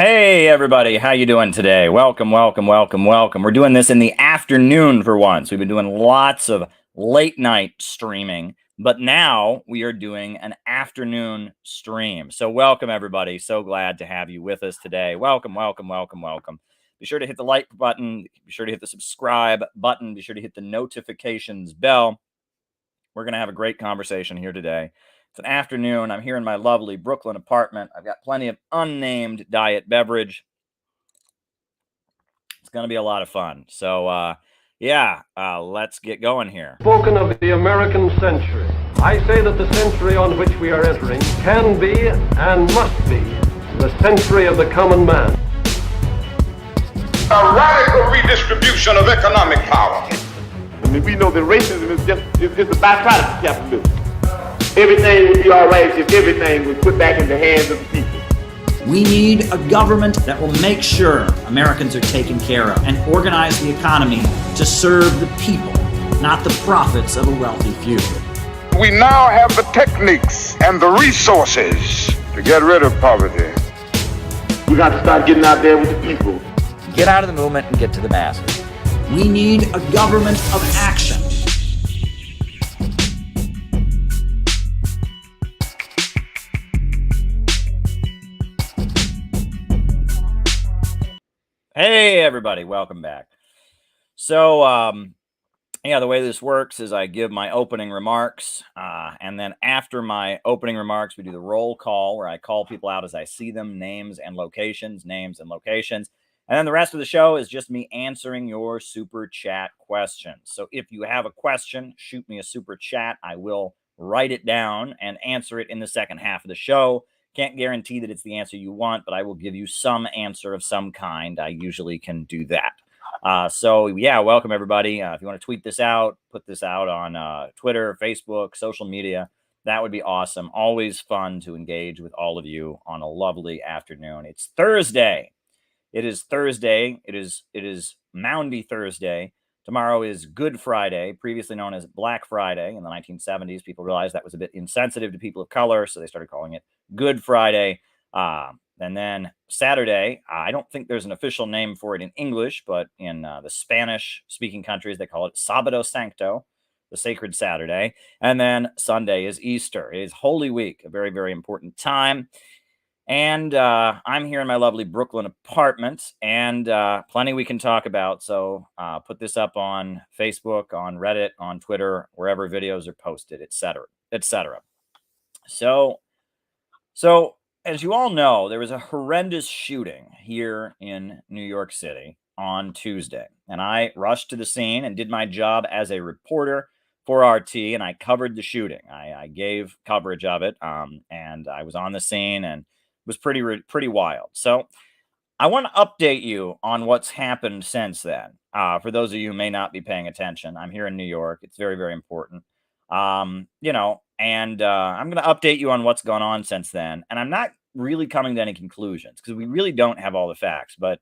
Hey everybody, how you doing today? Welcome, welcome, welcome, welcome. We're doing this in the afternoon for once. We've been doing lots of late night streaming, but now we are doing an afternoon stream. So welcome everybody. So glad to have you with us today. Welcome, welcome, welcome, welcome. Be sure to hit the like button. Be sure to hit the subscribe button. Be sure to hit the notifications bell. We're going to have a great conversation here today. It's an afternoon. I'm here in my lovely Brooklyn apartment. I've got plenty of unnamed diet beverage. It's going to be a lot of fun. So, let's get going here. Spoken of the American century. I say that the century on which we are entering can be and must be the century of the common man. A radical redistribution of economic power. I mean, we know that racism is just a byproduct of capitalism. Everything would be all right if everything was put back in the hands of the people. We need a government that will make sure Americans are taken care of and organize the economy to serve the people, not the profits of a wealthy few. We now have the techniques and the resources to get rid of poverty. We got to start getting out there with the people. Get out of the movement and get to the masses. We need a government of action. Hey everybody, welcome back. So, the way this works is I give my opening remarks, and then after my opening remarks, we do the roll call where I call people out as I see them, names and locations. And then the rest of the show is just me answering your super chat questions. So if you have a question, shoot me a super chat. I will write it down and answer it in the second half of the show. Can't guarantee that it's the answer you want, but I will give you some answer of some kind. I usually can do that. Welcome everybody. If you want to tweet this out, put this out on Twitter, Facebook, social media, that would be awesome. Always fun to engage with all of you on a lovely afternoon. It's Thursday. It is Thursday. It is Moundy Thursday. Tomorrow is Good Friday, previously known as Black Friday. In the 1970s, people realized that was a bit insensitive to people of color, so they started calling it Good Friday. And then Saturday, I don't think there's an official name for it in English, but in the Spanish-speaking countries, they call it Sábado Sancto, the Sacred Saturday. And then Sunday is Easter. It is Holy Week, a very, very important time. And I'm here in my lovely Brooklyn apartment, and plenty we can talk about. So put this up on Facebook, on Reddit, on Twitter, wherever videos are posted, etc., etc. So as you all know, there was a horrendous shooting here in New York City on Tuesday, and I rushed to the scene and did my job as a reporter for RT, and I covered the shooting. I gave coverage of it, and I was on the scene, and was pretty wild. So I want to update you on what's happened since then. For those of you who may not be paying attention, I'm here in New York. It's very, very important. I'm going to update you on what's gone on since then. And I'm not really coming to any conclusions because we really don't have all the facts, but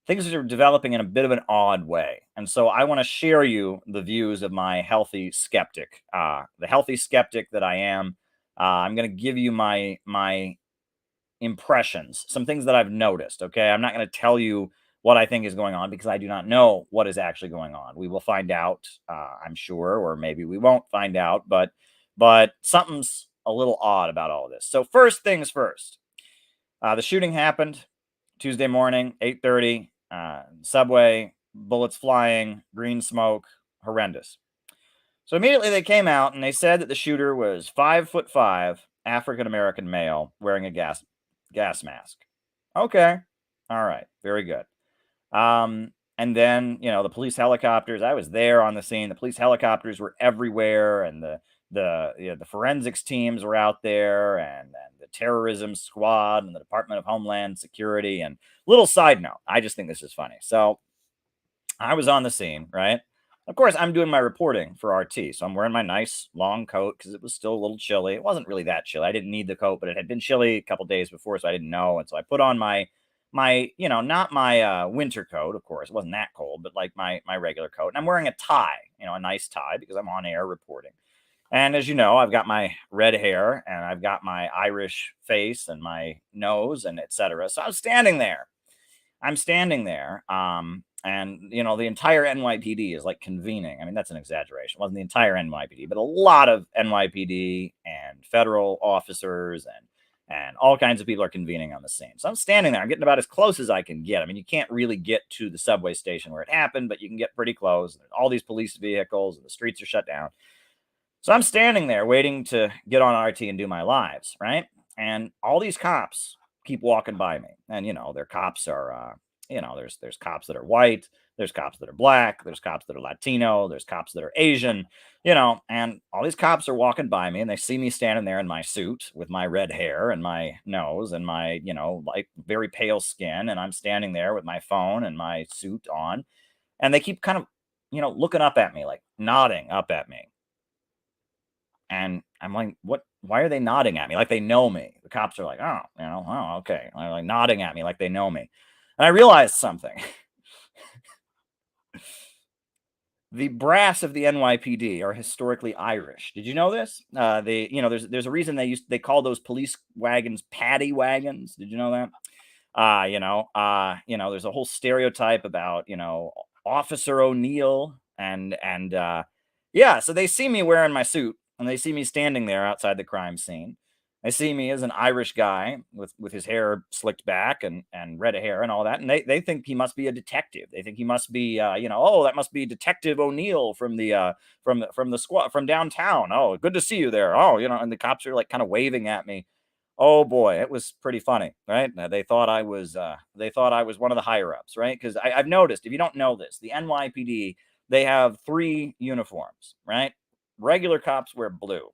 things are developing in a bit of an odd way. And so I want to share you the views of my healthy skeptic, the healthy skeptic that I am. I'm going to give you my impressions, some things that I've noticed. Okay. I'm not going to tell you what I think is going on because I do not know what is actually going on. We will find out, I'm sure, or maybe we won't find out, but something's a little odd about all of this. So first things first, the shooting happened Tuesday morning, 8:30, subway, bullets flying, green smoke, horrendous. So immediately they came out and they said that the shooter was 5'5", African-American male wearing a gas mask. Okay. All right. Very good. And then, the police helicopters, I was there on the scene. The police helicopters were everywhere, and the forensics teams were out there, and the terrorism squad and the Department of Homeland Security. And little side note, I just think this is funny. So I was on the scene, right? Of course, I'm doing my reporting for RT, so I'm wearing my nice long coat because it was still a little chilly. It wasn't really that chilly. I didn't need the coat, but it had been chilly a couple days before, so I didn't know. And so I put on my not my winter coat, of course. It wasn't that cold, but like my regular coat. And I'm wearing a tie, a nice tie because I'm on air reporting. And as you know, I've got my red hair and I've got my Irish face and my nose and etc. So I'm standing there. And the entire NYPD is like convening. I mean, that's an exaggeration. It wasn't the entire NYPD, but a lot of NYPD and federal officers and all kinds of people are convening on the scene. So I'm standing there. I'm getting about as close as I can get. I mean, you can't really get to the subway station where it happened, but you can get pretty close. All these police vehicles and the streets are shut down. So I'm standing there waiting to get on RT and do my lives, right? And all these cops keep walking by me. And their cops are there's cops that are white, there's cops that are black, there's cops that are Latino, there's cops that are Asian, and all these cops are walking by me and they see me standing there in my suit with my red hair and my nose and my, like very pale skin, and I'm standing there with my phone and my suit on, and they keep kind of, looking up at me, like nodding up at me. And I'm like, what? Why are they nodding at me? Like they know me. The cops are like, oh, okay. They're like nodding at me like they know me. And I realized something. The brass of the NYPD are historically Irish. Did you know this? There's a reason they call those police wagons paddy wagons. Did you know that? There's a whole stereotype about, Officer O'Neill so they see me wearing my suit and they see me standing there outside the crime scene. They see me as an Irish guy with his hair slicked back and red hair and all that. And they think he must be a detective. They think he must be, that must be Detective O'Neill from the squad from downtown. Oh, good to see you there. Oh, and the cops are like kind of waving at me. Oh boy, it was pretty funny, right? They thought I was one of the higher ups, right? Because I've noticed, if you don't know this, the NYPD, they have 3 uniforms, right? Regular cops wear blue.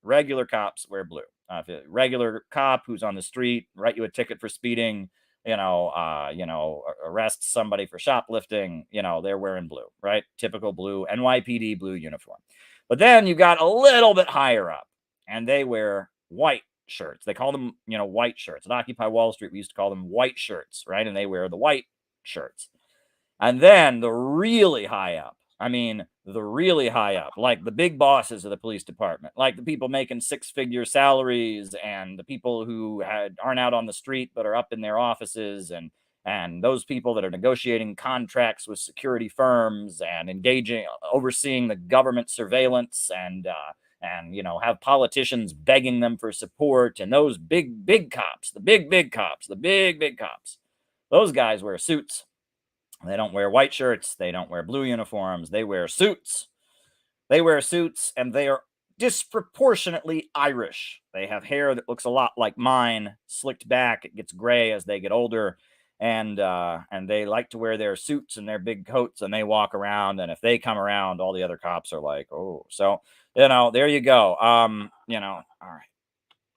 Regular cops wear blue. If a regular cop who's on the street, write you a ticket for speeding, arrest somebody for shoplifting, they're wearing blue, right? Typical blue, NYPD blue uniform. But then you got a little bit higher up, and they wear white shirts. They call them, white shirts. At Occupy Wall Street, we used to call them white shirts, right? And they wear the white shirts. And then the really high up, like the big bosses of the police department, like the people making 6-figure salaries and the people who aren't out on the street but are up in their offices, and those people that are negotiating contracts with security firms and overseeing the government surveillance and have politicians begging them for support, and those big cops, the big cops, those guys wear suits. They don't wear white shirts. They don't wear blue uniforms. They wear suits. And they are disproportionately Irish. They have hair that looks a lot like mine, slicked back. It gets gray as they get older. And they like to wear their suits and their big coats, and they walk around. And if they come around, all the other cops are like, oh. So, there you go. All right.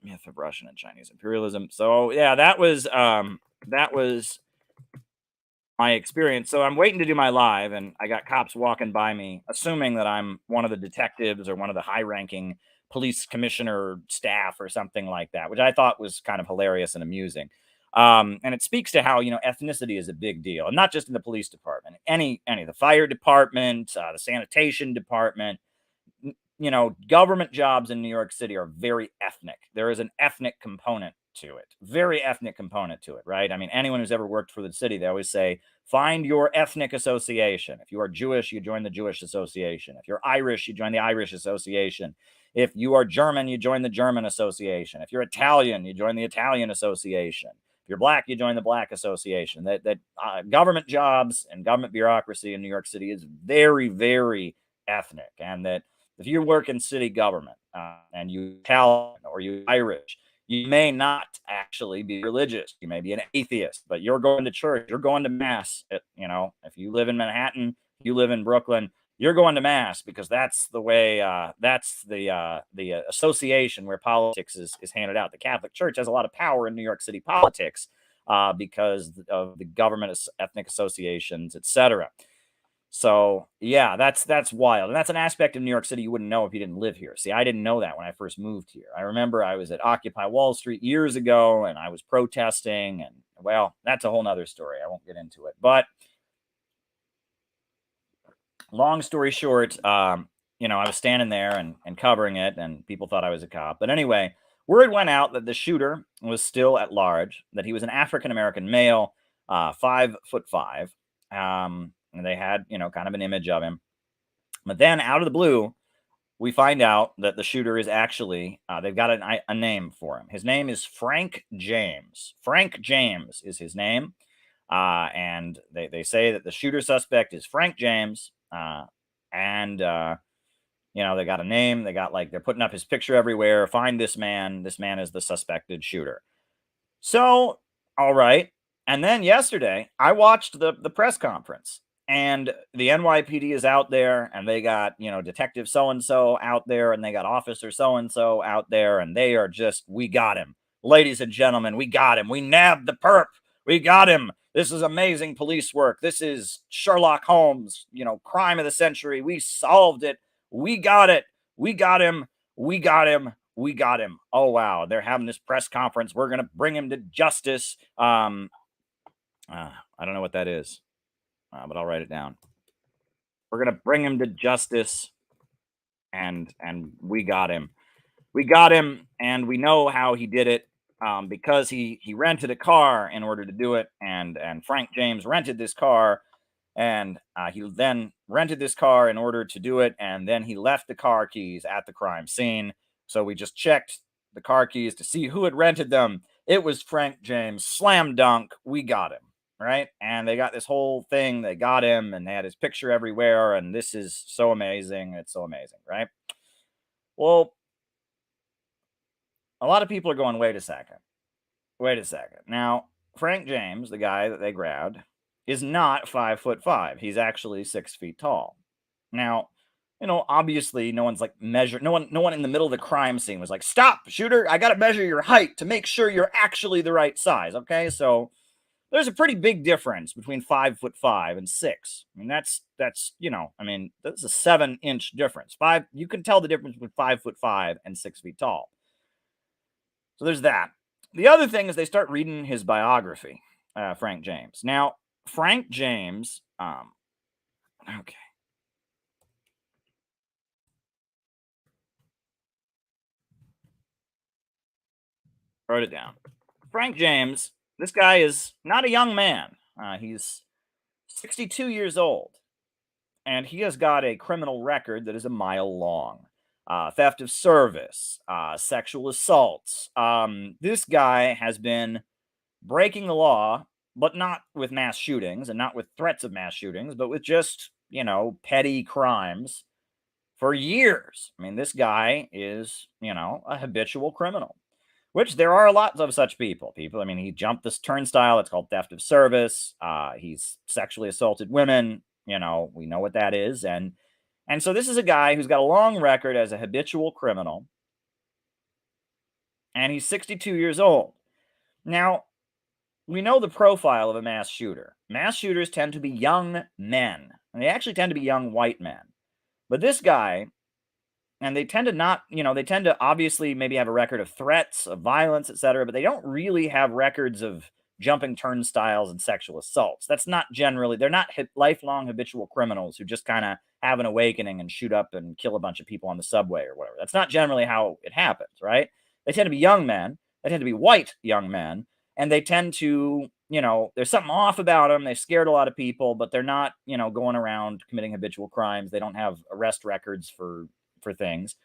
Myth of Russian and Chinese imperialism. So, yeah, that was my experience. So I'm waiting to do my live, and I got cops walking by me, assuming that I'm one of the detectives or one of the high-ranking police commissioner staff or something like that, which I thought was kind of hilarious and amusing. And it speaks to how, ethnicity is a big deal, and not just in the police department, any the fire department, the sanitation department. Government jobs in New York City are very ethnic. There is an ethnic component to it, very ethnic component to it, right? I mean, anyone who's ever worked for the city, they always say, find your ethnic association. If you are Jewish, you join the Jewish association. If you're Irish, you join the Irish association. If you are German, you join the German association. If you're Italian, you join the Italian association. If you're black, you join the black association. That government jobs and government bureaucracy in New York City is very, very ethnic, and that if you work in city government and you Italian or you Irish, you may not actually be religious. You may be an atheist, but you're going to church. You're going to mass. If you live in Manhattan, you live in Brooklyn, you're going to mass, because that's the way. That's the association where politics is handed out. The Catholic Church has a lot of power in New York City politics because of the government, ethnic associations, etc. So yeah, that's wild. And that's an aspect of New York City you wouldn't know if you didn't live here. See, I didn't know that when I first moved here. I remember I was at Occupy Wall Street years ago, and I was protesting, and well, that's a whole nother story. I won't get into it. But long story short, I was standing there and covering it, and people thought I was a cop. But anyway, word went out that the shooter was still at large, that he was an African-American male, 5'5". And they had, kind of an image of him. But then out of the blue, we find out that the shooter is actually, they've got a name for him. His name is Frank James. Frank James is his name. And they say that the shooter suspect is Frank James. And they got a name. They got they're putting up his picture everywhere. Find this man. This man is the suspected shooter. So, all right. And then yesterday, I watched the press conference. And the NYPD is out there, and they got, Detective so-and-so out there, and they got Officer so-and-so out there, and they are just, we got him. Ladies and gentlemen, we got him. We nabbed the perp. We got him. This is amazing police work. This is Sherlock Holmes, crime of the century. We solved it. We got it. We got him. We got him. We got him. Oh, wow. They're having this press conference. We're going to bring him to justice. I don't know what that is. But I'll write it down. We're going to bring him to justice, and we got him. We got him, and we know how he did it, because he rented a car in order to do it, and Frank James rented this car, and he then rented this car in order to do it, and then he left the car keys at the crime scene. So we just checked the car keys to see who had rented them. It was Frank James. Slam dunk. We got him. Right. And they got this whole thing. They got him, and they had his picture everywhere. And this is so amazing. It's so amazing. Right. Well, a lot of people are going, wait a second. Wait a second. Now, Frank James, the guy that they grabbed, is not 5'5". He's actually 6 feet tall. Now, obviously no one's no one in the middle of the crime scene was like, stop, shooter. I got to measure your height to make sure you're actually the right size. Okay. So there's a pretty big difference between 5'5" and 6. I mean, that's that's a 7-inch difference. You can tell the difference between 5'5" and 6 feet tall. So there's that. The other thing is they start reading his biography, Frank James. Now, Frank James, okay. Wrote it down. Frank James, this guy is not a young man. He's 62 years old, and he has got a criminal record that is a mile long. Theft of service, sexual assaults. This guy has been breaking the law, but not with mass shootings and not with threats of mass shootings, but with just, petty crimes for years. I mean, this guy is, a habitual criminal. Which there are lots of such people. He jumped this turnstile. It's called theft of service. He's sexually assaulted women. We know what that is. And so this is a guy who's got a long record as a habitual criminal. And he's 62 years old. Now, we know the profile of a mass shooter. Mass shooters tend to be young men. And they actually tend to be young white men. But this guy... And they tend to not, they tend to obviously maybe have a record of threats, of violence, etc., but they don't really have records of jumping turnstiles and sexual assaults. That's not generally, they're not lifelong habitual criminals who just kind of have an awakening and shoot up and kill a bunch of people on the subway or whatever. That's not generally how it happens, right? They tend to be young men. They tend to be white young men. And they tend to, there's something off about them. They scared a lot of people, but they're not, going around committing habitual crimes. They don't have arrest records for things.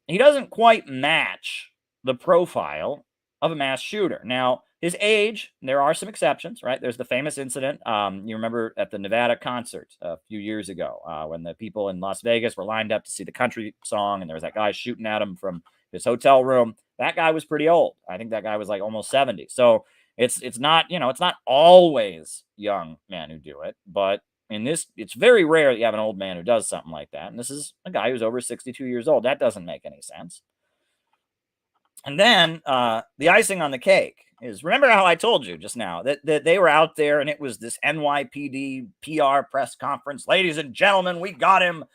He doesn't quite match the profile of a mass shooter. Now, his age, there are some exceptions, right? There's the famous incident. You remember at the Nevada concert a few years ago when the people in Las Vegas were lined up to see the country song, and there was that guy shooting at him from his hotel room. That guy was pretty old. I think that guy was almost 70. So it's not, it's not always young men who do it, but in this, it's very rare that you have an old man who does something like that. And this is a guy who's over 62 years old. That doesn't make any sense. And then the icing on the cake is, remember how I told you just now that they were out there and it was this NYPD PR press conference. Ladies and gentlemen, we got him.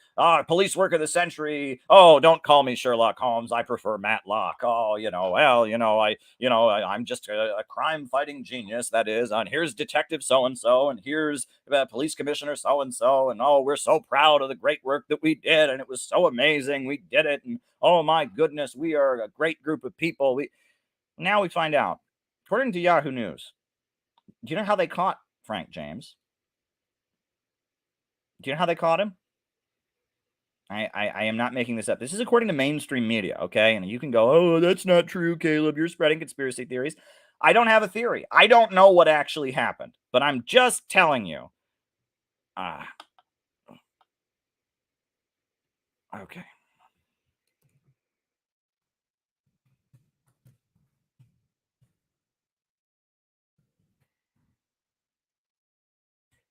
Police work of the century. Oh, don't call me Sherlock Holmes. I prefer Matlock. Oh, I'm just a crime-fighting genius, that is. And here's Detective so-and-so, and here's Police Commissioner so-and-so, and oh, we're so proud of the great work that we did, and it was so amazing. We did it, and oh my goodness, we are a great group of people. Now we find out, according to Yahoo News, do you know how they caught Frank James? Do you know how they caught him? I am not making this up. This is according to mainstream media, okay? And you can go, oh, that's not true, Caleb. You're spreading conspiracy theories. I don't have a theory. I don't know what actually happened, but I'm just telling you. Okay.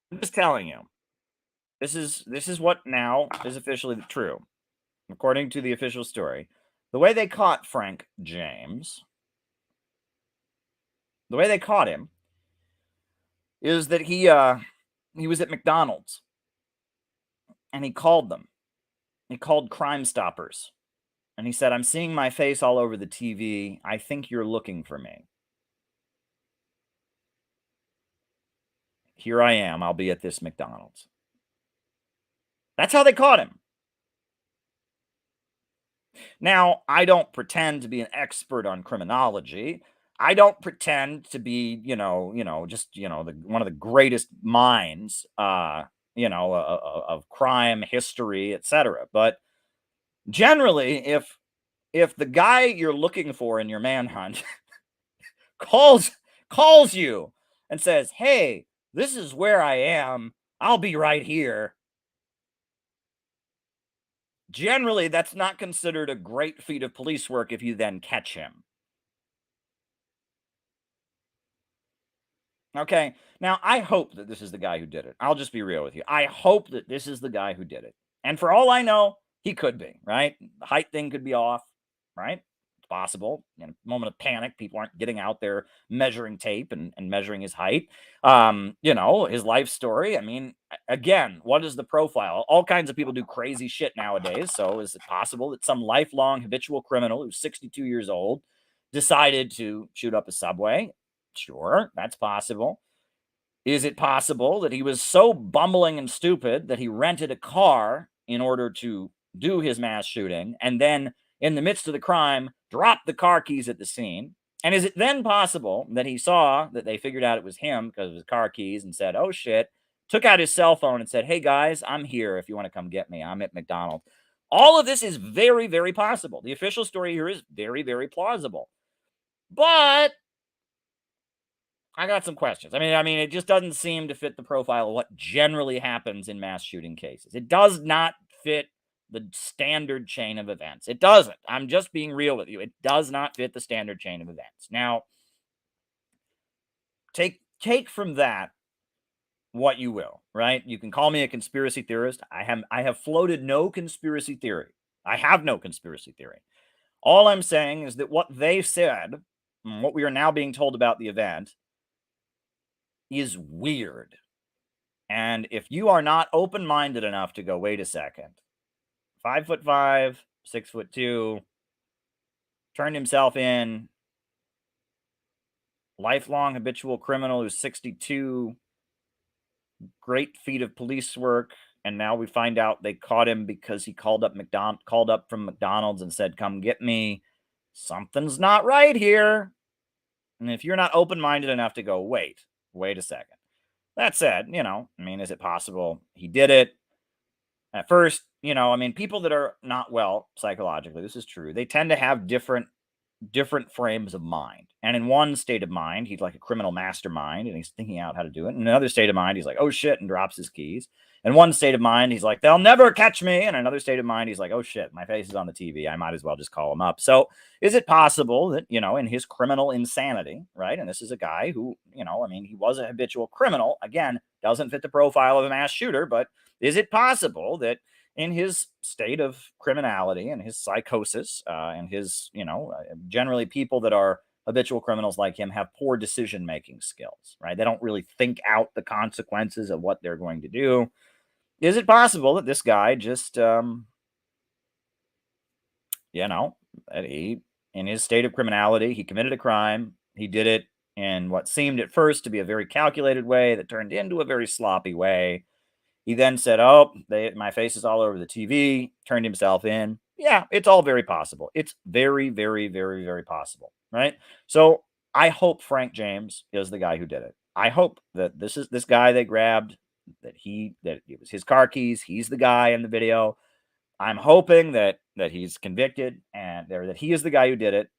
I'm just telling you. This is what now is officially true. According to the official story, the way they caught Frank James, the way they caught him is that he was at McDonald's and he called them. He called Crime Stoppers and he said, I'm seeing my face all over the TV. I think you're looking for me. Here I am. I'll be at this McDonald's. That's how they caught him. Now, I don't pretend to be an expert on criminology. I don't pretend to be, one of the greatest minds, of crime, history, etc. But generally, if the guy you're looking for in your manhunt calls you and says, "Hey, this is where I am. I'll be right here." Generally, that's not considered a great feat of police work if you then catch him. Okay, now I hope that this is the guy who did it. I'll just be real with you. I hope that this is the guy who did it. And for all I know, he could be, right? The height thing could be off, right? It's possible. In a moment of panic, people aren't getting out there measuring tape and measuring his height. His life story. I mean, again, what is the profile? All kinds of people do crazy shit nowadays. So is it possible that some lifelong habitual criminal who's 62 years old decided to shoot up a subway? Sure, that's possible. Is it possible that he was so bumbling and stupid that he rented a car in order to do his mass shooting and then, in the midst of the crime, dropped the car keys at the scene? And is it then possible that he saw that they figured out it was him because of his car keys and said, oh shit, took out his cell phone and said, hey guys, I'm here if you want to come get me. I'm at McDonald's. All of this is very, very possible. The official story here is very, very plausible. But I got some questions. I mean, it just doesn't seem to fit the profile of what generally happens in mass shooting cases. It does not fit the standard chain of events. It doesn't. I'm just being real with you. It does not fit the standard chain of events. Now, take from that what you will, right? You can call me a conspiracy theorist. I have floated no conspiracy theory. I have no conspiracy theory. All I'm saying is that what they said, what we are now being told about the event, is weird. And if you are not open-minded enough to go, wait a second, 5'5", 6'2", turned himself in, lifelong habitual criminal who's 62, great feat of police work, and now we find out they caught him because he called up from McDonald's and said, come get me. Something's not right here. And if you're not open-minded enough to go, wait a second. That said, is it possible he did it? At first, people that are not well psychologically, this is true, they tend to have different frames of mind. And in one state of mind, he's like a criminal mastermind and he's thinking out how to do it. In another state of mind, he's like, oh shit, and drops his keys. In one state of mind, he's like, they'll never catch me. And another state of mind, he's like, oh shit, my face is on the TV. I might as well just call him up. So is it possible that, in his criminal insanity, right? And this is a guy who, he was a habitual criminal. Again, doesn't fit the profile of a mass shooter, but is it possible that in his state of criminality and his psychosis and his, generally people that are habitual criminals like him have poor decision-making skills, right? They don't really think out the consequences of what they're going to do. Is it possible that this guy just, in his state of criminality, he committed a crime. He did it in what seemed at first to be a very calculated way that turned into a very sloppy way. He then said, "Oh, my face is all over the TV," turned himself in. Yeah, it's all very possible. It's very, very, very, very possible, right? So I hope Frank James is the guy who did it. I hope that this guy they grabbed, that it was his car keys. He's the guy in the video. I'm hoping that he's convicted and that he is the guy who did it.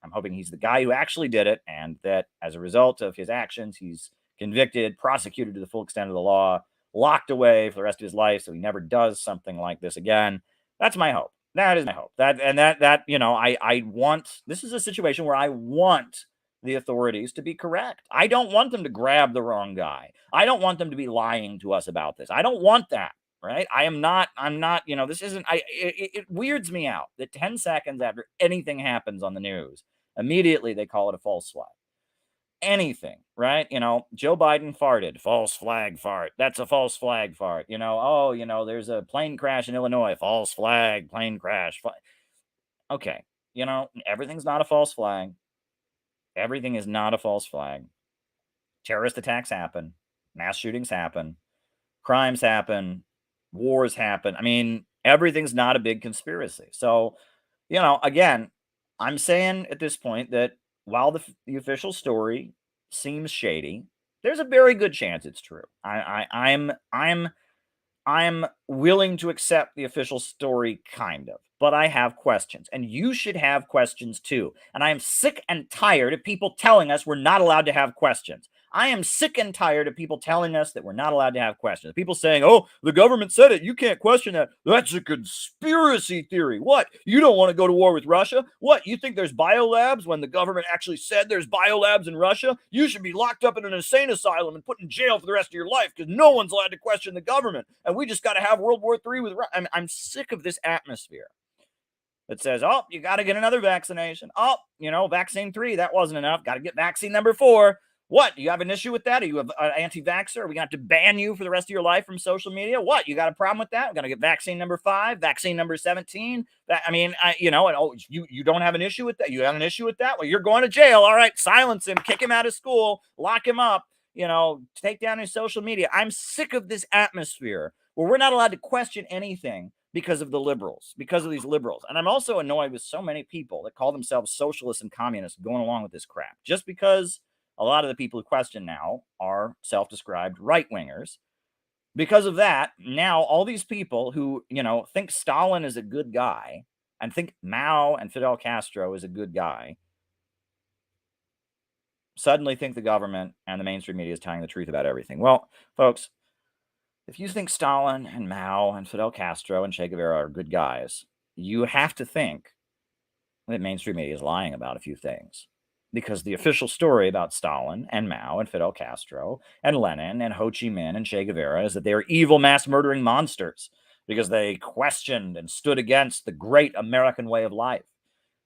I'm hoping he's the guy who actually did it, and that as a result of his actions, he's convicted, prosecuted to the full extent of the law, locked away for the rest of his life so he never does something like this again. That's my hope. That is my hope. I want, this is a situation where I want the authorities to be correct. I don't want them to grab the wrong guy. I don't want them to be lying to us about this. I don't want that. Right? I'm not, this isn't, it weirds me out that 10 seconds after anything happens on the news, immediately they call it a false flag. Anything, right? Joe Biden farted, false flag fart. That's a false flag fart. There's a plane crash in Illinois, false flag, plane crash. Okay. Everything's not a false flag. Everything is not a false flag. Terrorist attacks happen. Mass shootings happen. Crimes happen. Wars happen. I mean, everything's not a big conspiracy. So, again, I'm saying at this point that while the official story seems shady, there's a very good chance it's true. I'm willing to accept the official story, kind of, but I have questions, and you should have questions too. And I am sick and tired of people telling us we're not allowed to have questions. I am sick and tired of people telling us that we're not allowed to have questions. People saying, "Oh, the government said it. You can't question that. That's a conspiracy theory." What? You don't want to go to war with Russia? What? You think there's biolabs when the government actually said there's biolabs in Russia? You should be locked up in an insane asylum and put in jail for the rest of your life because no one's allowed to question the government. And we just got to have World War III with Russia. I'm sick of this atmosphere that says, "Oh, you got to get another vaccination. Oh, vaccine 3, that wasn't enough. Got to get vaccine number 4. What? Do you have an issue with that? Are you an anti-vaxxer? Are we going to have to ban you for the rest of your life from social media? What? You got a problem with that? We're going to get vaccine number 5, vaccine number 17. You don't have an issue with that? You have an issue with that? Well, you're going to jail. All right, silence him, kick him out of school, lock him up, take down his social media. I'm sick of this atmosphere where we're not allowed to question anything because of the liberals, because of these liberals. And I'm also annoyed with so many people that call themselves socialists and communists going along with this crap, just because a lot of the people who question now are self-described right-wingers. Because of that, now all these people who, think Stalin is a good guy and think Mao and Fidel Castro is a good guy suddenly think the government and the mainstream media is telling the truth about everything. Well, folks, if you think Stalin and Mao and Fidel Castro and Che Guevara are good guys, you have to think that mainstream media is lying about a few things. Because the official story about Stalin and Mao and Fidel Castro and Lenin and Ho Chi Minh and Che Guevara is that they are evil mass murdering monsters because they questioned and stood against the great American way of life.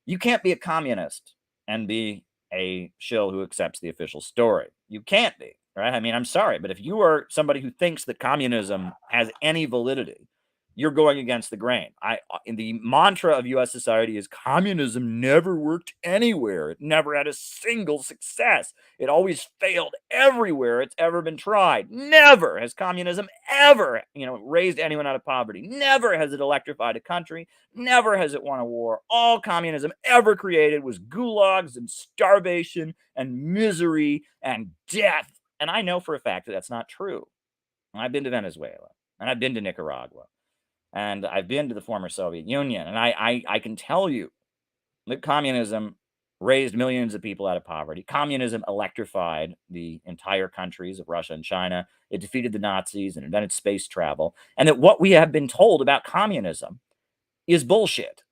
You can't be a communist and be a shill who accepts the official story. You can't be, right? I mean, I'm sorry, but if you are somebody who thinks that communism has any validity, you're going against the grain. The mantra of U.S. society is communism never worked anywhere. It never had a single success. It always failed everywhere it's ever been tried. Never has communism ever, raised anyone out of poverty. Never has it electrified a country. Never has it won a war. All communism ever created was gulags and starvation and misery and death. And I know for a fact that that's not true. I've been to Venezuela and I've been to Nicaragua. And I've been to the former Soviet Union, and I can tell you that communism raised millions of people out of poverty. Communism electrified the entire countries of Russia and China. It defeated the Nazis and invented space travel. And that what we have been told about communism is bullshit.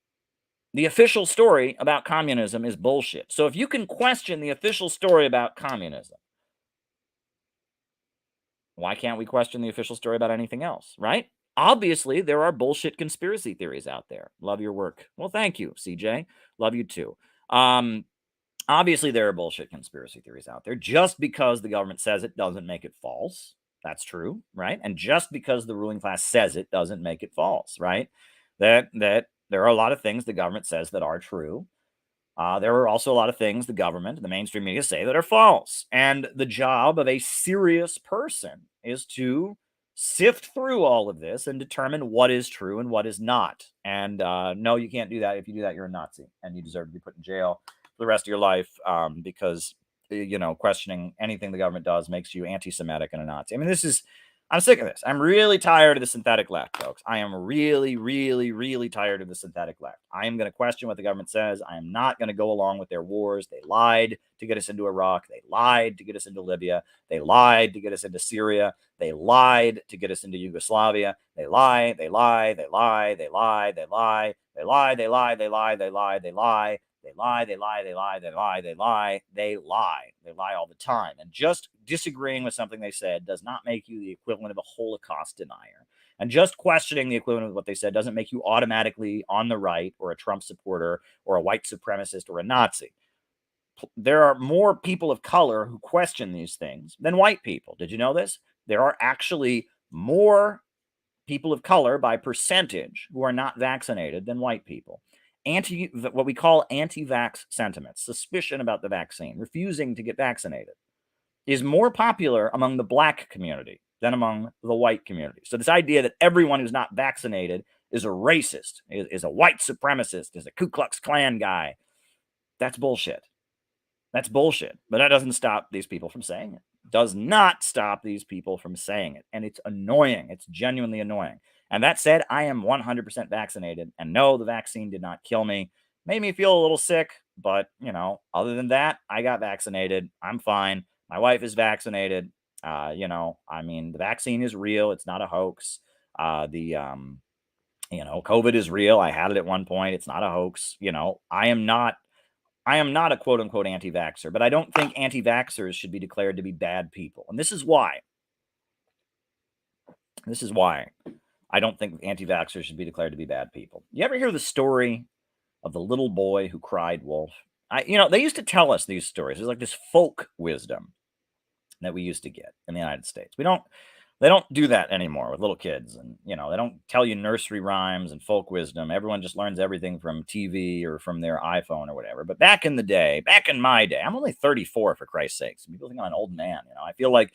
The official story about communism is bullshit. So if you can question the official story about communism, why can't we question the official story about anything else, right? Obviously, there are bullshit conspiracy theories out there. Love your work. Well, thank you, CJ. Love you too. Obviously, there are bullshit conspiracy theories out there. Just because the government says it doesn't make it false. That's true, right? And just because the ruling class says it doesn't make it false, right? That there are a lot of things the government says that are true. There are also a lot of things the government, the mainstream media say that are false. And the job of a serious person is to sift through all of this and determine what is true and what is not. And no, you can't do that. If you do that, you're a Nazi and you deserve to be put in jail for the rest of your life because, questioning anything the government does makes you anti-Semitic and a Nazi. I mean, I'm sick of this. I'm really tired of the synthetic left, folks. I am really, really, really tired of the synthetic left. I am going to question what the government says. I am not going to go along with their wars. They lied to get us into Iraq. They lied to get us into Libya. They lied to get us into Syria. They lied to get us into Yugoslavia. They lie, they lie, they lie, they lie, they lie, they lie, they lie, they lie, they lie, they lie. They lie, they lie, they lie, they lie, they lie, they lie. They lie all the time. And just disagreeing with something they said does not make you the equivalent of a Holocaust denier. And just questioning the equivalent of what they said doesn't make you automatically on the right or a Trump supporter or a white supremacist or a Nazi. There are more people of color who question these things than white people. Did you know this? There are actually more people of color by percentage who are not vaccinated than white people. What we call anti-vax sentiments, suspicion about the vaccine, refusing to get vaccinated, is more popular among the black community than among the white community. So this idea that everyone who's not vaccinated is a racist, is a white supremacist, is a Ku Klux Klan guy, that's bullshit. That's bullshit. But that doesn't stop these people from saying it. Does not stop these people from saying it. And it's annoying. It's genuinely annoying. And that said, I am 100% vaccinated. And no, the vaccine did not kill me. Made me feel a little sick. But, other than that, I got vaccinated. I'm fine. My wife is vaccinated. The vaccine is real. It's not a hoax. COVID is real. I had it at one point. It's not a hoax. I am not a quote unquote anti-vaxxer, but I don't think anti-vaxxers should be declared to be bad people. And this is why. I don't think anti-vaxxers should be declared to be bad people. You ever hear the story of the little boy who cried wolf? They used to tell us these stories. There's like this folk wisdom that we used to get in the United States. They don't do that anymore with little kids. And, they don't tell you nursery rhymes and folk wisdom. Everyone just learns everything from TV or from their iPhone or whatever. But back in my day, I'm only 34 for Christ's sakes. People think I'm an old man. I feel like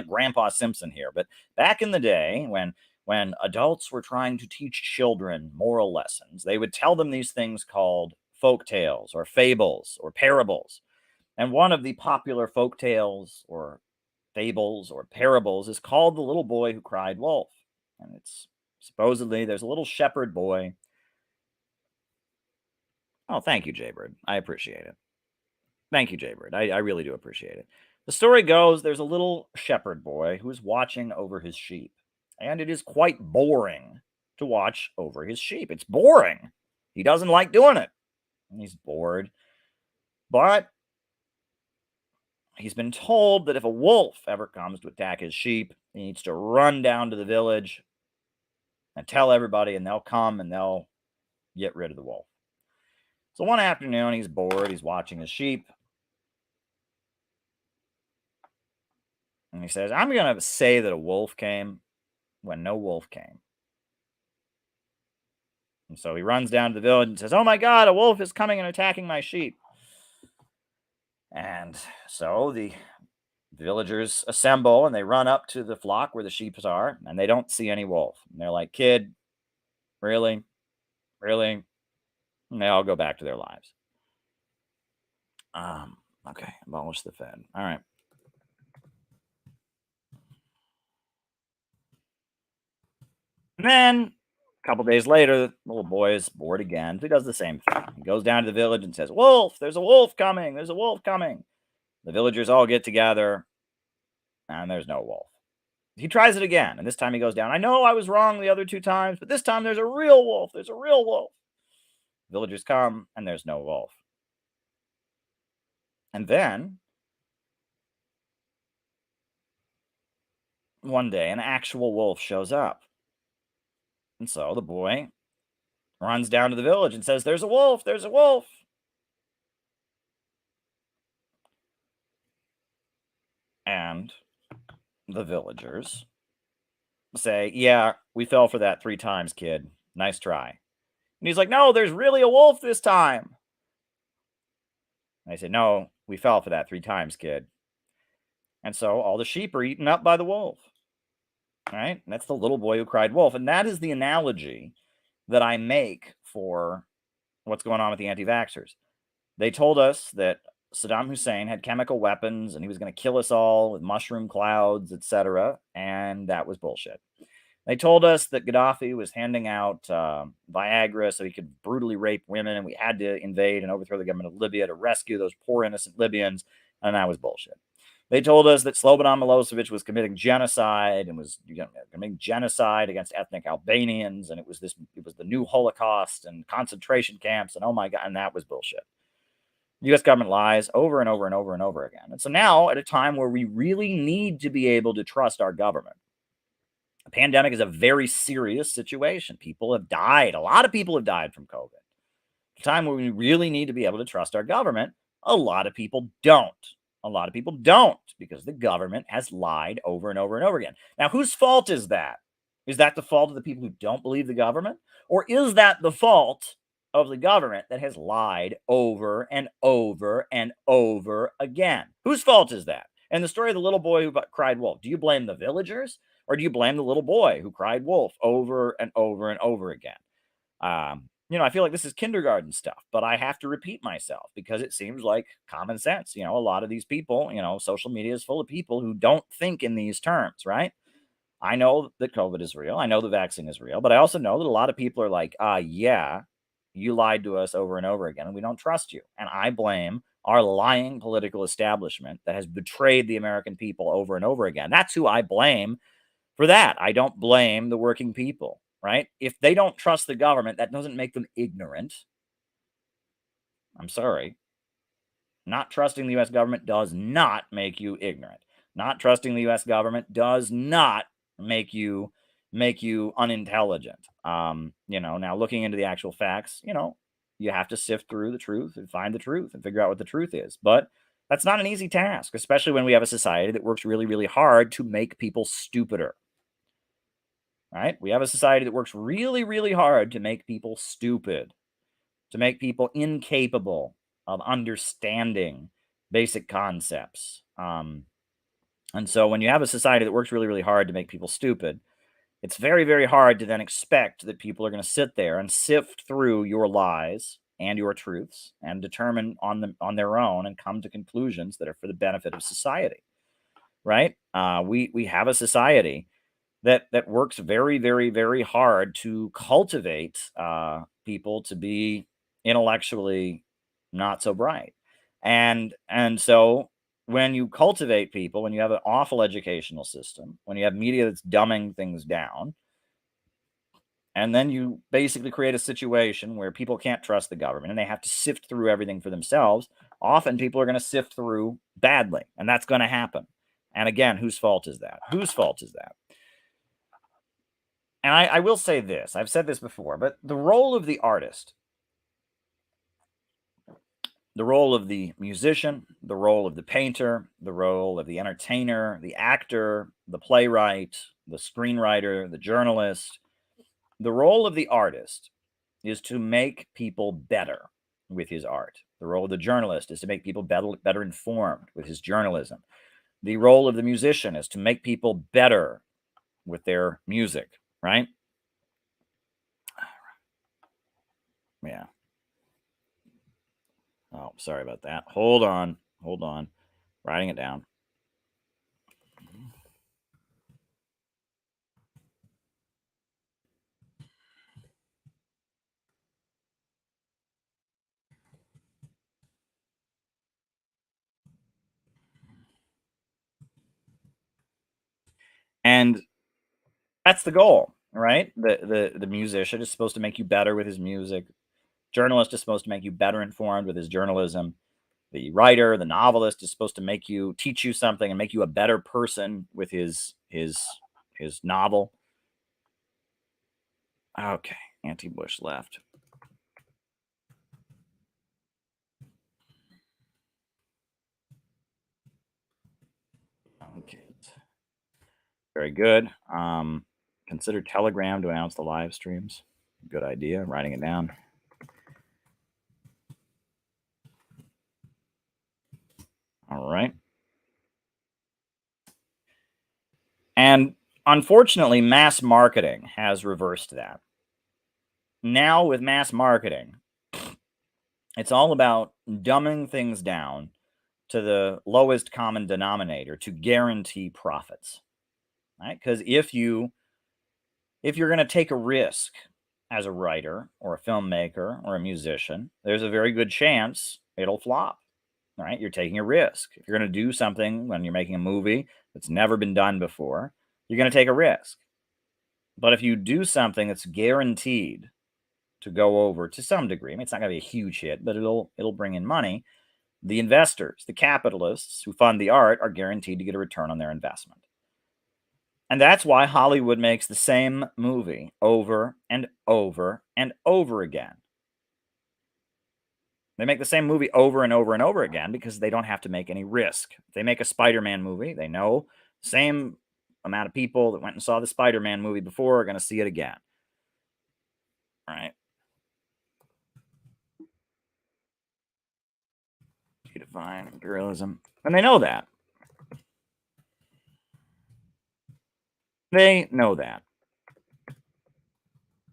Grandpa Simpson here. But back in the day when adults were trying to teach children moral lessons, they would tell them these things called folk tales or fables or parables. And one of the popular folk tales or fables or parables is called The Little Boy Who Cried Wolf. And it's supposedly there's a little shepherd boy. Oh, thank you, Jaybird. I appreciate it. Thank you, Jaybird. I really do appreciate it. The story goes there's a little shepherd boy who is watching over his sheep. And it is quite boring to watch over his sheep. It's boring. He doesn't like doing it. And he's bored. But he's been told that if a wolf ever comes to attack his sheep, he needs to run down to the village and tell everybody, and they'll come and they'll get rid of the wolf. So one afternoon, he's bored. He's watching his sheep. And he says, I'm going to say that a wolf came when no wolf came. And so he runs down to the village and says, oh my God, a wolf is coming and attacking my sheep. And so the villagers assemble and they run up to the flock where the sheep are, and they don't see any wolf. And they're like, kid, really? Really? And they all go back to their lives. Okay, abolish the Fed. All right. And then a couple days later, the little boy is bored again. So he does the same thing. He goes down to the village and says, wolf, there's a wolf coming. There's a wolf coming. The villagers all get together, and there's no wolf. He tries it again, and this time he goes down. I know I was wrong the other 2 times, but this time there's a real wolf. There's a real wolf. Villagers come, and there's no wolf. And then, one day, an actual wolf shows up. And so the boy runs down to the village and says, there's a wolf. There's a wolf. and the villagers say, yeah, we fell for that 3 times, kid. Nice try. And he's like, no, there's really a wolf this time. And I say, no, we fell for that 3 times, kid. And so all the sheep are eaten up by the wolf. Right? And that's the little boy who cried wolf. And that is the analogy that I make for what's going on with the anti-vaxxers. They told us that Saddam Hussein had chemical weapons and he was going to kill us all with mushroom clouds, etc. And that was bullshit. They told us that Gaddafi was handing out Viagra so he could brutally rape women, and we had to invade and overthrow the government of Libya to rescue those poor innocent Libyans, and that was bullshit. They told us that Slobodan Milosevic was committing genocide and was committing genocide against ethnic Albanians, and it was the new Holocaust and concentration camps, and oh my God, and that was bullshit. The U.S. government lies over and over and over and over again. And so now, at a time where we really need to be able to trust our government, a pandemic is a very serious situation. People have died. A lot of people have died from COVID. At a time where we really need to be able to trust our government, a lot of people don't. A lot of people don't because the government has lied over and over and over again. Now, whose fault is that? Is that the fault of the people who don't believe the government? Or is that the fault of the government that has lied over and over and over again? Whose fault is that? And the story of the little boy who cried wolf, do you blame the villagers or do you blame the little boy who cried wolf over and over and over again? I feel like this is kindergarten stuff, but I have to repeat myself because it seems like common sense. A lot of these people, social media is full of people who don't think in these terms, right? I know that COVID is real. I know the vaccine is real, but I also know that a lot of people are like, yeah, you lied to us over and over again, and we don't trust you. And I blame our lying political establishment that has betrayed the American people over and over again. That's who I blame for that. I don't blame the working people. Right? If they don't trust the government, that doesn't make them ignorant. I'm sorry. Not trusting the U.S. government does not make you ignorant. Not trusting the U.S. government does not make you unintelligent. Now looking into the actual facts, you have to sift through the truth and find the truth and figure out what the truth is. But that's not an easy task, especially when we have a society that works really, really hard to make people stupider. Right? We have a society that works really, really hard to make people stupid, to make people incapable of understanding basic concepts. And so when you have a society that works really, really hard to make people stupid, it's very, very hard to then expect that people are going to sit there and sift through your lies and your truths and determine on their own and come to conclusions that are for the benefit of society. Right? We have a society that works very, very, very hard to cultivate people to be intellectually not so bright. And so when you cultivate people, when you have an awful educational system, when you have media that's dumbing things down, and then you basically create a situation where people can't trust the government and they have to sift through everything for themselves, often people are going to sift through badly, and that's going to happen. And again, whose fault is that? Whose fault is that? And I will say this, I've said this before, but the role of the artist, the role of the musician, the role of the painter, the role of the entertainer, the actor, the playwright, the screenwriter, the journalist, the role of the artist is to make people better with his art. The role of the journalist is to make people better informed with his journalism. The role of the musician is to make people better with their music. Right? Yeah. Oh, sorry about that. Hold on. Writing it down. And that's the goal, right? The musician is supposed to make you better with his music. Journalist is supposed to make you better informed with his journalism. The writer, the novelist is supposed to teach you something and make you a better person with his novel. Okay, anti-Bush left. Very good. Consider Telegram to announce the live streams. Good idea. Writing it down. All right. And unfortunately, mass marketing has reversed that. Now, with mass marketing, it's all about dumbing things down to the lowest common denominator to guarantee profits, right? Because if you're going to take a risk as a writer or a filmmaker or a musician, there's a very good chance it'll flop, right? You're taking a risk. If you're going to do something when you're making a movie that's never been done before, you're going to take a risk. But if you do something that's guaranteed to go over to some degree, I mean, it's not going to be a huge hit, but it'll bring in money. The investors, the capitalists who fund the art, are guaranteed to get a return on their investment. And that's why Hollywood makes the same movie over and over and over again. They make the same movie over and over and over again because they don't have to make any risk. If they make a Spider-Man movie, they know the same amount of people that went and saw the Spider-Man movie before are going to see it again. All right. Define imperialism. And they know that. They know that.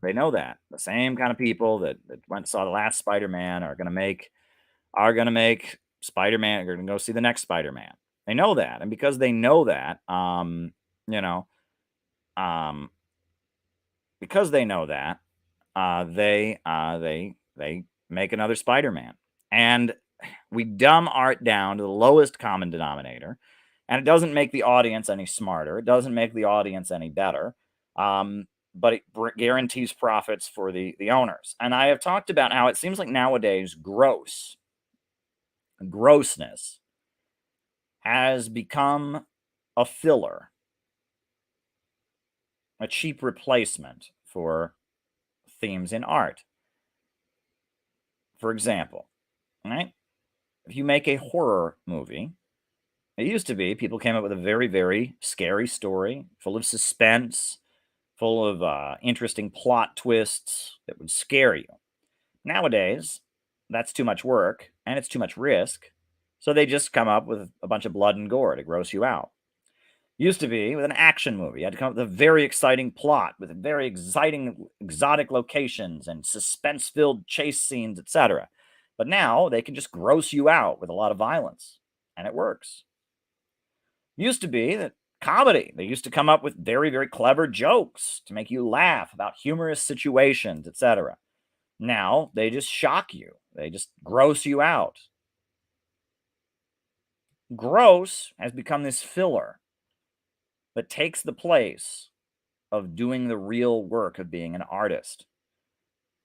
They know that. The same kind of people that went and saw the last Spider-Man are gonna make Spider-Man, are gonna go see the next Spider-Man. They know that. And because they know that, because they know that, they make another Spider-Man. And we dumb art down to the lowest common denominator, and it doesn't make the audience any smarter. It doesn't make the audience any better, but it guarantees profits for the owners. And I have talked about how it seems like nowadays grossness has become a filler, a cheap replacement for themes in art. For example, right? If you make a horror movie, it used to be people came up with a very, very scary story, full of suspense, full of interesting plot twists that would scare you. Nowadays, that's too much work and it's too much risk, so they just come up with a bunch of blood and gore to gross you out. Used to be with an action movie, you had to come up with a very exciting plot with very exciting, exotic locations and suspense-filled chase scenes, etc. But now they can just gross you out with a lot of violence, and it works. Used to be that comedy, they used to come up with very, very clever jokes to make you laugh about humorous situations, etc. Now they just shock you. They just gross you out. Gross has become this filler that takes the place of doing the real work of being an artist.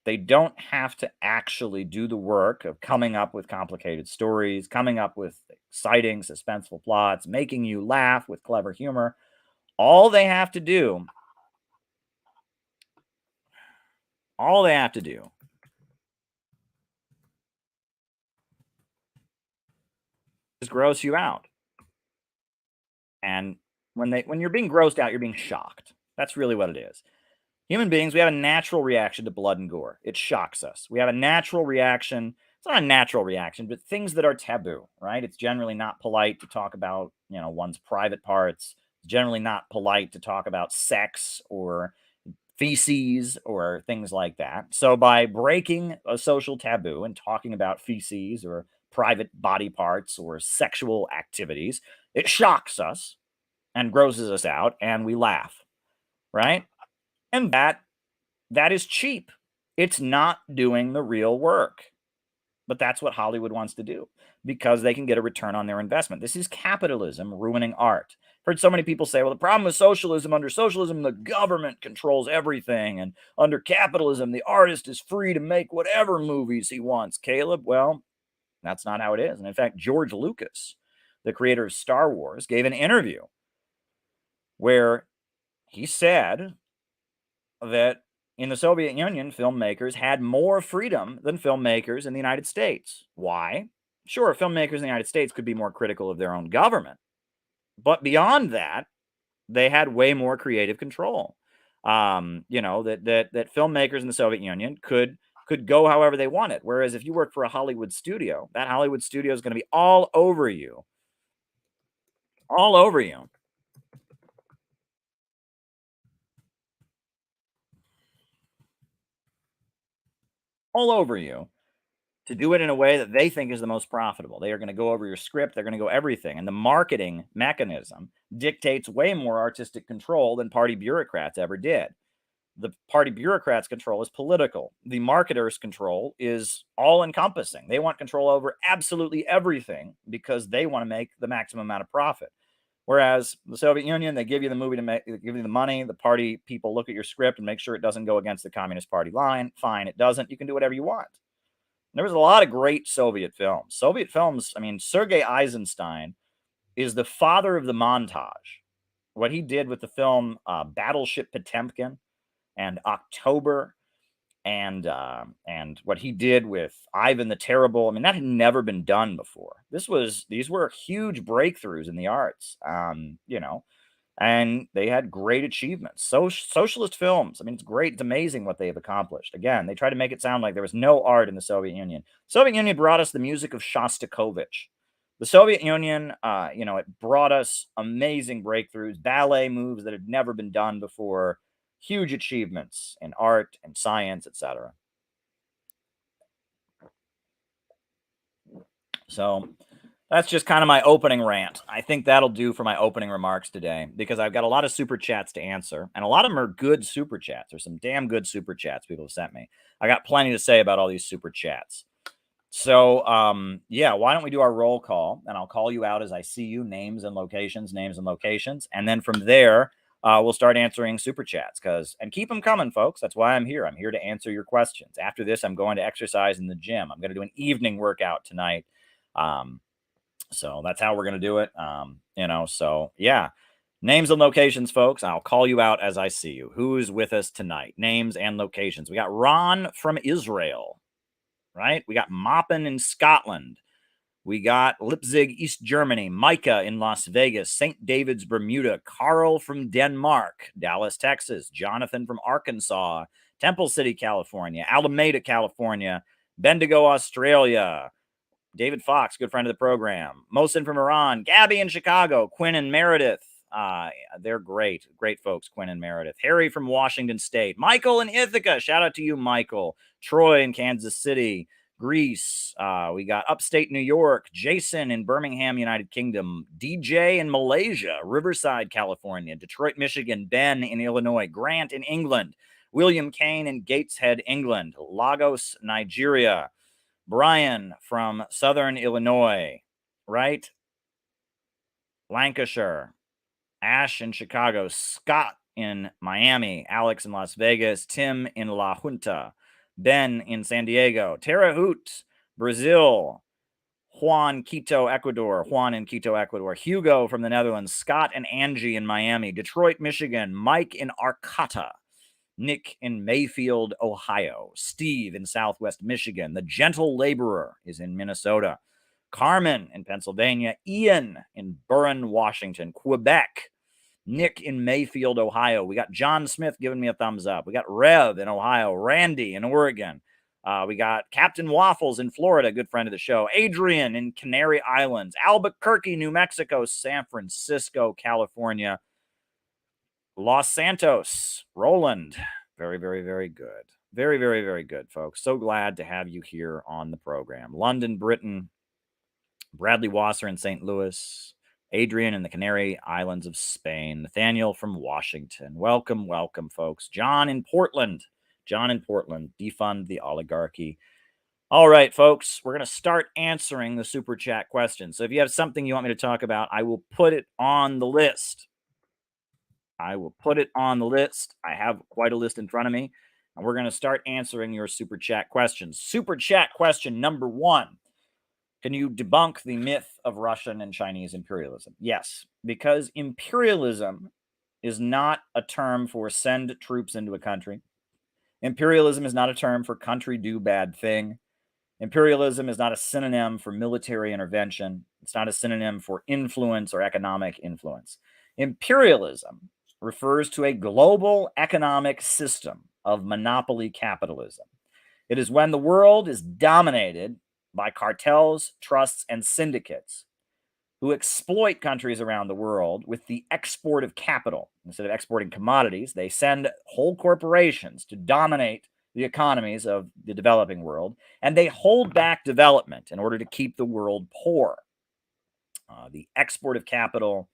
They don't have to actually do the work of coming up with complicated stories, coming up with exciting, suspenseful plots, making you laugh with clever humor. All they have to do is gross you out. And when you're being grossed out, you're being shocked. That's really what it is. Human beings, we have a natural reaction to blood and gore. It shocks us. We have a natural reaction. It's not a natural reaction, but things that are taboo, right? It's generally not polite to talk about, one's private parts. It's generally not polite to talk about sex or feces or things like that. So by breaking a social taboo and talking about feces or private body parts or sexual activities, it shocks us and grosses us out, and we laugh, right? And that is cheap. It's not doing the real work. But that's what Hollywood wants to do because they can get a return on their investment. This is capitalism ruining art. I've heard so many people say, well, the problem with socialism, under socialism, the government controls everything. And under capitalism, the artist is free to make whatever movies he wants. Caleb, well, that's not how it is. And in fact, George Lucas, the creator of Star Wars, gave an interview where he said that in the Soviet Union, filmmakers had more freedom than filmmakers in the United States. Why? Sure, filmmakers in the United States could be more critical of their own government. But beyond that, they had way more creative control. You know, that filmmakers in the Soviet Union could go however they wanted. Whereas if you work for a Hollywood studio, that Hollywood studio is going to be all over you. All over you. All over you to do it in a way that they think is the most profitable. They are going to go over your script. They're going to go everything. And the marketing mechanism dictates way more artistic control than party bureaucrats ever did. The party bureaucrats' control is political. The marketers' control is all encompassing. They want control over absolutely everything because they want to make the maximum amount of profit. Whereas the Soviet Union, they give you the movie to make, they give you the money. The party people look at your script and make sure it doesn't go against the Communist Party line. Fine, it doesn't. You can do whatever you want. There was a lot of great Soviet films. Soviet films, I mean, Sergei Eisenstein is the father of the montage. What he did with the film Battleship Potemkin and October, and what he did with Ivan the Terrible, I mean, that had never been done before. These were huge breakthroughs in the arts, you know, and they had great achievements. Socialist films, I mean, it's great. It's amazing what they have accomplished. Again, they try to make it sound like there was no art in the Soviet Union. Soviet Union brought us the music of Shostakovich. The Soviet Union, you know, it brought us amazing breakthroughs, ballet moves that had never been done before, huge achievements in art and science, etc. So that's just kind of my opening rant. I think that'll do for my opening remarks today because I've got a lot of super chats to answer, and a lot of them are good super chats. There's some damn good super chats people have sent me. I got plenty to say about all these super chats. So, yeah, why don't we do our roll call, and I'll call you out as I see you, names and locations, and then from there, we'll start answering super chats and keep them coming, folks. That's why I'm here. I'm here to answer your questions. After this, I'm going to exercise in the gym. I'm going to do an evening workout tonight. So that's how we're going to do it. You know, so yeah, names and locations, folks. I'll call you out as I see you. Who's with us tonight? Names and locations. We got Ron from Israel, right? We got Maupin in Scotland. We got Leipzig, East Germany, Micah in Las Vegas, St. David's, Bermuda, Carl from Denmark, Dallas, Texas, Jonathan from Arkansas, Temple City, California, Alameda, California, Bendigo, Australia, David Fox, good friend of the program, Mohsin from Iran, Gabby in Chicago, Quinn and Meredith. They're great folks, Quinn and Meredith. Harry from Washington State, Michael in Ithaca. Shout out to you, Michael. Troy in Kansas City, Greece. We got upstate New York, Jason in Birmingham, United Kingdom, DJ in Malaysia, Riverside, California, Detroit, Michigan, Ben in Illinois, Grant in England, William Kane in Gateshead, England, Lagos, Nigeria, Brian from Southern Illinois, right? Lancashire, Ash in Chicago, Scott in Miami, Alex in Las Vegas, Tim in La Junta, Ben in San Diego, Terra Hoot, Brazil, Juan in Quito, Ecuador, Hugo from the Netherlands, Scott and Angie in Miami, Detroit, Michigan, Mike in Arcata, Nick in Mayfield, Ohio, Steve in Southwest Michigan, the Gentle Laborer is in Minnesota, Carmen in Pennsylvania, Ian in Burren, Washington, Quebec, Nick in Mayfield, Ohio. We got John Smith giving me a thumbs up. We got Rev in Ohio, Randy in Oregon. We got Captain Waffles in Florida, good friend of the show. Adrian in Canary Islands, Albuquerque, New Mexico, San Francisco, California, Los Santos, Roland. Very, very, very good. Very, very, very good, folks. So glad to have you here on the program. London, Britain, Bradley Wasser in St. Louis, Adrian in the Canary Islands of Spain, Nathaniel from Washington. Welcome, welcome, folks. John in Portland, defund the oligarchy. All right, folks, we're going to start answering the super chat questions. So if you have something you want me to talk about, I will put it on the list. I have quite a list in front of me, and we're going to start answering your super chat questions. Super chat question number 1. Can you debunk the myth of Russian and Chinese imperialism? Yes, because imperialism is not a term for send troops into a country. Imperialism is not a term for country do bad thing. Imperialism is not a synonym for military intervention. It's not a synonym for influence or economic influence. Imperialism refers to a global economic system of monopoly capitalism. It is when the world is dominated by cartels, trusts, and syndicates who exploit countries around the world with the export of capital. Instead of exporting commodities, they send whole corporations to dominate the economies of the developing world, and they hold back development in order to keep the world poor. The export of capital,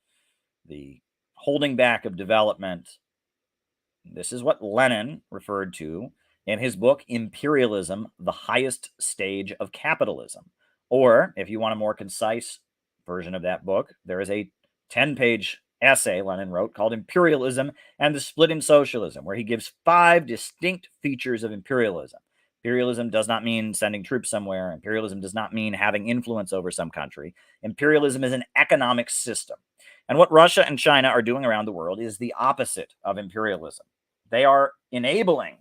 the holding back of development. This is what Lenin referred to in his book, Imperialism, the Highest Stage of Capitalism. Or, if you want a more concise version of that book, there is a 10-page essay Lenin wrote called Imperialism and the Split in Socialism, where he gives 5 distinct features of imperialism. Imperialism does not mean sending troops somewhere. Imperialism does not mean having influence over some country. Imperialism is an economic system. And what Russia and China are doing around the world is the opposite of imperialism. They are enabling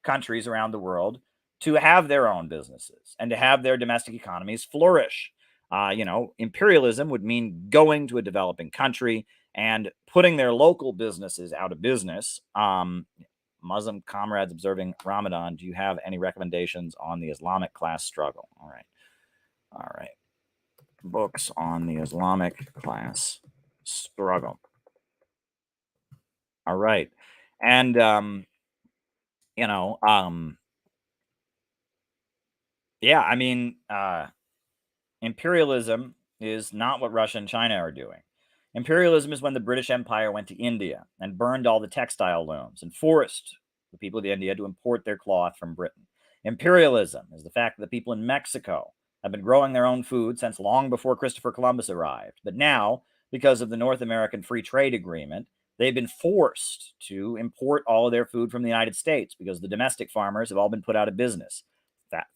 countries around the world to have their own businesses and to have their domestic economies flourish. Imperialism would mean going to a developing country and putting their local businesses out of business. Muslim comrades observing Ramadan, do you have any recommendations on the Islamic class struggle? All right. Books on the Islamic class struggle. All right. And, imperialism is not what Russia and China are doing. Imperialism is when the British Empire went to India and burned all the textile looms and forced the people of India to import their cloth from Britain. Imperialism is the fact that the people in Mexico have been growing their own food since long before Christopher Columbus arrived. But now, because of the North American Free Trade Agreement, they've been forced to import all of their food from the United States because the domestic farmers have all been put out of business.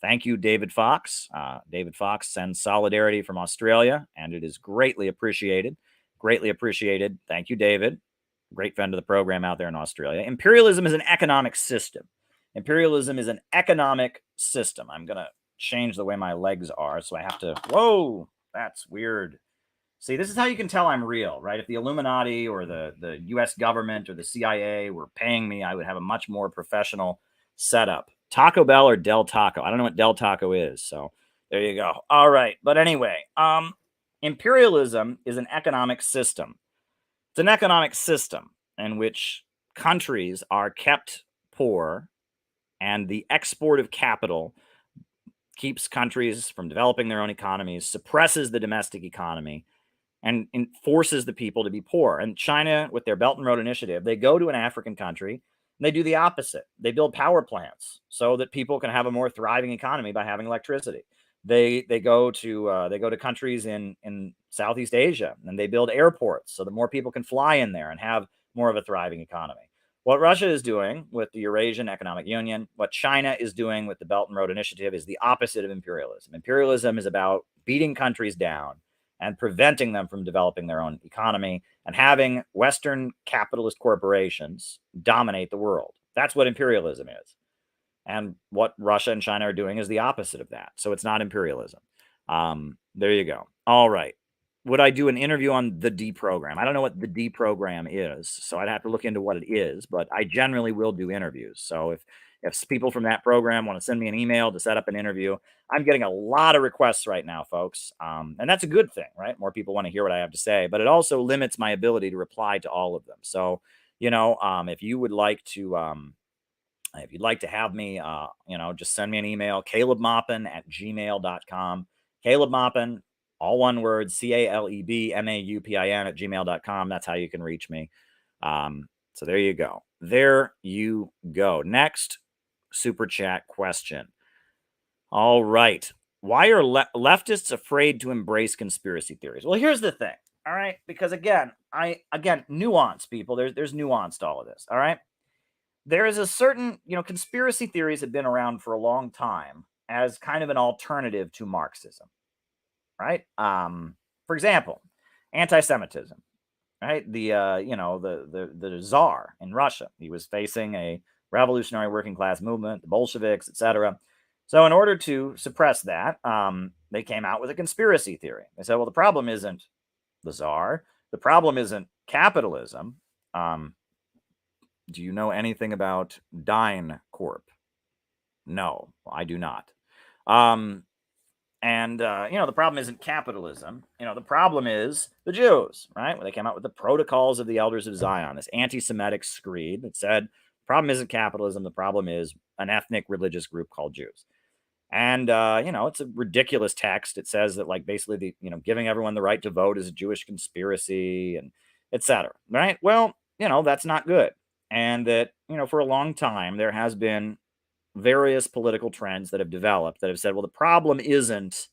Thank you, David Fox. David Fox sends solidarity from Australia, and it is greatly appreciated. Greatly appreciated. Thank you, David. Great friend of the program out there in Australia. Imperialism is an economic system. Imperialism is an economic system. I'm going to change the way my legs are, so I have to... Whoa, that's weird. See, this is how you can tell I'm real, right? If the Illuminati or the U.S. government or the CIA were paying me, I would have a much more professional setup. Taco Bell or Del Taco? I don't know what Del Taco is, so there you go. All right, but anyway, imperialism is an economic system. It's an economic system in which countries are kept poor, and the export of capital keeps countries from developing their own economies, suppresses the domestic economy, and forces the people to be poor. And China, with their Belt and Road Initiative, they go to an African country, and they do the opposite. They build power plants so that people can have a more thriving economy by having electricity. They go to countries in Southeast Asia, and they build airports so that more people can fly in there and have more of a thriving economy. What Russia is doing with the Eurasian Economic Union, what China is doing with the Belt and Road Initiative, is the opposite of imperialism. Imperialism is about beating countries down and preventing them from developing their own economy and having Western capitalist corporations dominate the world. That's what imperialism is. And what Russia and China are doing is the opposite of that. So it's not imperialism. There you go. All right. Would I do an interview on the D program? I don't know what the D program is, so I'd have to look into what it is, but I generally will do interviews. So if people from that program want to send me an email to set up an interview, I'm getting a lot of requests right now, folks. And that's a good thing, right? More people want to hear what I have to say, but it also limits my ability to reply to all of them. So, if you would like to, if you'd like to have me, just send me an email, calebmaupin@gmail.com. Caleb Maupin, all one word, CalebMaupin @gmail.com. That's how you can reach me. So there you go. There you go. Next super chat question. All right. Why are leftists afraid to embrace conspiracy theories? Well, here's the thing. All right. Because again, nuance, people. There's nuance to all of this. All right. There is a certain, conspiracy theories have been around for a long time as kind of an alternative to Marxism. Right. For example, anti-Semitism. Right. The Tsar in Russia, he was facing a revolutionary working class movement, the Bolsheviks, etc. So in order to suppress that, they came out with a conspiracy theory. They said, well, the problem isn't the Tsar. The problem isn't capitalism, do you know anything about Dyn Corp? No, I do not. The problem isn't capitalism. The problem is the Jews, right? When they came out with the Protocols of the Elders of Zion, this anti-Semitic screed that said, the problem isn't capitalism. The problem is an ethnic religious group called Jews. And, it's a ridiculous text. It says that, like, basically, giving everyone the right to vote is a Jewish conspiracy and et cetera, right? Well, that's not good. And that, for a long time, there has been various political trends that have developed that have said, well, the problem isn't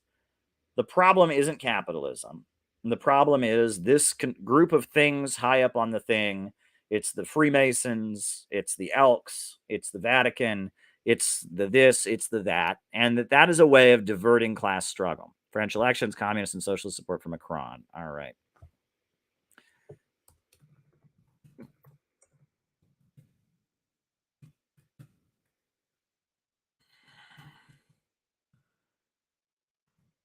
capitalism. And the problem is this group of things high up on the thing. It's the Freemasons, it's the Elks, it's the Vatican, it's the this, it's the that, and that is a way of diverting class struggle. French elections, communist and socialist support for Macron. All right.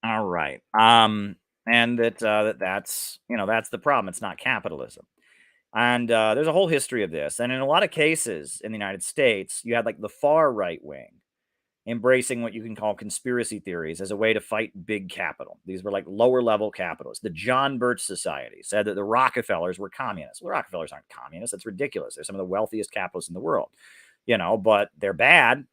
All right. And that's the problem. It's not capitalism. And there's a whole history of this. And in a lot of cases in the United States, you had like the far right wing embracing what you can call conspiracy theories as a way to fight big capital. These were like lower level capitalists. The John Birch Society said that the Rockefellers were communists. Well, the Rockefellers aren't communists. That's ridiculous. They're some of the wealthiest capitalists in the world, but they're bad.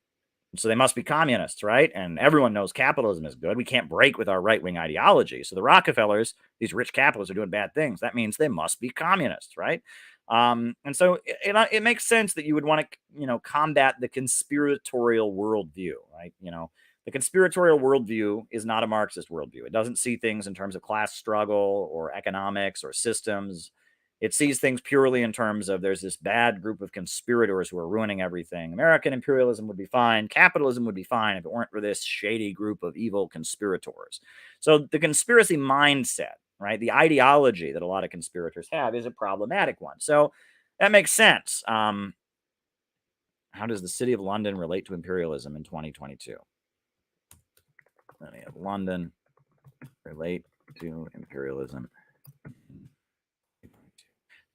So they must be communists, right? And everyone knows capitalism is good. We can't break with our right-wing ideology. So the Rockefellers, these rich capitalists, are doing bad things. That means they must be communists, right? And so it makes sense that you would want to, combat the conspiratorial worldview, right? The conspiratorial worldview is not a Marxist worldview. It doesn't see things in terms of class struggle or economics or systems. It sees things purely in terms of there's this bad group of conspirators who are ruining everything. American imperialism would be fine. Capitalism would be fine if it weren't for this shady group of evil conspirators. So the conspiracy mindset, right, the ideology that a lot of conspirators have is a problematic one. So that makes sense. How does the City of London relate to imperialism in 2022? Then we have London relate to imperialism.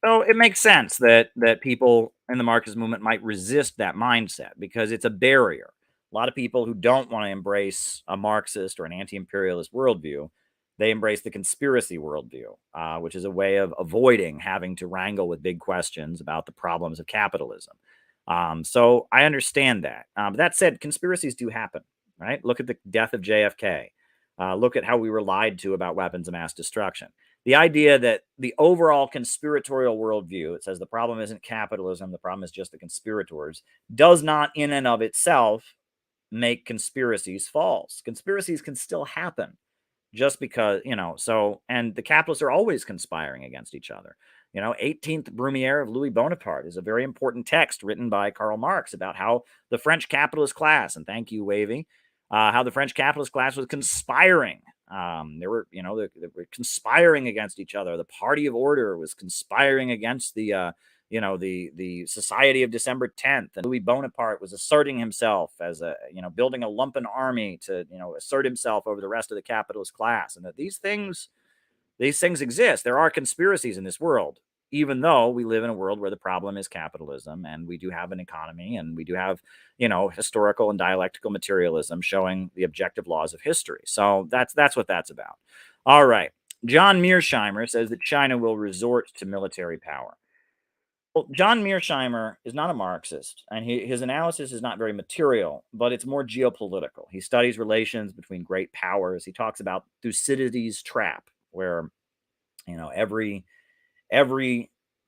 So it makes sense that people in the Marxist movement might resist that mindset because it's a barrier. A lot of people who don't want to embrace a Marxist or an anti-imperialist worldview, they embrace the conspiracy worldview, which is a way of avoiding having to wrangle with big questions about the problems of capitalism. So I understand that. But that said, conspiracies do happen, right? Look at the death of JFK. Look at how we were lied to about weapons of mass destruction. The idea that the overall conspiratorial worldview, it says the problem isn't capitalism, the problem is just the conspirators, does not in and of itself make conspiracies false. Conspiracies can still happen just because, and the capitalists are always conspiring against each other. 18th Brumaire of Louis Bonaparte is a very important text written by Karl Marx about how the French capitalist class, and thank you, Wavy, how the French capitalist class was conspiring. They were conspiring against each other. The Party of Order was conspiring against the Society of December 10th. And Louis Bonaparte was asserting himself as building a lumpen army to, assert himself over the rest of the capitalist class. And that these things exist. There are conspiracies in this world, even though we live in a world where the problem is capitalism and we do have an economy and we do have, historical and dialectical materialism showing the objective laws of history. So that's what that's about. All right. John Mearsheimer says that China will resort to military power. Well, John Mearsheimer is not a Marxist, and his analysis is not very material, but it's more geopolitical. He studies relations between great powers. He talks about Thucydides' trap, where every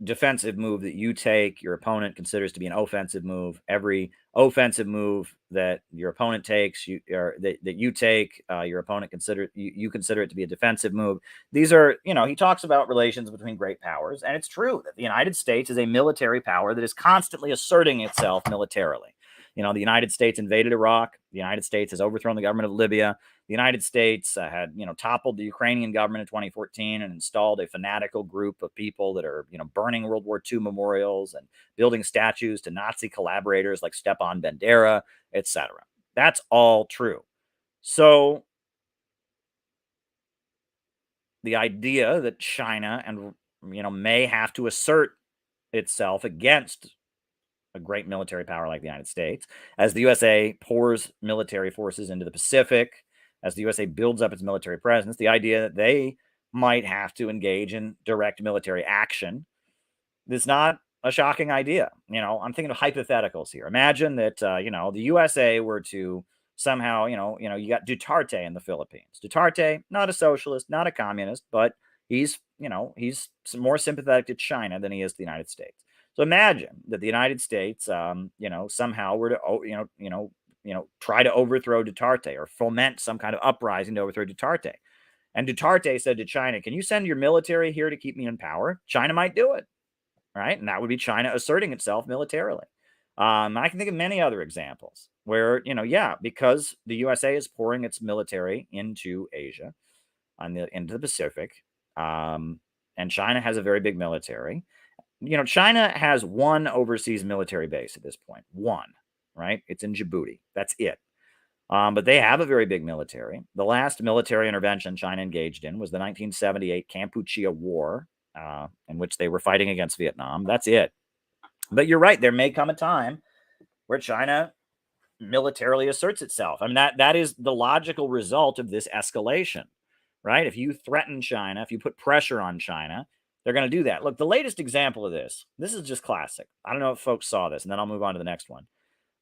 defensive move that you take, your opponent considers to be an offensive move. Every offensive move that your opponent takes, that you take, your opponent you consider it to be a defensive move. These are, he talks about relations between great powers, and it's true that the United States is a military power that is constantly asserting itself militarily. The United States invaded Iraq. The United States has overthrown the government of Libya. The United States had, toppled the Ukrainian government in 2014 and installed a fanatical group of people that are, burning World War II memorials and building statues to Nazi collaborators like Stepan Bandera, etc. That's all true. So the idea that China and may have to assert itself against a great military power like the United States, as the USA pours military forces into the Pacific, as the USA builds up its military presence, the idea that they might have to engage in direct military action is not a shocking idea. I'm thinking of hypotheticals here. Imagine that, the USA were to somehow, you got Duterte in the Philippines. Duterte, not a socialist, not a communist, but he's more sympathetic to China than he is to the United States. So imagine that the United States, somehow were to, try to overthrow Duterte or foment some kind of uprising to overthrow Duterte. And Duterte said to China, "Can you send your military here to keep me in power?" China might do it, right? And that would be China asserting itself militarily. I can think of many other examples where, because the USA is pouring its military into Asia, into the Pacific, and China has a very big military. China has one overseas military base at this point. One, right? It's in Djibouti. That's it. But they have a very big military. The last military intervention China engaged in was the 1978 Kampuchea War, in which they were fighting against Vietnam. That's it. But you're right. There may come a time where China militarily asserts itself. I mean, that is the logical result of this escalation, right? If you threaten China, if you put pressure on China, they're going to do that. Look, the latest example of this is just classic. I don't know if folks saw this, and then I'll move on to the next one.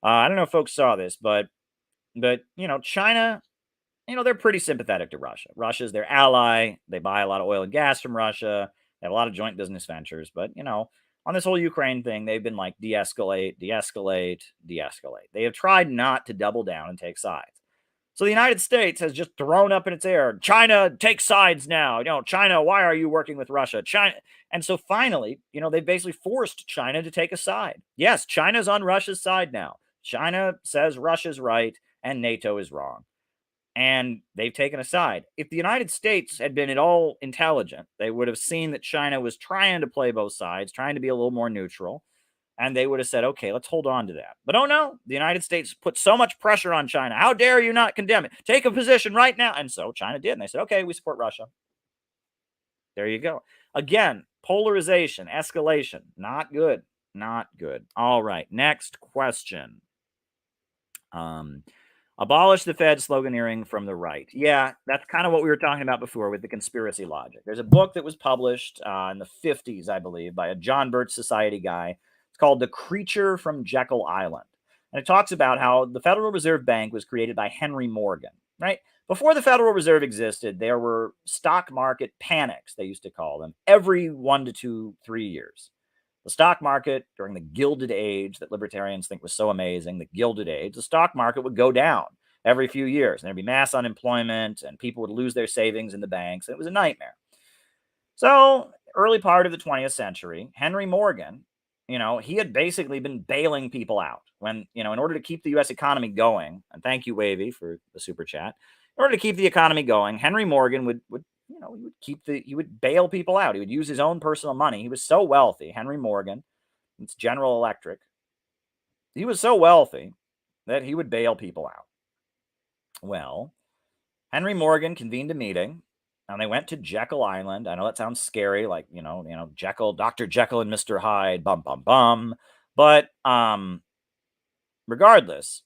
I don't know if folks saw this, but China, they're pretty sympathetic to Russia. Russia's their ally. They buy a lot of oil and gas from Russia. They have a lot of joint business ventures. But, on this whole Ukraine thing, they've been like de-escalate, de-escalate, de-escalate. They have tried not to double down and take sides. So the United States has just thrown up in its air, China, take sides now. China, why are you working with Russia? China. And so finally, they basically forced China to take a side. Yes, China's on Russia's side now. China says Russia's right and NATO is wrong. And they've taken a side. If the United States had been at all intelligent, they would have seen that China was trying to play both sides, trying to be a little more neutral. And they would have said, okay, let's hold on to that. But oh no, the United States put so much pressure on China. How dare you not condemn it? Take a position right now. And so China did. And they said, okay, we support Russia. There you go. Again, polarization, escalation. Not good. Not good. All right. Next question. Abolish the Fed sloganeering from the right. Yeah, that's kind of what we were talking about before with the conspiracy logic. There's a book that was published in the 50s, I believe, by a John Birch Society guy. It's called The Creature from Jekyll Island. And it talks about how the Federal Reserve Bank was created by Henry Morgan, right? Before the Federal Reserve existed, there were stock market panics, they used to call them, every 1 to 3 years. The stock market during the Gilded Age that libertarians think was so amazing, the Gilded Age, the stock market would go down every few years. And there'd be mass unemployment and people would lose their savings in the banks. And it was a nightmare. So early part of the 20th century, Henry Morgan, he had basically been bailing people out when, in order to keep the U.S. economy going, and thank you, Wavy, for the super chat. In order to keep the economy going, Henry Morgan would he would bail people out. He would use his own personal money. He was so wealthy, Henry Morgan, it's General Electric. He was so wealthy that he would bail people out. Well, Henry Morgan convened a meeting and they went to Jekyll Island. I know that sounds scary, like, Jekyll, Dr. Jekyll and Mr. Hyde, bum, bum, bum. But regardless,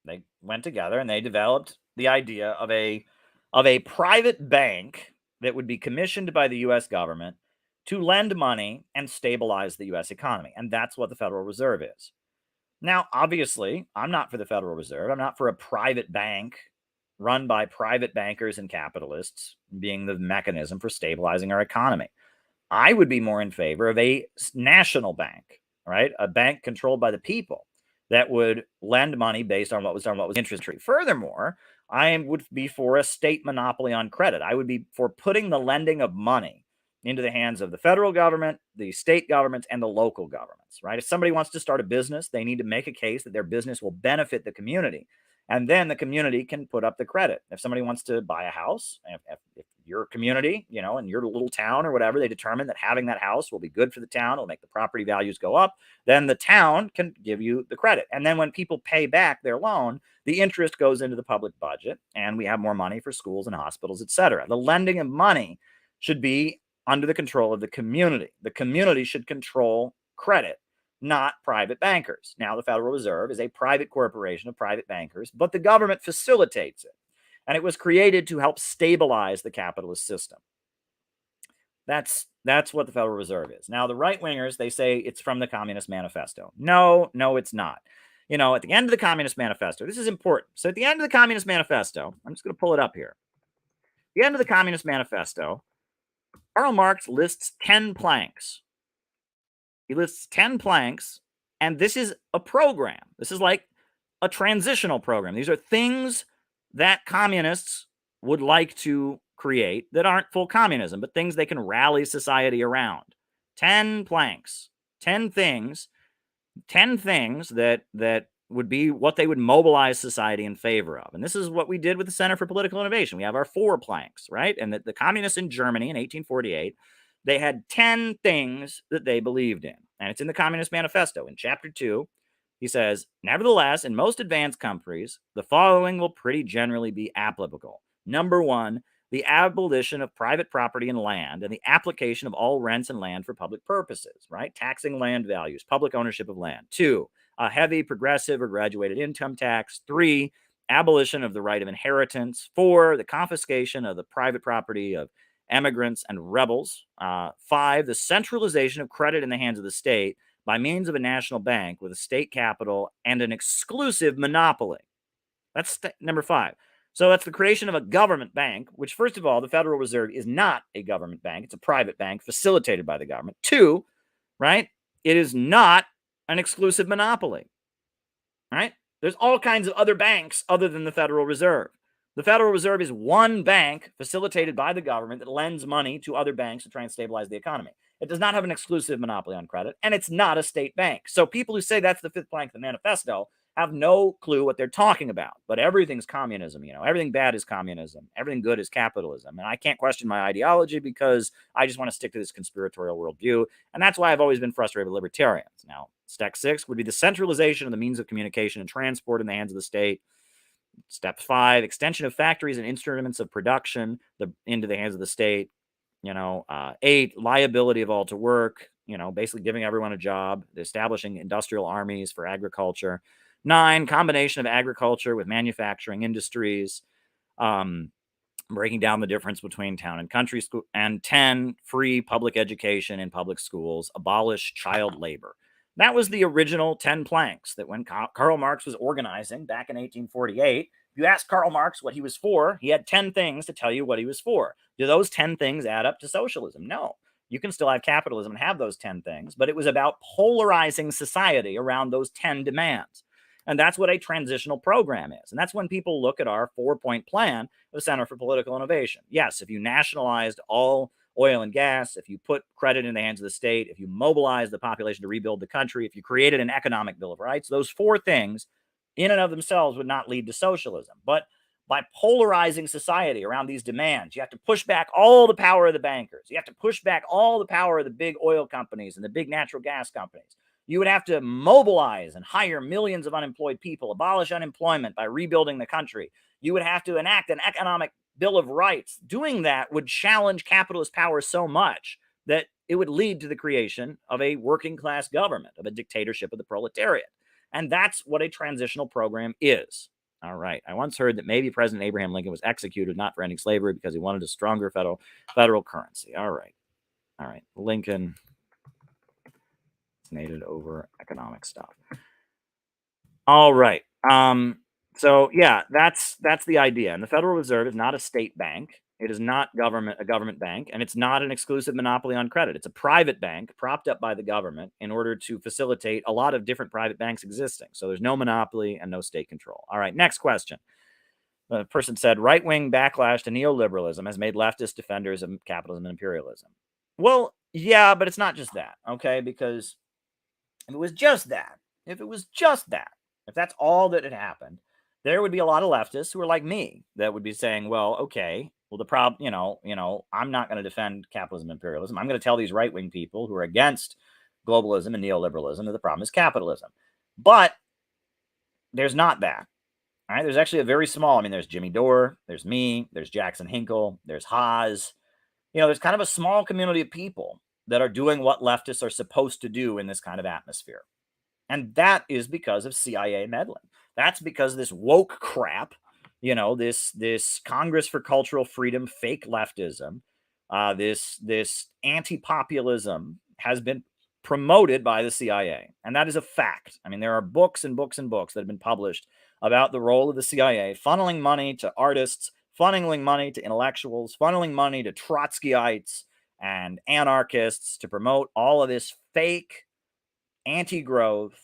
they went together and they developed the idea of a private bank that would be commissioned by the U.S. government to lend money and stabilize the U.S. economy. And that's what the Federal Reserve is. Now, obviously, I'm not for the Federal Reserve. I'm not for a private bank run by private bankers and capitalists being the mechanism for stabilizing our economy. I would be more in favor of a national bank, right? A bank controlled by the people that would lend money based on what was interest rate. Furthermore, I would be for a state monopoly on credit. I would be for putting the lending of money into the hands of the federal government, the state governments, and the local governments, right? If somebody wants to start a business, they need to make a case that their business will benefit the community. And then the community can put up the credit. If somebody wants to buy a house, if your community, in your little town or whatever, they determine that having that house will be good for the town, it'll make the property values go up, then the town can give you the credit. And then when people pay back their loan, the interest goes into the public budget, and we have more money for schools and hospitals, etc. The lending of money should be under the control of the community. The community should control credit, not private bankers. Now, the Federal Reserve is a private corporation of private bankers, but the government facilitates it. And it was created to help stabilize the capitalist system. That's what the Federal Reserve is. Now, the right-wingers, they say it's from the Communist Manifesto. No, it's not. At the end of the Communist Manifesto, this is important. So at the end of the Communist Manifesto, I'm just going to pull it up here. At the end of the Communist Manifesto, Karl Marx lists 10 planks. He lists 10 planks, and this is a program. This is like a transitional program. These are things that communists would like to create that aren't full communism, but things they can rally society around. 10 planks, 10 things that would be what they would mobilize society in favor of. And this is what we did with the Center for Political Innovation. We have our 4 planks, right? And the communists in Germany in 1848, they had 10 things that they believed in. And it's in the Communist Manifesto. In Chapter 2, he says, nevertheless, in most advanced countries, the following will pretty generally be applicable. Number 1, the abolition of private property and land and the application of all rents and land for public purposes, right? Taxing land values, public ownership of land. 2, a heavy progressive or graduated income tax. 3, abolition of the right of inheritance. 4, the confiscation of the private property of emigrants and rebels. 5, the centralization of credit in the hands of the state by means of a national bank with a state capital and an exclusive monopoly. That's number 5. So that's the creation of a government bank, which, first of all, the Federal Reserve is not a government bank. It's a private bank facilitated by the government. 2, right? It is not an exclusive monopoly, right? There's all kinds of other banks other than the Federal Reserve. The Federal Reserve is one bank facilitated by the government that lends money to other banks to try and stabilize the economy. It does not have an exclusive monopoly on credit, and it's not a state bank. So people who say that's the 5th plank of the manifesto have no clue what they're talking about. But everything's communism, everything bad is communism. Everything good is capitalism. And I can't question my ideology because I just want to stick to this conspiratorial worldview. And that's why I've always been frustrated with libertarians. Now, step 6 would be the centralization of the means of communication and transport in the hands of the state. Step 5, extension of factories and instruments of production into the hands of the state. 8, liability of all to work, basically giving everyone a job, establishing industrial armies for agriculture. 9, combination of agriculture with manufacturing industries, breaking down the difference between town and country school. And 10, free public education in public schools, abolish child labor. That was the original 10 planks that when Karl Marx was organizing back in 1848, if you ask Karl Marx what he was for, he had 10 things to tell you what he was for. Do those 10 things add up to socialism? No. You can still have capitalism and have those 10 things, but it was about polarizing society around those 10 demands. And that's what a transitional program is. And that's when people look at our 4-point plan of the Center for Political Innovation. Yes, if you nationalized all oil and gas, if you put credit in the hands of the state, if you mobilize the population to rebuild the country, if you created an economic Bill of Rights, those 4 things in and of themselves would not lead to socialism. But by polarizing society around these demands, you have to push back all the power of the bankers. You have to push back all the power of the big oil companies and the big natural gas companies. You would have to mobilize and hire millions of unemployed people, abolish unemployment by rebuilding the country. You would have to enact an economic Bill of Rights. Doing that would challenge capitalist power so much that it would lead to the creation of a working class government, of a dictatorship of the proletariat. And that's what a transitional program is. All right. I once heard that maybe President Abraham Lincoln was executed not for ending slavery because he wanted a stronger federal currency. All right. Lincoln nated over economic stuff. All right. So yeah, that's the idea. And the Federal Reserve is not a state bank. It is not a government bank, and it's not an exclusive monopoly on credit. It's a private bank propped up by the government in order to facilitate a lot of different private banks existing. So there's no monopoly and no state control. All right, next question. The person said, right-wing backlash to neoliberalism has made leftist defenders of capitalism and imperialism. Well, yeah, but it's not just that, okay? Because if it was just that, if that's all that had happened, there would be a lot of leftists who are like me that would be saying, well, okay, Well, the problem, I'm not going to defend capitalism and imperialism. I'm going to tell these right-wing people who are against globalism and neoliberalism that the problem is capitalism. But there's not that. All right, there's actually a very small, there's Jimmy Dore, there's me, there's Jackson Hinkle, there's Haas. There's kind of a small community of people that are doing what leftists are supposed to do in this kind of atmosphere. And that is because of CIA meddling. That's because this woke crap, this Congress for Cultural Freedom, fake leftism, this anti-populism has been promoted by the CIA. And that is a fact. There are books and books and books that have been published about the role of the CIA funneling money to artists, funneling money to intellectuals, funneling money to Trotskyites and anarchists to promote all of this fake anti-growth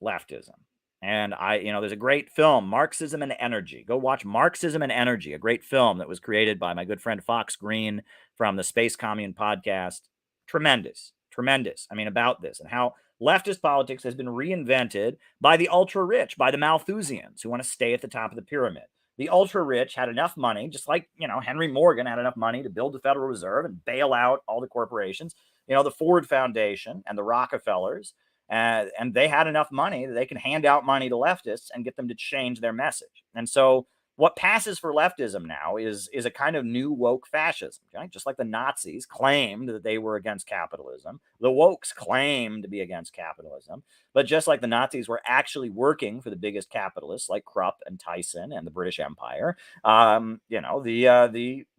leftism. And there's a great film, Marxism and Energy. Go watch Marxism and Energy, a great film that was created by my good friend Fox Green from the Space Commune podcast. Tremendous. About this and how leftist politics has been reinvented by the ultra-rich, by the Malthusians who want to stay at the top of the pyramid. The ultra-rich had enough money, just like, Henry Morgan had enough money to build the Federal Reserve and bail out all the corporations, the Ford Foundation and the Rockefellers. And they had enough money that they can hand out money to leftists and get them to change their message. And so what passes for leftism now is a kind of new woke fascism. Okay? Just like the Nazis claimed that they were against capitalism, the wokes claimed to be against capitalism. But just like the Nazis were actually working for the biggest capitalists like Krupp and Tyson and the British Empire, the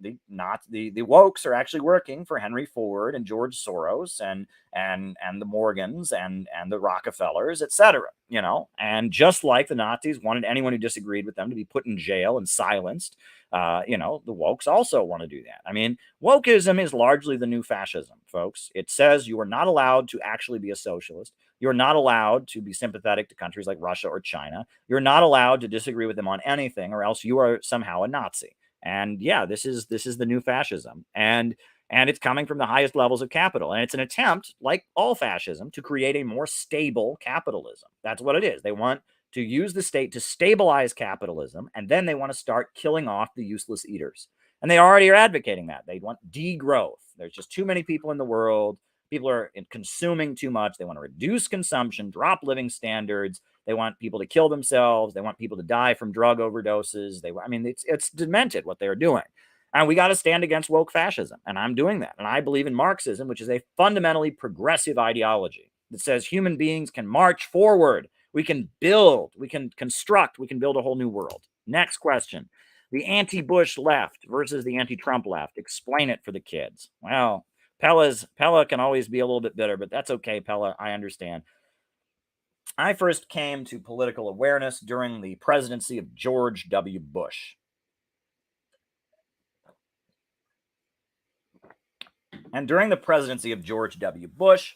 wokes are actually working for Henry Ford and George Soros and the Morgans and the Rockefellers, etc. And just like the Nazis wanted anyone who disagreed with them to be put in jail and silenced, the wokes also want to do that. Wokeism is largely the new fascism, folks. It says you are not allowed to actually be a socialist. You're not allowed to be sympathetic to countries like Russia or China. You're not allowed to disagree with them on anything, or else you are somehow a Nazi. And yeah, this is the new fascism. And it's coming from the highest levels of capital. And it's an attempt, like all fascism, to create a more stable capitalism. That's what it is. They want to use the state to stabilize capitalism, and then they want to start killing off the useless eaters. And they already are advocating that. They want degrowth. There's just too many people in the world. People are consuming too much. They want to reduce consumption, drop living standards. They want people to kill themselves. They want people to die from drug overdoses. It's demented what they're doing. And we got to stand against woke fascism. And I'm doing that. And I believe in Marxism, which is a fundamentally progressive ideology that says human beings can march forward. We can build, we can construct, we can build a whole new world. Next question. The anti-Bush left versus the anti-Trump left. Explain it for the kids. Well, Pella can always be a little bit bitter, but that's okay, Pella. I understand. I first came to political awareness during the presidency of George W. Bush. And during the presidency of George W. Bush,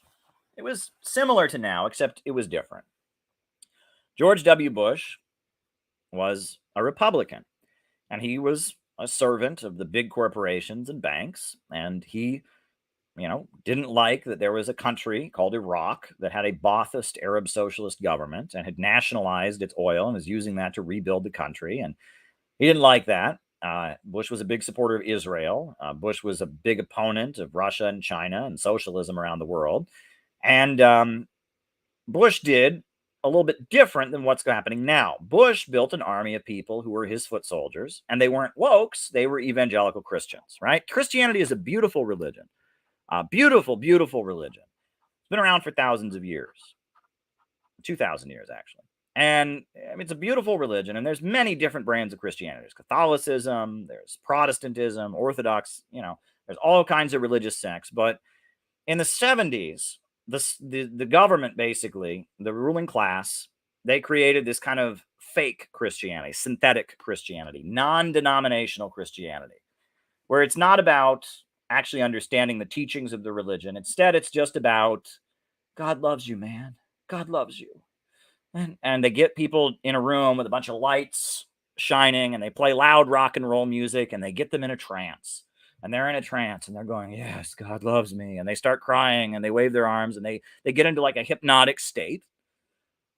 it was similar to now, except it was different. George W. Bush was a Republican, and he was a servant of the big corporations and banks, and he didn't like that there was a country called Iraq that had a Ba'athist Arab socialist government and had nationalized its oil and was using that to rebuild the country. And he didn't like that. Bush was a big supporter of Israel. Bush was a big opponent of Russia and China and socialism around the world. And Bush did a little bit different than what's happening now. Bush built an army of people who were his foot soldiers, and they weren't wokes. They were evangelical Christians, right? Christianity is a beautiful religion. Beautiful, beautiful religion. It's been around for thousands of years. 2,000 years, actually. And it's a beautiful religion, and there's many different brands of Christianity. There's Catholicism, there's Protestantism, Orthodox, there's all kinds of religious sects. But in the 70s, the government, basically, the ruling class, they created this kind of fake Christianity, synthetic Christianity, non-denominational Christianity, where it's not about actually understanding the teachings of the religion. Instead, it's just about God loves you, man. God loves you. And they get people in a room with a bunch of lights shining, and they play loud rock and roll music, and they get them in a trance. And they're in a trance, and they're going, yes, God loves me. And they start crying, and they wave their arms, and they get into like a hypnotic state.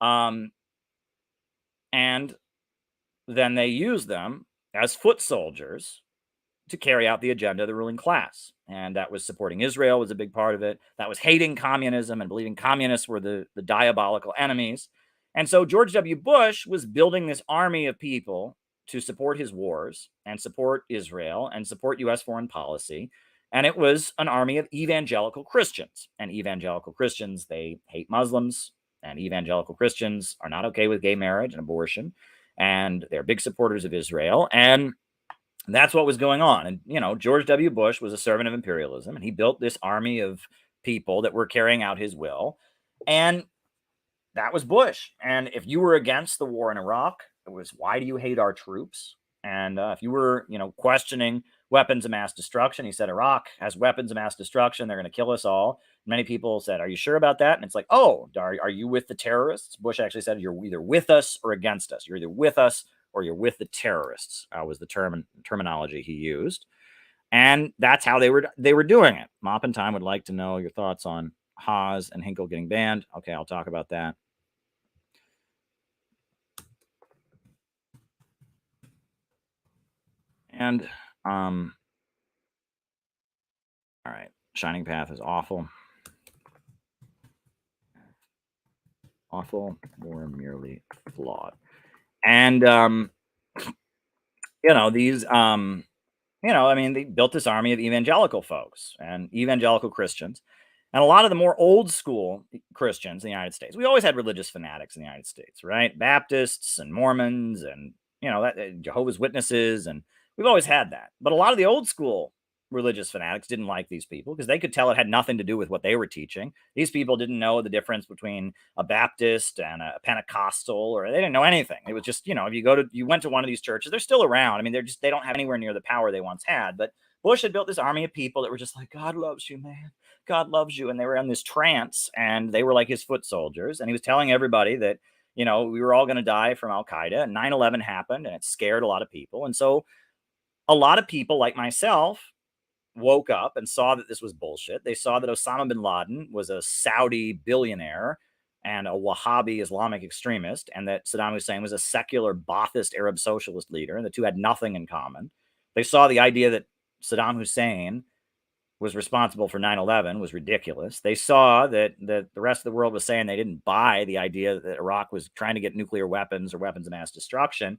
And then they use them as foot soldiers to carry out the agenda of the ruling class. And that was supporting Israel was a big part of it. That was hating communism and believing communists were the diabolical enemies. And so George W. Bush was building this army of people to support his wars and support Israel and support U.S. foreign policy. And it was an army of evangelical Christians. And evangelical Christians, they hate Muslims. And evangelical Christians are not okay with gay marriage and abortion. And they're big supporters of Israel. And that's what was going on. And, you know, George W. Bush was a servant of imperialism, and he built this army of people that were carrying out his will. And that was Bush. And if you were against the war in Iraq, it was, why do you hate our troops? And if you were, you know, questioning weapons of mass destruction, he said, Iraq has weapons of mass destruction. They're going to kill us all. Many people said, are you sure about that? And it's like, oh, are you with the terrorists? Bush actually said, you're either with us or against us. You're either with us or you're with the terrorists, was the terminology he used. And that's how they were doing it. Maupin Time would like to know your thoughts on Haas and Hinkle getting banned. Okay, I'll talk about that. And all right, Shining Path is awful. Awful or merely flawed. And you know, these you know, I mean, they built this army of evangelical folks and evangelical Christians. And a lot of the more old school Christians in the United States, we always had religious fanatics in the United States, right? Baptists and Mormons and, you know, Jehovah's Witnesses. And we've always had that. But a lot of the old school religious fanatics didn't like these people because they could tell it had nothing to do with what they were teaching. These people didn't know the difference between a Baptist and a Pentecostal, or they didn't know anything. It was just, you know, if you went to one of these churches, they're still around. I mean, they don't have anywhere near the power they once had. But Bush had built this army of people that were just like, God loves you, man. God loves you. And they were in this trance, and they were like his foot soldiers. And he was telling everybody that, you know, we were all going to die from Al-Qaeda. And 9/11 happened, and it scared a lot of people. And so a lot of people like myself woke up and saw that this was bullshit. They saw that Osama bin Laden was a Saudi billionaire and a Wahhabi Islamic extremist, and that Saddam Hussein was a secular Ba'athist Arab socialist leader, and the two had nothing in common. They saw the idea that Saddam Hussein was responsible for 9/11 was ridiculous. They saw that the rest of the world was saying they didn't buy the idea that Iraq was trying to get nuclear weapons or weapons of mass destruction.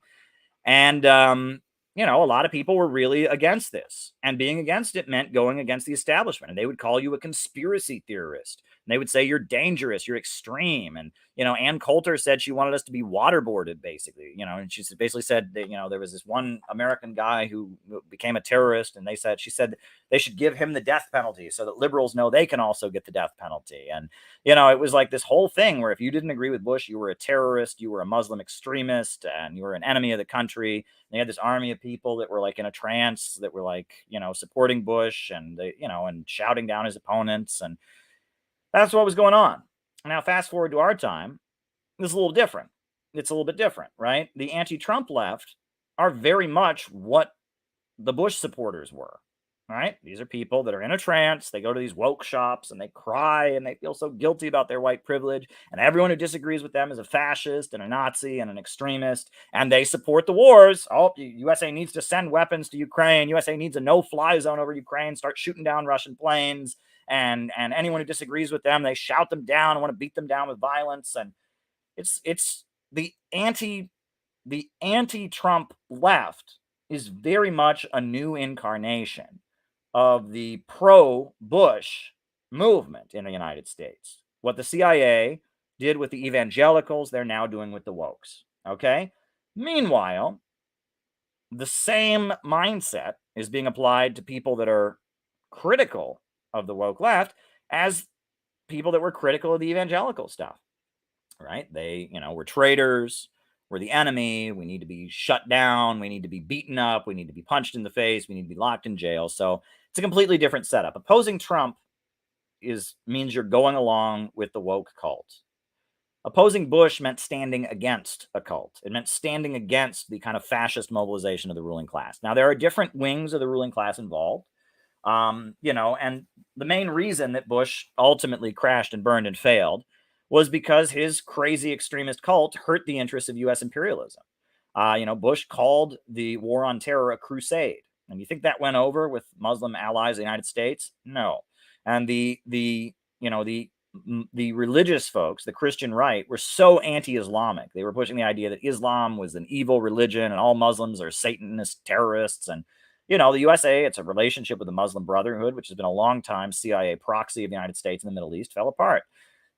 And you know, a lot of people were really against this, and being against it meant going against the establishment. And they would call you a conspiracy theorist, and they would say you're dangerous, you're extreme. And, you know, Ann Coulter said she wanted us to be waterboarded, basically, you know, and she basically said that, you know, there was this one American guy who became a terrorist, and she said they should give him the death penalty so that liberals know they can also get the death penalty. And, you know, it was like this whole thing where if you didn't agree with Bush, you were a terrorist, you were a Muslim extremist, and you were an enemy of the country. They had this army of people that were like in a trance, that were like, you know, supporting Bush, and they, you know, and shouting down his opponents. And that's what was going on. Now, fast forward to our time, this is a little different. It's a little bit different, right? The anti-Trump left are very much what the Bush supporters were. Right? These are people that are in a trance. They go to these woke shops and they cry and they feel so guilty about their white privilege. And everyone who disagrees with them is a fascist and a Nazi and an extremist. And they support the wars. Oh, USA needs to send weapons to Ukraine. USA needs a no-fly zone over Ukraine. Start shooting down Russian planes. And anyone who disagrees with them, they shout them down and want to beat them down with violence. And it's the anti-Trump left is very much a new incarnation of the pro-Bush movement in the United States. What the CIA did with the evangelicals, they're now doing with the wokes. Okay? Meanwhile, the same mindset is being applied to people that are critical of the woke left as people that were critical of the evangelical stuff. Right? They, you know, were traitors. We're the enemy. We need to be shut down. We need to be beaten up. We need to be punched in the face. We need to be locked in jail. So it's a completely different setup. Opposing Trump means you're going along with the woke cult. Opposing Bush meant standing against a cult. It meant standing against the kind of fascist mobilization of the ruling class. Now, there are different wings of the ruling class involved. You know, and the main reason that Bush ultimately crashed and burned and failed was because his crazy extremist cult hurt the interests of U.S. imperialism. You know, Bush called the war on terror a crusade. And you think that went over with Muslim allies of the United States? No. And the religious folks, the Christian right, were so anti-Islamic. They were pushing the idea that Islam was an evil religion and all Muslims are Satanist terrorists. And, the USA, it's a relationship with the Muslim Brotherhood, which has been a long time CIA proxy of the United States in the Middle East, fell apart.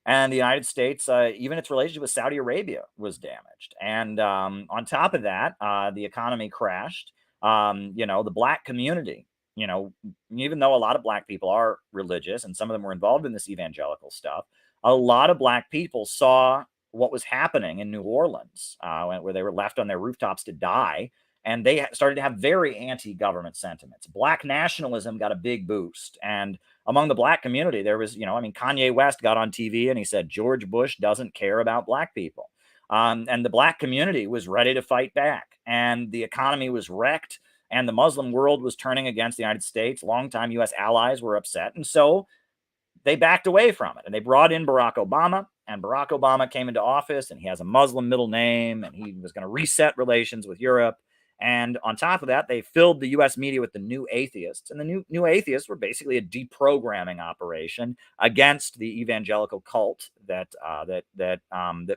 And the United States, even its relationship with Saudi Arabia was damaged. And on top of that, the economy crashed. The black community, even though a lot of black people are religious and some of them were involved in this evangelical stuff, a lot of black people saw what was happening in New Orleans, where they were left on their rooftops to die. And they started to have very anti-government sentiments. Black nationalism got a big boost. And among the black community, there was, Kanye West got on TV and he said, George Bush doesn't care about black people. And the black community was ready to fight back. And the economy was wrecked. And the Muslim world was turning against the United States. Longtime U.S. allies were upset. And so they backed away from it. And they brought in Barack Obama. And Barack Obama came into office. And he has a Muslim middle name. And he was going to reset relations with Europe. And on top of that, they filled the U.S. media with the New Atheists. And the New Atheists were basically a deprogramming operation against the evangelical cult that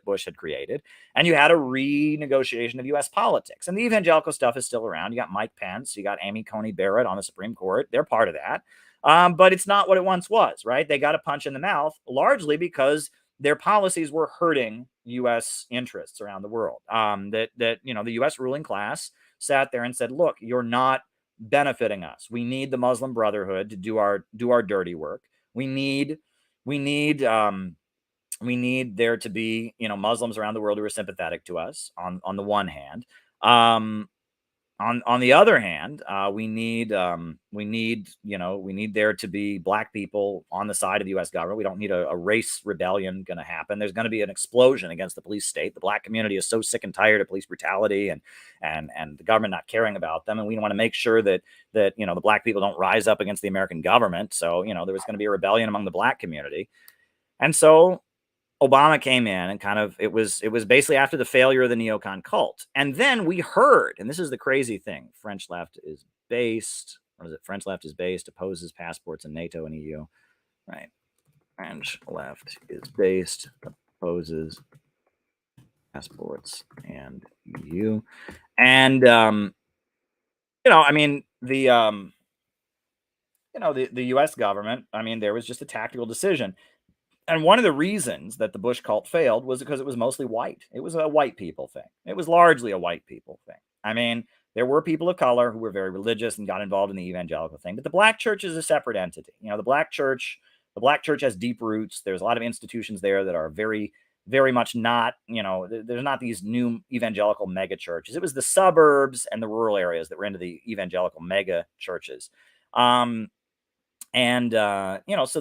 Bush had created. And you had a renegotiation of U.S. politics. And the evangelical stuff is still around. You got Mike Pence. You got Amy Coney Barrett on the Supreme Court. They're part of that. But it's not what it once was, right? They got a punch in the mouth, largely because their policies were hurting U.S. interests around the world. The U.S. ruling class sat there and said, look, you're not benefiting us. We need the Muslim Brotherhood to do our dirty work. We need there to be, Muslims around the world who are sympathetic to us on the one hand. On the other hand, we need there to be black people on the side of the U.S. government. We don't need a race rebellion going to happen. There's going to be an explosion against the police state. The black community is so sick and tired of police brutality and the government not caring about them. And we want to make sure that the black people don't rise up against the American government. So, there was going to be a rebellion among the black community. And so Obama came in and it was basically after the failure of the neocon cult. And then we heard, and this is the crazy thing, French left is based, opposes passports in NATO and EU, right? French left is based, opposes passports and EU. And, the U.S. government, there was just a tactical decision. And one of the reasons that the Bush cult failed was because it was mostly white. It was a white people thing. It was largely a white people thing. There were people of color who were very religious and got involved in the evangelical thing, but the black church is a separate entity. The black church has deep roots. There's a lot of institutions there that are very, very much not, there's not these new evangelical mega churches. It was the suburbs and the rural areas that were into the evangelical mega churches. So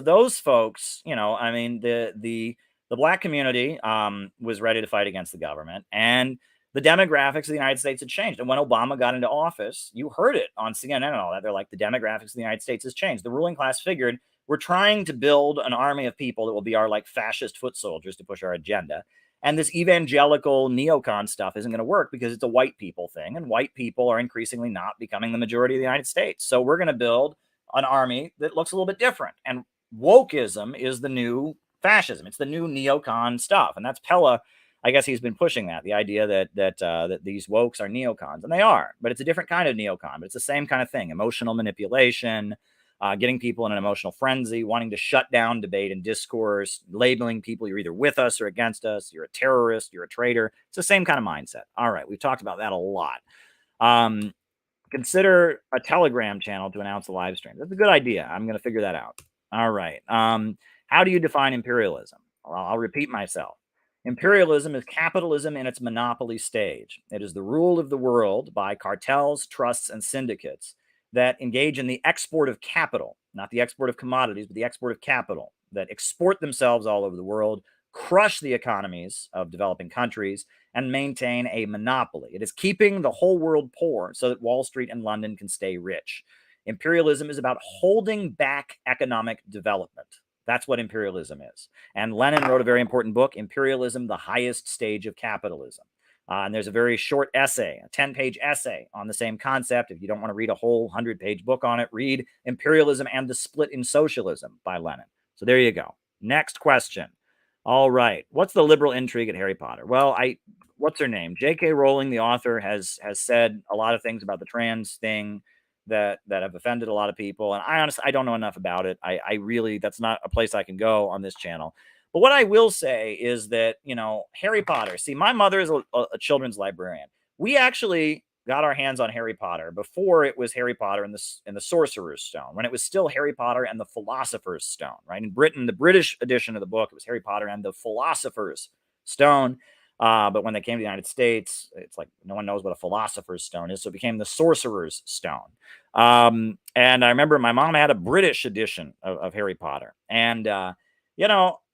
those folks, the black community was ready to fight against the government, and the demographics of the United States had changed. And when Obama got into office, you heard it on CNN and all that. They're like, the demographics of the United States has changed. The ruling class figured, we're trying to build an army of people that will be our fascist foot soldiers to push our agenda. And this evangelical neocon stuff isn't going to work because it's a white people thing, and white people are increasingly not becoming the majority of the United States. So we're going to build an army that looks a little bit different. And wokeism is the new fascism. It's the new neocon stuff. And that's Pella. I guess he's been pushing that, the idea that these wokes are neocons, and they are, but it's a different kind of neocon, but it's the same kind of thing. Emotional manipulation, getting people in an emotional frenzy, wanting to shut down debate and discourse, labeling people, you're either with us or against us, you're a terrorist, you're a traitor. It's the same kind of mindset. All right. We've talked about that a lot. Consider a Telegram channel to announce the live stream. That's a good idea. I'm going to figure that out. All right. How do you define imperialism? Well, I'll repeat myself. Imperialism is capitalism in its monopoly stage. It is the rule of the world by cartels, trusts, and syndicates that engage in the export of capital, not the export of commodities, but the export of capital, that export themselves all over the world, crush the economies of developing countries, and maintain a monopoly. It is keeping the whole world poor so that Wall Street and London can stay rich. Imperialism is about holding back economic development. That's what imperialism is. And Lenin wrote a very important book, Imperialism, the Highest Stage of Capitalism. And there's a very short essay, a 10-page essay on the same concept. If you don't want to read a whole 100-page book on it, read Imperialism and the Split in Socialism by Lenin. So there you go. Next question. All right. What's the liberal intrigue at Harry Potter? Well, what's her name? J.K. Rowling, the author, has said a lot of things about the trans thing that have offended a lot of people. And I don't know enough about it. I really, that's not a place I can go on this channel. But what I will say is that, Harry Potter, see, my mother is a children's librarian. We actually got our hands on Harry Potter before it was Harry Potter and the Sorcerer's Stone, when it was still Harry Potter and the Philosopher's Stone, right? In Britain, the British edition of the book, it was Harry Potter and the Philosopher's Stone. But when they came to the United States, it's like no one knows what a Philosopher's Stone is, so it became the Sorcerer's Stone. And I remember my mom had a British edition of Harry Potter. And,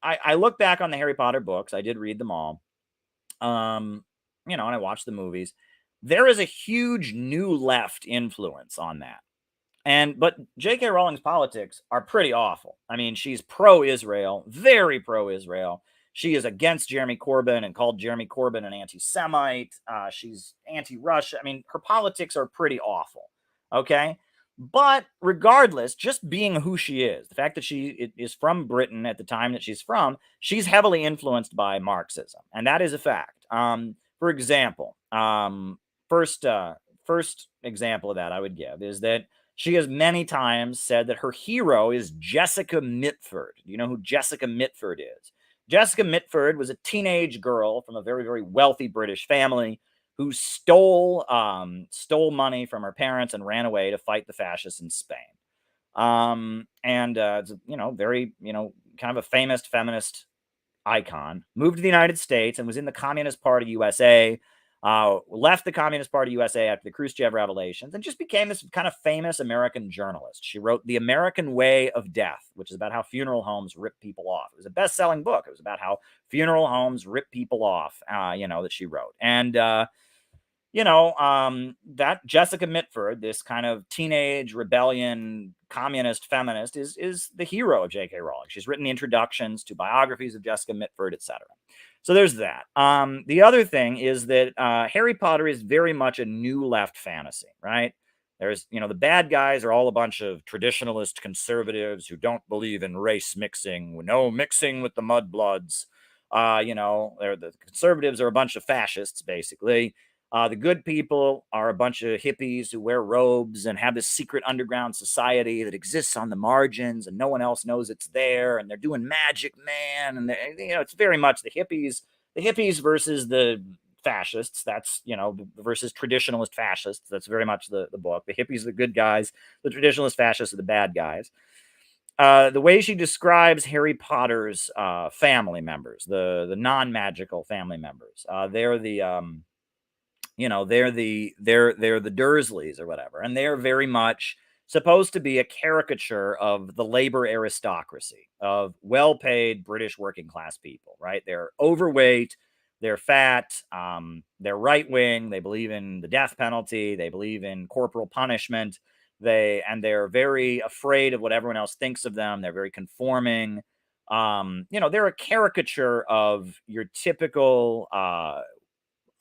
I look back on the Harry Potter books. I did read them all. And I watched the movies. There is a huge new left influence on that. But J.K. Rowling's politics are pretty awful. I mean, she's pro-Israel, very pro-Israel. She is against Jeremy Corbyn and called Jeremy Corbyn an anti-Semite. She's anti-Russia. I mean, her politics are pretty awful. Okay? But regardless, just being who she is, the fact that she is from Britain at the time that she's from, she's heavily influenced by Marxism. And that is a fact. For example, first example of that I would give is that she has many times said that her hero is Jessica Mitford. Do you know who Jessica Mitford is? Jessica Mitford was a teenage girl from a very, very wealthy British family who stole money from her parents and ran away to fight the fascists in Spain. It's, very, kind of a famous feminist icon. Moved to the United States and was in the Communist Party USA. Left the Communist Party USA after the Khrushchev revelations and just became this kind of famous American journalist. She wrote The American Way of Death, which is about how funeral homes rip people off. It was a best-selling book. It was about how funeral homes rip people off, that she wrote. And, that Jessica Mitford, this kind of teenage rebellion communist feminist, is the hero of J.K. Rowling. She's written the introductions to biographies of Jessica Mitford, etc. So there's that. The other thing is that Harry Potter is very much a new left fantasy, right? There's, the bad guys are all a bunch of traditionalist conservatives who don't believe in race mixing, no mixing with the mudbloods. The conservatives are a bunch of fascists, basically. The good people are a bunch of hippies who wear robes and have this secret underground society that exists on the margins and no one else knows it's there. And they're doing magic, man. And, it's very much the hippies versus the fascists. That's, versus traditionalist fascists. That's very much the book. The hippies are the good guys. The traditionalist fascists are the bad guys. The way she describes Harry Potter's family members, the non-magical family members, they're the... they're the Dursleys or whatever, and they're very much supposed to be a caricature of the labor aristocracy, of well-paid British working class people, right? They're overweight, they're fat, they're right-wing, they believe in the death penalty, they believe in corporal punishment, they're very afraid of what everyone else thinks of them, they're very conforming. They're a caricature of your typical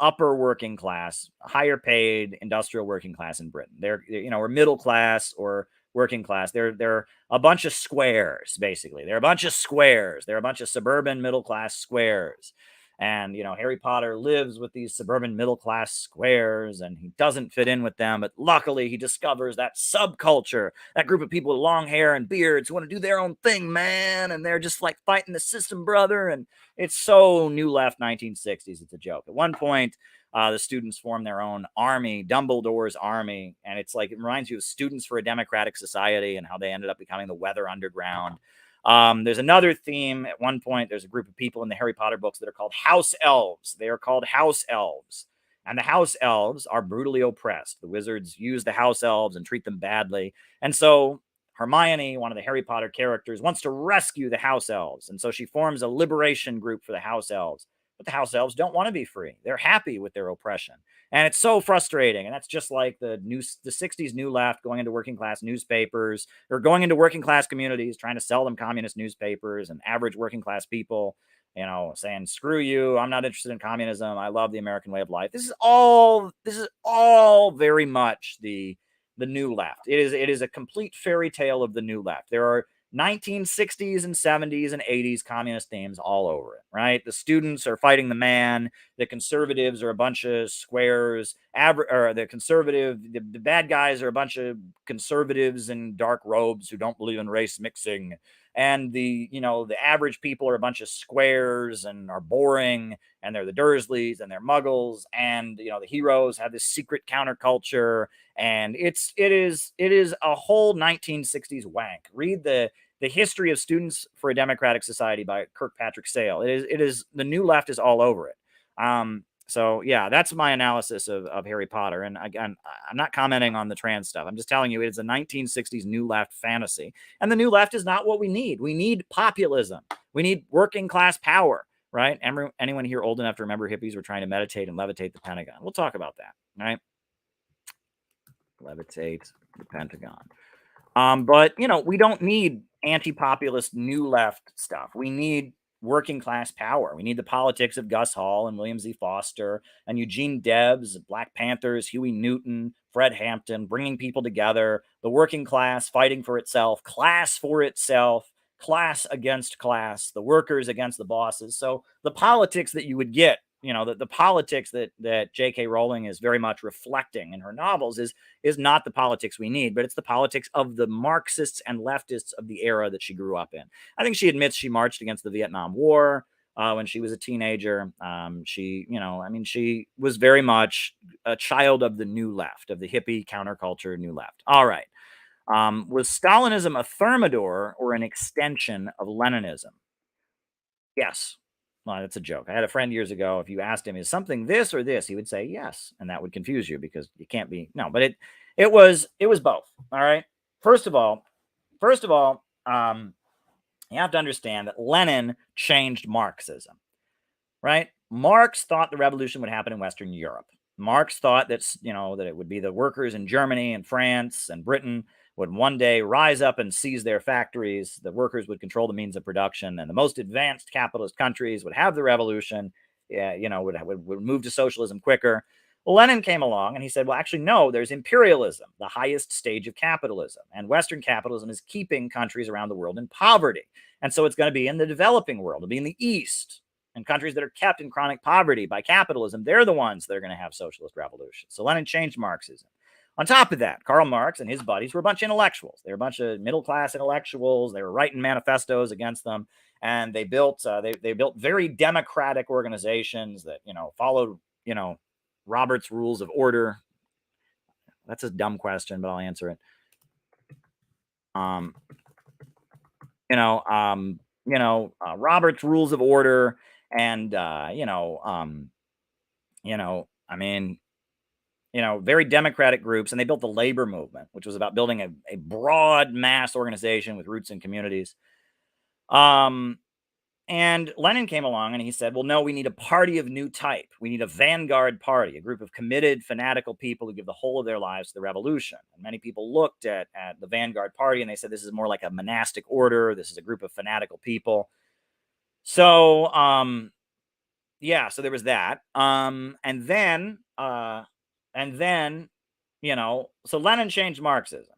upper working class, higher paid industrial working class in Britain. They're or middle class or working class. They're a bunch of squares, basically. They're a bunch of squares. They're a bunch of suburban middle class squares. And, Harry Potter lives with these suburban middle class squares and he doesn't fit in with them. But luckily he discovers that subculture, that group of people with long hair and beards who want to do their own thing, man. And they're just like fighting the system, brother. And it's so new left 1960s. It's a joke. At one point, the students form their own army, Dumbledore's army. And it's like, it reminds you of Students for a Democratic Society and how they ended up becoming the Weather Underground. There's another theme. At one point, there's a group of people in the Harry Potter books that are called house elves. They are called house elves. And the house elves are brutally oppressed. The wizards use the house elves and treat them badly. And so Hermione, one of the Harry Potter characters, wants to rescue the house elves. And so she forms a liberation group for the house elves. But the house elves don't want to be free. They're happy with their oppression. And it's so frustrating. And that's just like the 60s new left going into working class newspapers or going into working class communities, trying to sell them communist newspapers and average working class people, saying, screw you, I'm not interested in communism, I love the American way of life. This is all very much the new left. It is a complete fairy tale of the new left. There are 1960s and 70s and 80s communist themes all over it, right? The students are fighting the man. The conservatives are a bunch of squares. Or the bad guys are a bunch of conservatives in dark robes who don't believe in race mixing. And the average people are a bunch of squares and are boring, and they're the Dursleys and they're muggles, and the heroes have this secret counterculture, and it is a whole 1960s wank. Read the History of Students for a Democratic Society by Kirkpatrick Sale. It is the new left is all over it. So yeah, that's my analysis of Harry Potter. And again, I'm not commenting on the trans stuff. I'm just telling you, it's a 1960s new left fantasy. And the new left is not what we need. We need populism. We need working class power, right? Anyone here old enough to remember hippies were trying to meditate and levitate the Pentagon? We'll talk about that, right? Levitate the Pentagon. But, we don't need anti-populist new left stuff. We need working class power. We need the politics of Gus Hall and William Z. Foster and Eugene Debs, Black Panthers, Huey Newton, Fred Hampton, bringing people together, the working class fighting for itself, class for itself, class against class, the workers against the bosses. So the politics that you would get, the politics that J.K. Rowling is very much reflecting in her novels is not the politics we need, but it's the politics of the Marxists and leftists of the era that she grew up in. I think she admits she marched against the Vietnam War when she was a teenager. She was very much a child of the new left, of the hippie counterculture new left. All right. Was Stalinism a thermidor or an extension of Leninism? Yes. Well, that's a joke. I had a friend years ago. If you asked him, is something this or this, he would say yes, and that would confuse you because you can't be no. But it was both. All right. First of all, you have to understand that Lenin changed Marxism. Right? Marx thought the revolution would happen in Western Europe. Marx thought that it would be the workers in Germany and France and Britain would one day rise up and seize their factories. The workers would control the means of production, and the most advanced capitalist countries would have the revolution, would move to socialism quicker. Well, Lenin came along and he said, well, actually, no, there's imperialism, the highest stage of capitalism. And Western capitalism is keeping countries around the world in poverty. And so it's going to be in the developing world, it'll be in the East. And countries that are kept in chronic poverty by capitalism, they're the ones that are going to have socialist revolutions. So Lenin changed Marxism. On top of that, Karl Marx and his buddies were a bunch of intellectuals. They were a bunch of middle-class intellectuals. They were writing manifestos against them, and they built very democratic organizations that followed Robert's Rules of Order. That's a dumb question, but I'll answer it. Robert's Rules of Order, and very democratic groups, and they built the labor movement, which was about building a broad mass organization with roots in communities. And Lenin came along and he said, well, no, we need a party of new type. We need a vanguard party, a group of committed, fanatical people who give the whole of their lives to the revolution. And many people looked at the vanguard party and they said, this is more like a monastic order. This is a group of fanatical people. So, so there was that. And then, so Lenin changed Marxism.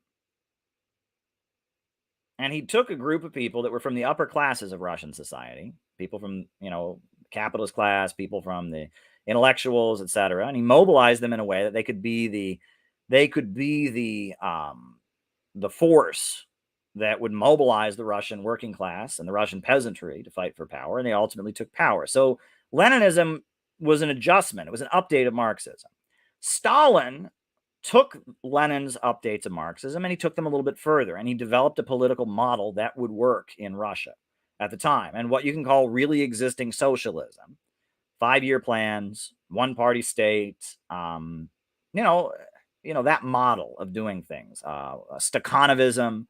And he took a group of people that were from the upper classes of Russian society, people from, capitalist class, people from the intellectuals, etc., and he mobilized them in a way that they could be the force that would mobilize the Russian working class and the Russian peasantry to fight for power, and they ultimately took power. So Leninism was an adjustment. It was an update of Marxism. Stalin took Lenin's updates of Marxism and he took them a little bit further, and he developed a political model that would work in Russia at the time, and what you can call really existing socialism, 5-year plans, one-party state, that model of doing things, Stakhanovism,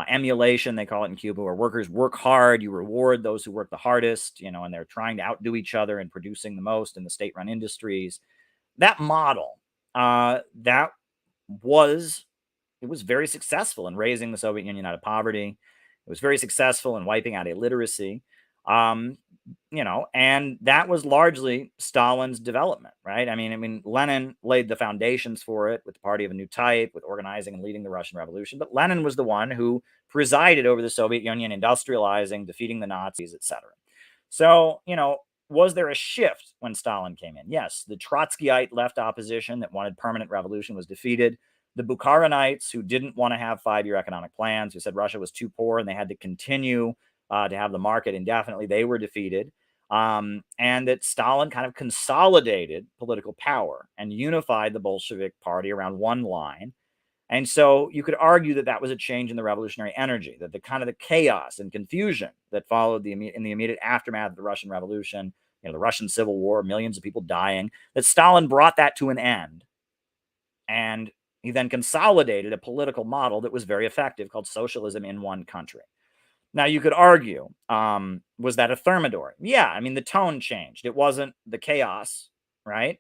emulation, they call it in Cuba, where workers work hard, you reward those who work the hardest, and they're trying to outdo each other in producing the most in the state-run industries. That model, it was very successful in raising the Soviet Union out of poverty. It was very successful in wiping out illiteracy. And that was largely Stalin's development, right? I mean, Lenin laid the foundations for it with the party of a new type, with organizing and leading the Russian Revolution. But Lenin was the one who presided over the Soviet Union, industrializing, defeating the Nazis, etc. So, was there a shift when Stalin came in? Yes, the Trotskyite left opposition that wanted permanent revolution was defeated. The Bukharinites, who didn't want to have 5-year economic plans, who said Russia was too poor and they had to continue to have the market indefinitely, they were defeated. And that Stalin kind of consolidated political power and unified the Bolshevik party around one line. And so you could argue that that was a change in the revolutionary energy, that the kind of the chaos and confusion that followed in the immediate aftermath of the Russian Revolution, the Russian Civil War, millions of people dying, that Stalin brought that to an end. And he then consolidated a political model that was very effective called socialism in one country. Now, you could argue, was that a thermidor? Yeah, I mean, the tone changed. It wasn't the chaos, right?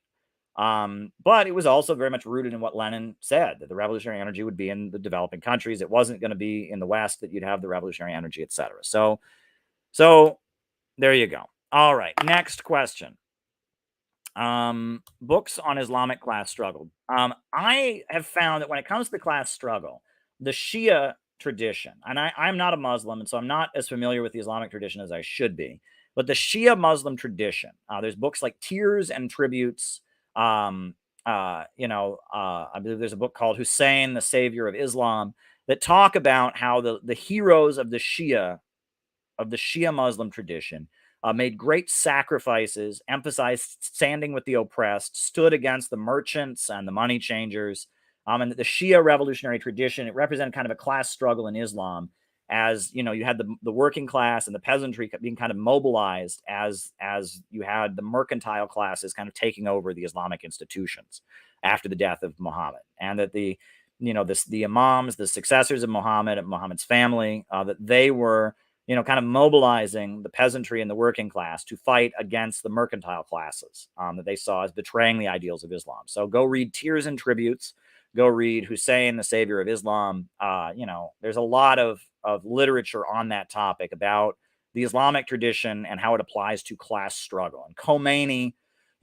But it was also very much rooted in what Lenin said, that the revolutionary energy would be in the developing countries. It wasn't going to be in the West that you'd have the revolutionary energy, etc. So there you go. All right, next question. Books on Islamic class struggle. I have found that when it comes to the class struggle, the Shia tradition, and I'm not a Muslim, and so I'm not as familiar with the Islamic tradition as I should be, but the Shia Muslim tradition, there's books like Tears and Tributes. I believe there's a book called Hussein, the Savior of Islam, that talk about how the heroes of the Shia Muslim tradition made great sacrifices, emphasized standing with the oppressed, stood against the merchants and the money changers. And the Shia revolutionary tradition, it represented kind of a class struggle in Islam, as you had the working class and the peasantry being kind of mobilized as you had the mercantile classes kind of taking over the Islamic institutions after the death of Muhammad, and that the imams, the successors of Muhammad and Muhammad's family, that they were kind of mobilizing the peasantry and the working class to fight against the mercantile classes that they saw as betraying the ideals of Islam. So go read Tears and Tributes. Go read Hussein, the Savior of Islam. There's a lot of literature on that topic about the Islamic tradition and how it applies to class struggle. And Khomeini,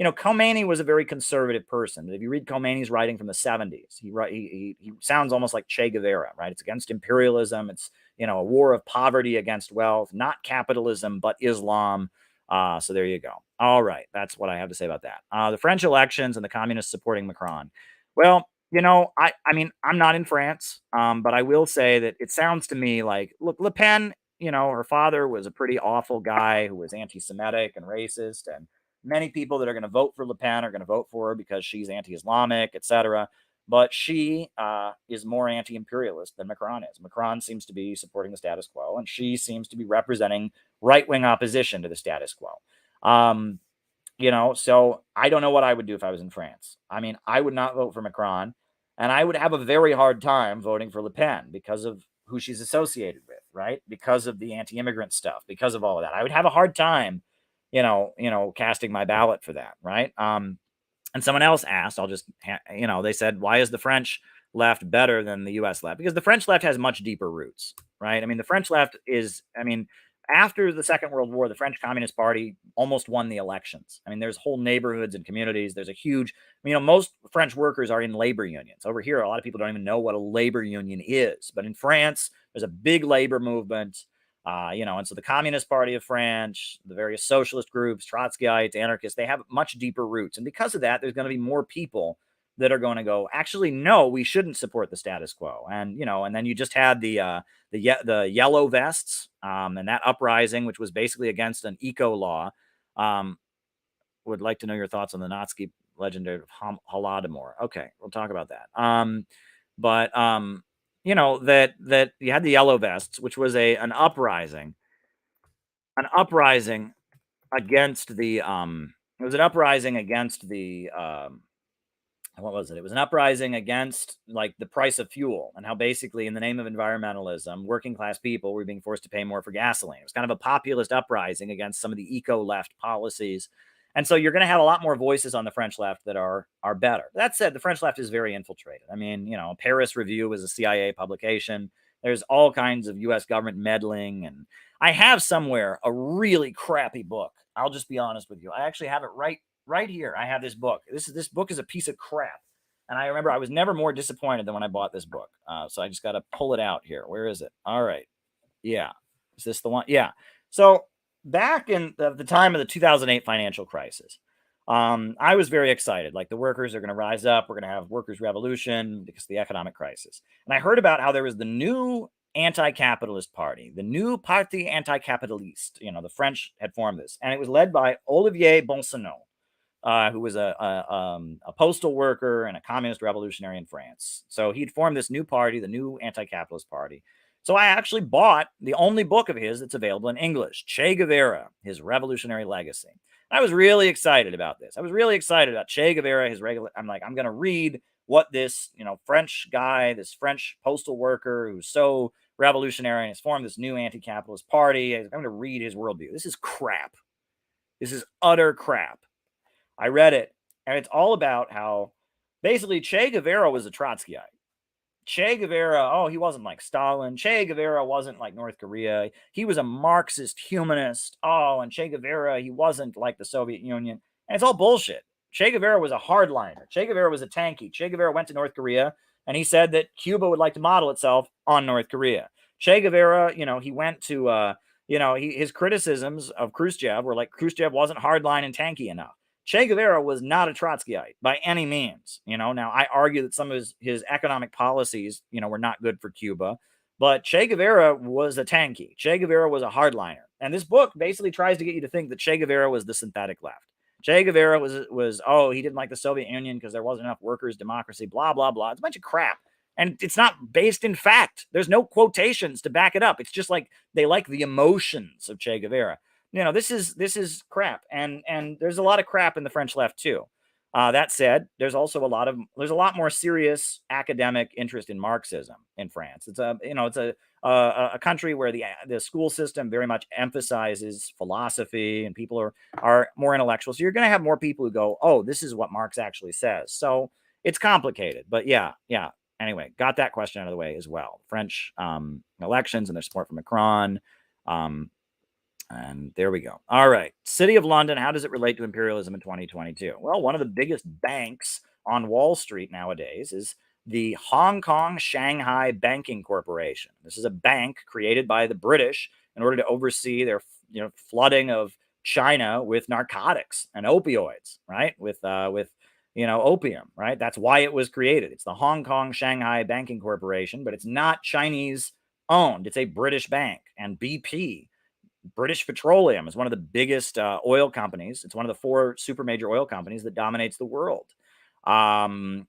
Khomeini was a very conservative person. If you read Khomeini's writing from the 70s, he sounds almost like Che Guevara, right? It's against imperialism. It's, a war of poverty against wealth, not capitalism, but Islam. So there you go. All right. That's what I have to say about that. The French elections and the communists supporting Macron. Well, I mean, I'm not in France, but I will say that it sounds to me like, look, Le Pen, her father was a pretty awful guy who was anti-Semitic and racist, and many people that are going to vote for Le Pen are going to vote for her because she's anti-Islamic, etc. But she is more anti-imperialist than Macron is. Macron seems to be supporting the status quo, and she seems to be representing right-wing opposition to the status quo. So I don't know what I would do if I was in France. I mean, I would not vote for Macron, and I would have a very hard time voting for Le Pen because of who she's associated with, right? Because of the anti-immigrant stuff, because of all of that. I would have a hard time, casting my ballot for that, right? And someone else asked, they said, why is the French left better than the U.S. left? Because the French left has much deeper roots, right? I mean, the French left is, after the Second World War, the French Communist Party almost won the elections. I mean, there's whole neighborhoods and communities. There's a huge, most French workers are in labor unions. Over here, a lot of people don't even know what a labor union is. But in France, there's a big labor movement, and so the Communist Party of France, the various socialist groups, Trotskyites, anarchists, they have much deeper roots. And because of that, there's going to be more people that are going to go, actually, no, we shouldn't support the status quo. And, and then you just had the yellow vests and that uprising, which was basically against an eco law. Would like to know your thoughts on the Nazi legend of Holodomor. Okay, we'll talk about that. That you had the yellow vests, which was an uprising against the it was an uprising against the what was it? It was an uprising against like the price of fuel, and how basically in the name of environmentalism, working class people were being forced to pay more for gasoline. It was kind of a populist uprising against some of the eco left policies. And so you're going to have a lot more voices on the French left that are better. That said, the French left is very infiltrated. I mean, Paris Review was a CIA publication. There's all kinds of U.S. government meddling, and I have somewhere a really crappy book. I'll just be honest with you. I actually have it right here. I have this book. This book is a piece of crap. And I remember I was never more disappointed than when I bought this book. So I just got to pull it out here. Where is it? All right. Yeah. Is this the one? Yeah. So back in the time of the 2008 financial crisis, I was very excited. Like, the workers are going to rise up. We're going to have workers' revolution because of the economic crisis. And I heard about how there was the new anti-capitalist party, the new Parti anti-capitaliste. The French had formed this, and it was led by Olivier Bonsenot, who was a postal worker and a communist revolutionary in France. So he'd formed this new party, the new anti-capitalist party. So I actually bought the only book of his that's available in English, Che Guevara, His Revolutionary Legacy. I was really excited about this. I was really excited about Che Guevara, I'm like, I'm going to read what this, French guy, this French postal worker who's so revolutionary and has formed this new anti-capitalist party. I'm going to read his worldview. This is crap. This is utter crap. I read it, and it's all about how basically Che Guevara was a Trotskyite. Che Guevara, he wasn't like Stalin. Che Guevara wasn't like North Korea. He was a Marxist humanist. And Che Guevara, he wasn't like the Soviet Union. And it's all bullshit. Che Guevara was a hardliner. Che Guevara was a tanky. Che Guevara went to North Korea, and he said that Cuba would like to model itself on North Korea. Che Guevara, he went to, his criticisms of Khrushchev were like Khrushchev wasn't hardline and tanky enough. Che Guevara was not a Trotskyite by any means. Now I argue that some of his economic policies, were not good for Cuba, but Che Guevara was a tanky. Che Guevara was a hardliner. And this book basically tries to get you to think that Che Guevara was the synthetic left. Che Guevara was he didn't like the Soviet Union because there wasn't enough workers' democracy, blah, blah, blah. It's a bunch of crap. And it's not based in fact. There's no quotations to back it up. It's just like they like the emotions of Che Guevara. This is crap, and there's a lot of crap in the French left too. That said, there's a lot more serious academic interest in Marxism in France. It's a country where the school system very much emphasizes philosophy, and people are more intellectual. So you're going to have more people who go, oh, this is what Marx actually says. So it's complicated, but yeah. Anyway, got that question out of the way as well. French elections and their support for Macron. And there we go. All right. City of London, how does it relate to imperialism in 2022? Well, one of the biggest banks on Wall Street nowadays is the Hong Kong Shanghai Banking Corporation. This is a bank created by the British in order to oversee their flooding of China with narcotics and opioids, right? With opium, right? That's why it was created. It's the Hong Kong Shanghai Banking Corporation, but it's not Chinese owned. It's a British bank. And BP, British Petroleum, is one of the biggest oil companies. It's one of the 4 super major oil companies that dominates the world. There's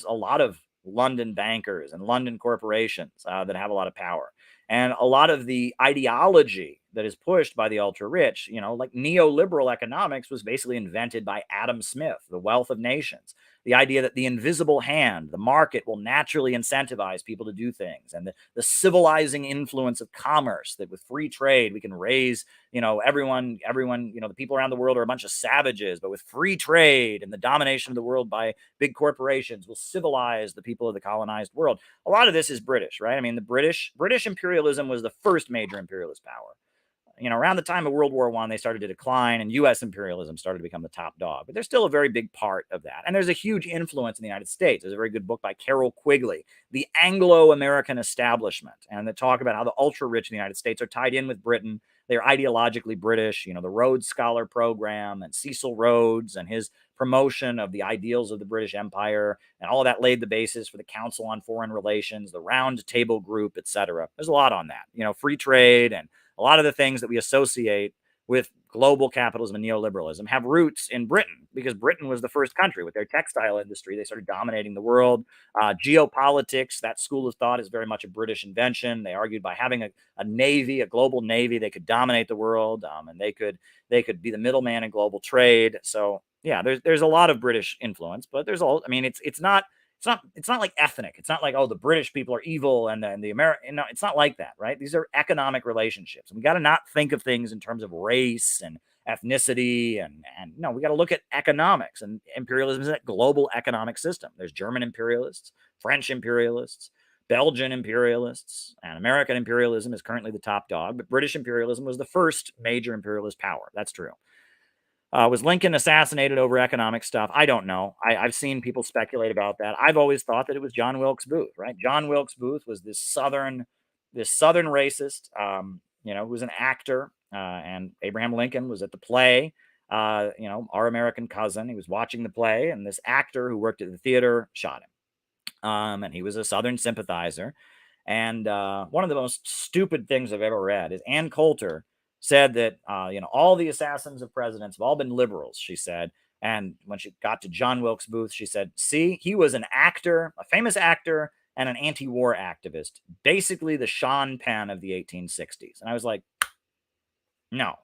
a lot of London bankers and London corporations that have a lot of power. And a lot of the ideology that is pushed by the ultra rich, like neoliberal economics, was basically invented by Adam Smith, The Wealth of Nations. The idea that the invisible hand, the market, will naturally incentivize people to do things, and the civilizing influence of commerce, that with free trade we can raise, everyone, the people around the world are a bunch of savages, but with free trade and the domination of the world by big corporations will civilize the people of the colonized world. A lot of this is British, right? I mean, the British imperialism was the first major imperialist power. Around the time of World War I, they started to decline, and U.S. imperialism started to become the top dog. But there's still a very big part of that. And there's a huge influence in the United States. There's a very good book by Carol Quigley, The Anglo-American Establishment, and they talk about how the ultra-rich in the United States are tied in with Britain. They're ideologically British. The Rhodes Scholar Program and Cecil Rhodes and his promotion of the ideals of the British Empire, and all of that laid the basis for the Council on Foreign Relations, the Round Table Group, etc. There's a lot on that. Free trade and a lot of the things that we associate with global capitalism and neoliberalism have roots in Britain, because Britain was the first country with their textile industry. They started dominating the world. Geopolitics, that school of thought, is very much a British invention. They argued by having a navy, a global navy, they could dominate the world, and they could be the middleman in global trade. So yeah, there's a lot of British influence, but it's not like ethnic. It's not like, oh, the British people are evil and the American. No, it's not like that, right? These are economic relationships. And we got to not think of things in terms of race and ethnicity, and no, we got to look at economics, and imperialism is a global economic system. There's German imperialists, French imperialists, Belgian imperialists, and American imperialism is currently the top dog, but British imperialism was the first major imperialist power. That's true. Was Lincoln assassinated over economic stuff? I don't know. I've seen people speculate about that. I've always thought that it was John Wilkes Booth, right? John Wilkes Booth was this southern racist, who was an actor, and Abraham Lincoln was at the play, Our American Cousin. He was watching the play, and this actor who worked at the theater shot him. And he was a Southern sympathizer. And one of the most stupid things I've ever read is Ann Coulter said that, all the assassins of presidents have all been liberals, she said. And when she got to John Wilkes Booth, she said, see, he was an actor, a famous actor, and an anti-war activist, basically the Sean Penn of the 1860s. And I was like, no.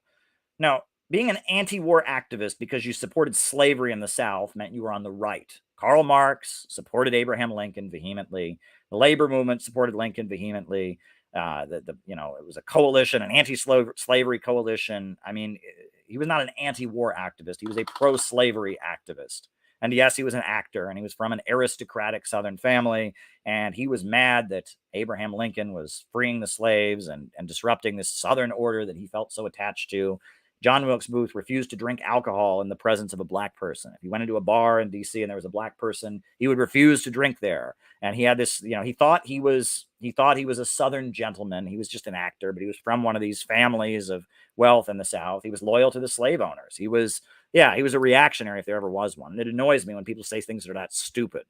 Being an anti-war activist because you supported slavery in the South meant you were on the right. Karl Marx supported Abraham Lincoln vehemently. The labor movement supported Lincoln vehemently. It was a coalition, an anti-slavery coalition. I mean, he was not an anti-war activist. He was a pro-slavery activist. And yes, he was an actor, and he was from an aristocratic Southern family. And he was mad that Abraham Lincoln was freeing the slaves and disrupting this Southern order that he felt so attached to. John Wilkes Booth refused to drink alcohol in the presence of a black person. If he went into a bar in D.C. and there was a black person, he would refuse to drink there. And he had this, he thought he was a Southern gentleman. He was just an actor, but he was from one of these families of wealth in the South. He was loyal to the slave owners. He was a reactionary if there ever was one. And it annoys me when people say things that are that stupid.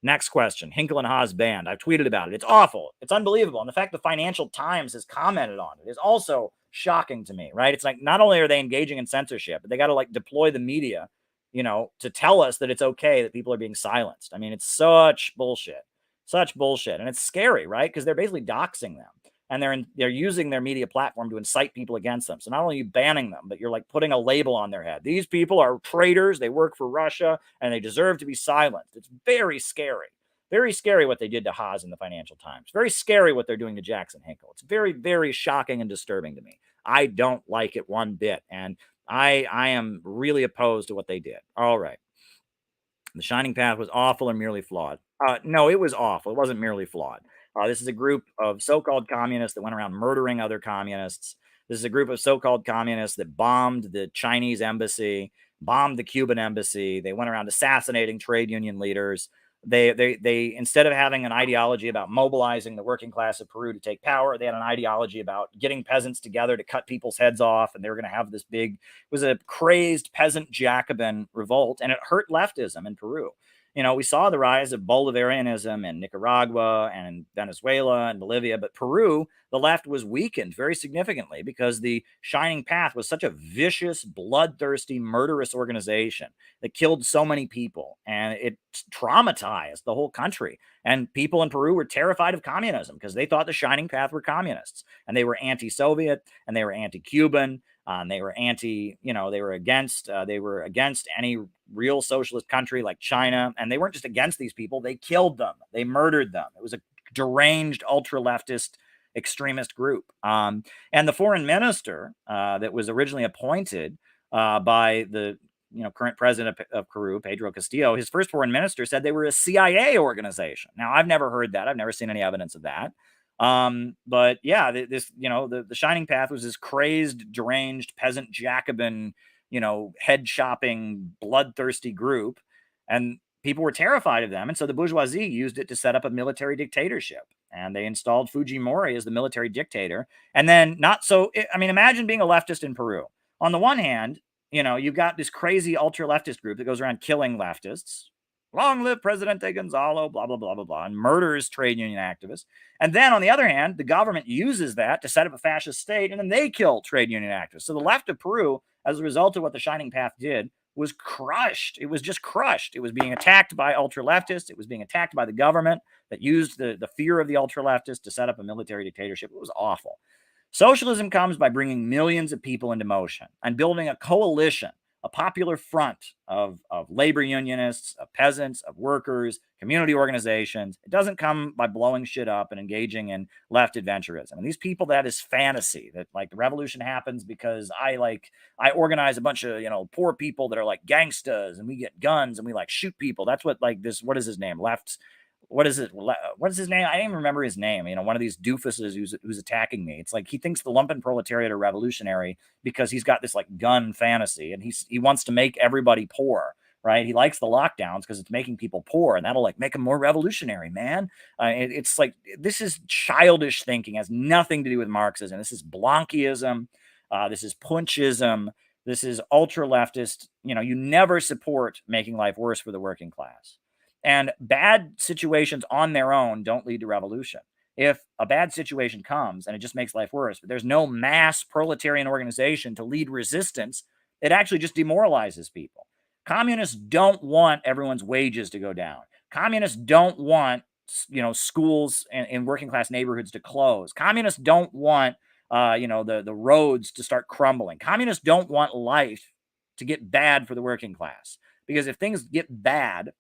Next question, Hinkle and Haas banned. I've tweeted about it. It's awful. It's unbelievable. And the fact the Financial Times has commented on it is also shocking to me, right? It's like, not only are they engaging in censorship, but they got to deploy the media, to tell us that it's okay that people are being silenced. I mean, it's such bullshit. And it's scary, right? Because they're basically doxing them, and they're using their media platform to incite people against them. So not only are you banning them, but you're putting a label on their head. These people are traitors. They work for Russia, and they deserve to be silenced. It's very scary. Very scary what they did to Haas in the Financial Times. Very scary what they're doing to Jackson Hinkle. It's very, very shocking and disturbing to me. I don't like it one bit, and I am really opposed to what they did. All right. The Shining Path was awful or merely flawed? No, it was awful. It wasn't merely flawed. This is a group of so-called communists that went around murdering other communists. This is a group of so-called communists that bombed the Chinese embassy, bombed the Cuban embassy. They went around assassinating trade union leaders. They instead of having an ideology about mobilizing the working class of Peru to take power, they had an ideology about getting peasants together to cut people's heads off, and they were going to have this big, it was a crazed peasant Jacobin revolt, and it hurt leftism in Peru. We saw the rise of Bolivarianism in Nicaragua and in Venezuela and Bolivia, but Peru, the left was weakened very significantly because the Shining Path was such a vicious, bloodthirsty, murderous organization that killed so many people, and it traumatized the whole country. And people in Peru were terrified of communism because they thought the Shining Path were communists, and they were anti-Soviet, and they were anti-Cuban. They were they were against any real socialist country like China. And they weren't just against these people. They killed them. They murdered them. It was a deranged, ultra-leftist extremist group. And the foreign minister that was originally appointed by the current president of Peru, Pedro Castillo, his first foreign minister said they were a CIA organization. Now, I've never heard that. I've never seen any evidence of that. But yeah, the Shining Path was this crazed, deranged peasant Jacobin, head chopping, bloodthirsty group, and people were terrified of them. And so the bourgeoisie used it to set up a military dictatorship, and they installed Fujimori as the military dictator. And then imagine being a leftist in Peru. On the one hand, you've got this crazy ultra leftist group that goes around killing leftists. Long live Presidente Gonzalo, blah, blah, blah, blah, blah, and murders trade union activists. And then, on the other hand, the government uses that to set up a fascist state, and then they kill trade union activists. So the left of Peru, as a result of what the Shining Path did, was crushed. It was just crushed. It was being attacked by ultra-leftists. It was being attacked by the government that used the fear of the ultra-leftists to set up a military dictatorship. It was awful. Socialism comes by bringing millions of people into motion and building a coalition a popular front of labor unionists, of peasants, of workers, community organizations. It doesn't come by blowing shit up and engaging in left adventurism. And these people, that is fantasy, that like the revolution happens because I organize a bunch of, poor people that are like gangsters, and we get guns and we like shoot people. That's what like this, what is his name? What is his name? I didn't even remember his name. One of these doofuses who's attacking me. It's like he thinks the lumpen proletariat are revolutionary because he's got this like gun fantasy, and he wants to make everybody poor, right? He likes the lockdowns because it's making people poor, and that'll like make them more revolutionary, man. It's like, this is childish thinking, has nothing to do with Marxism. This is Blanquism. This is Punchism. This is ultra leftist. You never support making life worse for the working class. And bad situations on their own don't lead to revolution. If a bad situation comes and it just makes life worse, but there's no mass proletarian organization to lead resistance, it actually just demoralizes people. Communists don't want everyone's wages to go down. Communists don't want, schools in working class neighborhoods to close. Communists don't want, the roads to start crumbling. Communists don't want life to get bad for the working class, because if things get bad,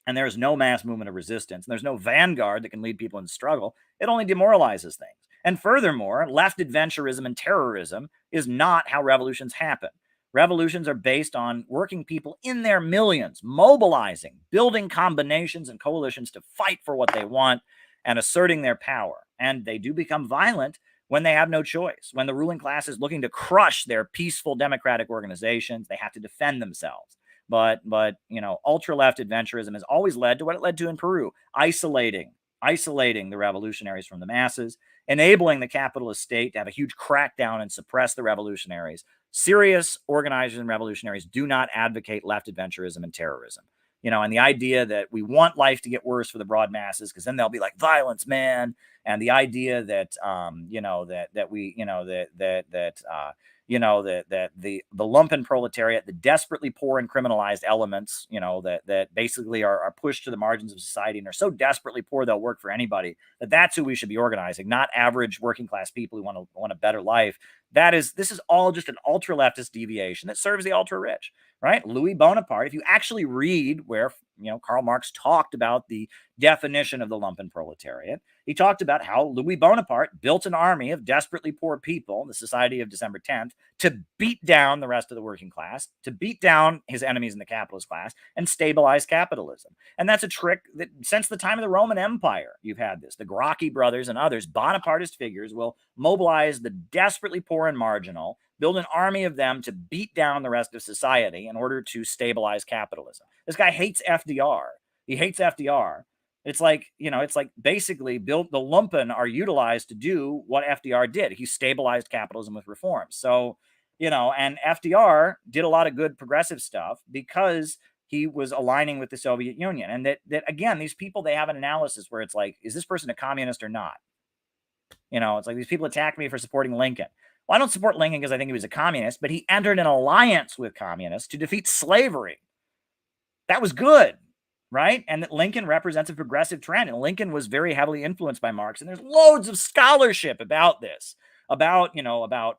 and there's no mass movement of resistance, and there's no vanguard that can lead people in struggle, it only demoralizes things. And furthermore, left adventurism and terrorism is not how revolutions happen. Revolutions are based on working people in their millions, mobilizing, building combinations and coalitions to fight for what they want and asserting their power. And they do become violent when they have no choice. When the ruling class is looking to crush their peaceful democratic organizations, they have to defend themselves. But ultra left adventurism has always led to what it led to in Peru: isolating the revolutionaries from the masses, enabling the capitalist state to have a huge crackdown and suppress the revolutionaries. Serious organizers and revolutionaries do not advocate left adventurism and terrorism. And the idea that we want life to get worse for the broad masses because then they'll be like violence, man. And the idea that the lumpen proletariat, the desperately poor and criminalized elements, that basically are pushed to the margins of society and are so desperately poor they'll work for anybody, that's who we should be organizing, not average working class people who want a better life. This is all just an ultra leftist deviation that serves the ultra rich, right? Louis Bonaparte, if you actually read where Karl Marx talked about the definition of the lumpen proletariat, he talked about how Louis Bonaparte built an army of desperately poor people, the Society of December 10th, to beat down the rest of the working class, to beat down his enemies in the capitalist class, and stabilize capitalism. And that's a trick that since the time of the Roman Empire, you've had this. The Gracchi brothers and others, Bonapartist figures, will mobilize the desperately poor and marginal, build an army of them to beat down the rest of society in order to stabilize capitalism. This guy hates FDR. He hates FDR. It's like basically the lumpen are utilized to do what FDR did. He stabilized capitalism with reforms. So, and FDR did a lot of good progressive stuff because he was aligning with the Soviet Union. And that again, these people, they have an analysis where it's like, is this person a communist or not? It's like these people attack me for supporting Lincoln. Well, I don't support Lincoln because I think he was a communist, but he entered an alliance with communists to defeat slavery. That was good, right? And that Lincoln represents a progressive trend. And Lincoln was very heavily influenced by Marx. And there's loads of scholarship about this, about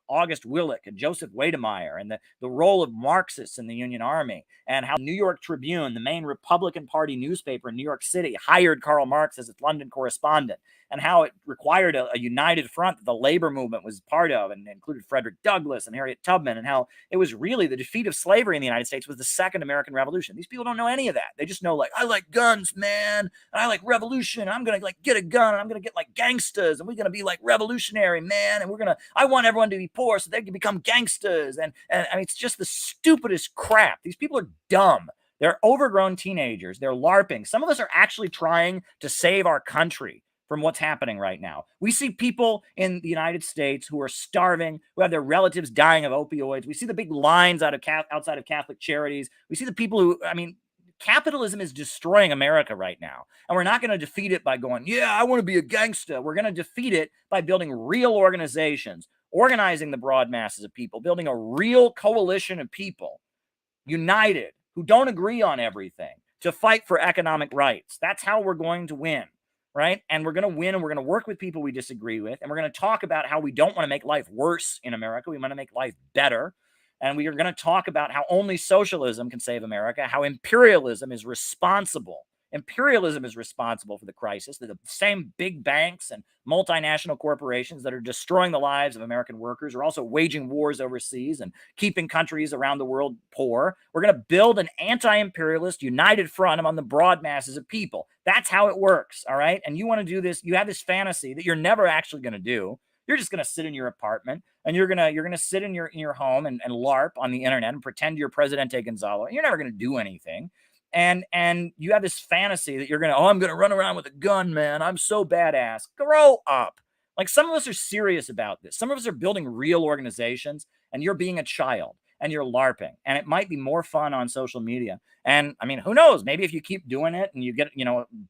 August Willich and Joseph Wedemeyer and the role of Marxists in the Union Army, and how New York Tribune, the main Republican Party newspaper in New York City, hired Karl Marx as its London correspondent, and how it required a united front that the labor movement was part of, and included Frederick Douglass and Harriet Tubman, and how it was really the defeat of slavery in the United States was the second American Revolution. These people don't know any of that. They just know, like, I like guns, man, and I like revolution. I'm going to like get a gun, and I'm going to get like gangsters, and we're going to be like revolutionary, man, and I want everyone to be poor so they can become gangsters. And I mean, it's just the stupidest crap. These people are dumb. They're overgrown teenagers. They're LARPing. Some of us are actually trying to save our country from what's happening right now. We see people in the United States who are starving, who have their relatives dying of opioids. We see the big lines outside of Catholic charities. We see the people who, capitalism is destroying America right now. And we're not going to defeat it by going, yeah, I want to be a gangster. We're going to defeat it by building real organizations, organizing the broad masses of people, building a real coalition of people, united, who don't agree on everything, to fight for economic rights. That's how we're going to win. Right? And we're going to win, and we're going to work with people we disagree with. And we're going to talk about how we don't want to make life worse in America. We want to make life better. And we are going to talk about how only socialism can save America, how imperialism is responsible. Imperialism is responsible for the crisis. The same big banks and multinational corporations that are destroying the lives of American workers are also waging wars overseas and keeping countries around the world poor. We're going to build an anti-imperialist united front among the broad masses of people. That's how it works, all right? And you want to do this, you have this fantasy that you're never actually going to do. You're just going to sit in your apartment and you're going to sit in your home and LARP on the internet and pretend you're Presidente Gonzalo. You're never going to do anything. And you have this fantasy that you're going to, I'm going to run around with a gun, man. I'm so badass. Grow up. Like, some of us are serious about this. Some of us are building real organizations, and you're being a child and you're LARPing, and it might be more fun on social media. And I mean, who knows? Maybe if you keep doing it and you get,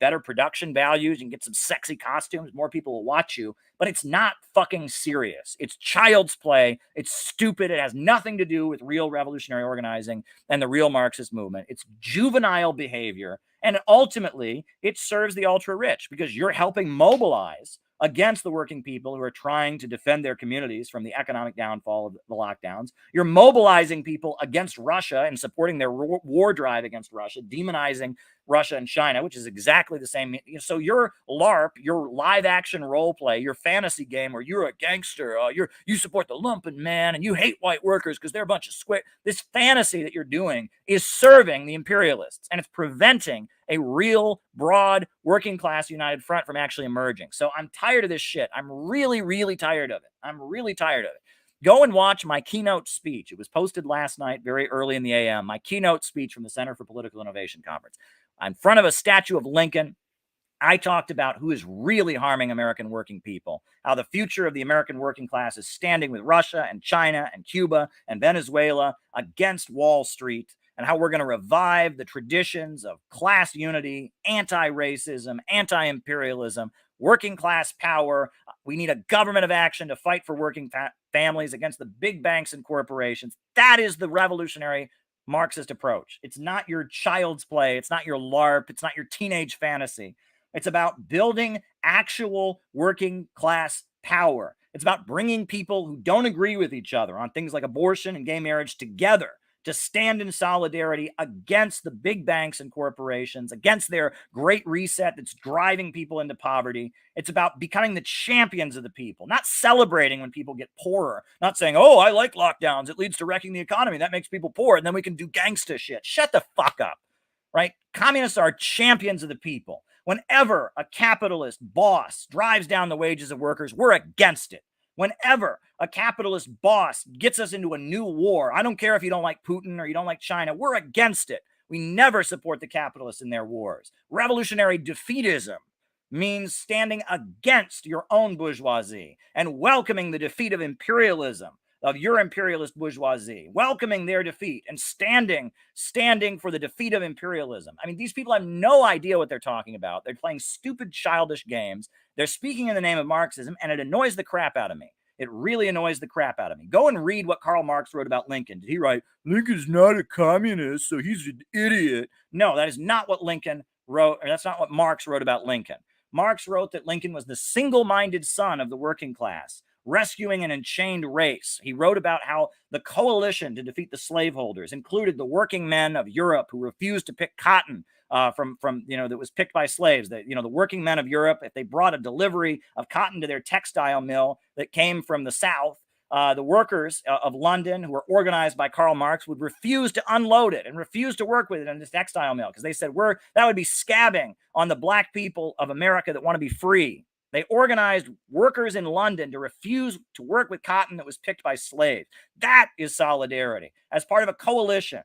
better production values, you can get some sexy costumes, more people will watch you, but it's not fucking serious. It's child's play. It's stupid. It has nothing to do with real revolutionary organizing and the real Marxist movement. It's juvenile behavior. And ultimately, it serves the ultra rich because you're helping mobilize against the working people who are trying to defend their communities from the economic downfall of the lockdowns. You're mobilizing people against Russia and supporting their war drive against Russia, demonizing Russia and China, which is exactly the same. So your LARP, your live action role play, your fantasy game where you're a gangster, you support the lumpen man and you hate white workers because they're a bunch of square. This fantasy that you're doing is serving the imperialists, and it's preventing a real broad working class united front from actually emerging. So I'm tired of this shit. I'm really, really tired of it. I'm really tired of it. Go and watch my keynote speech. It was posted last night, very early in the AM. My keynote speech from the Center for Political Innovation Conference. In front of a statue of Lincoln, I talked about who is really harming American working people, how the future of the American working class is standing with Russia and China and Cuba and Venezuela against Wall Street, and how we're going to revive the traditions of class unity, anti-racism, anti-imperialism, working class power. We need a government of action to fight for working families against the big banks and corporations. That is the revolutionary Marxist approach. It's not your child's play. It's not your LARP. It's not your teenage fantasy. It's about building actual working class power. It's about bringing people who don't agree with each other on things like abortion and gay marriage together to stand in solidarity against the big banks and corporations, against their great reset that's driving people into poverty. It's about becoming the champions of the people, not celebrating when people get poorer, not saying, oh, I like lockdowns. It leads to wrecking the economy. That makes people poor. And then we can do gangsta shit. Shut the fuck up, right? Communists are champions of the people. Whenever a capitalist boss drives down the wages of workers, we're against it. Whenever a capitalist boss gets us into a new war, I don't care if you don't like Putin or you don't like China, we're against it. We never support the capitalists in their wars. Revolutionary defeatism means standing against your own bourgeoisie and welcoming the defeat of imperialism, of your imperialist bourgeoisie, welcoming their defeat and standing for the defeat of imperialism. I mean, these people have no idea what they're talking about. They're playing stupid, childish games. They're speaking in the name of Marxism, and it annoys the crap out of me. It really annoys the crap out of me. Go and read what Karl Marx wrote about Lincoln. Did he write, Lincoln's not a communist, so he's an idiot? No, that is not what Lincoln wrote, or that's not what Marx wrote about Lincoln. Marx wrote that Lincoln was the single-minded son of the working class, rescuing an enchained race. He wrote about how the coalition to defeat the slaveholders included the working men of Europe who refused to pick cotton from that was picked by slaves. That the working men of Europe, if they brought a delivery of cotton to their textile mill that came from the South, the workers of London, who were organized by Karl Marx, would refuse to unload it and refuse to work with it in this textile mill because they said that would be scabbing on the black people of America that want to be free. They organized workers in London to refuse to work with cotton that was picked by slaves. That is solidarity as part of a coalition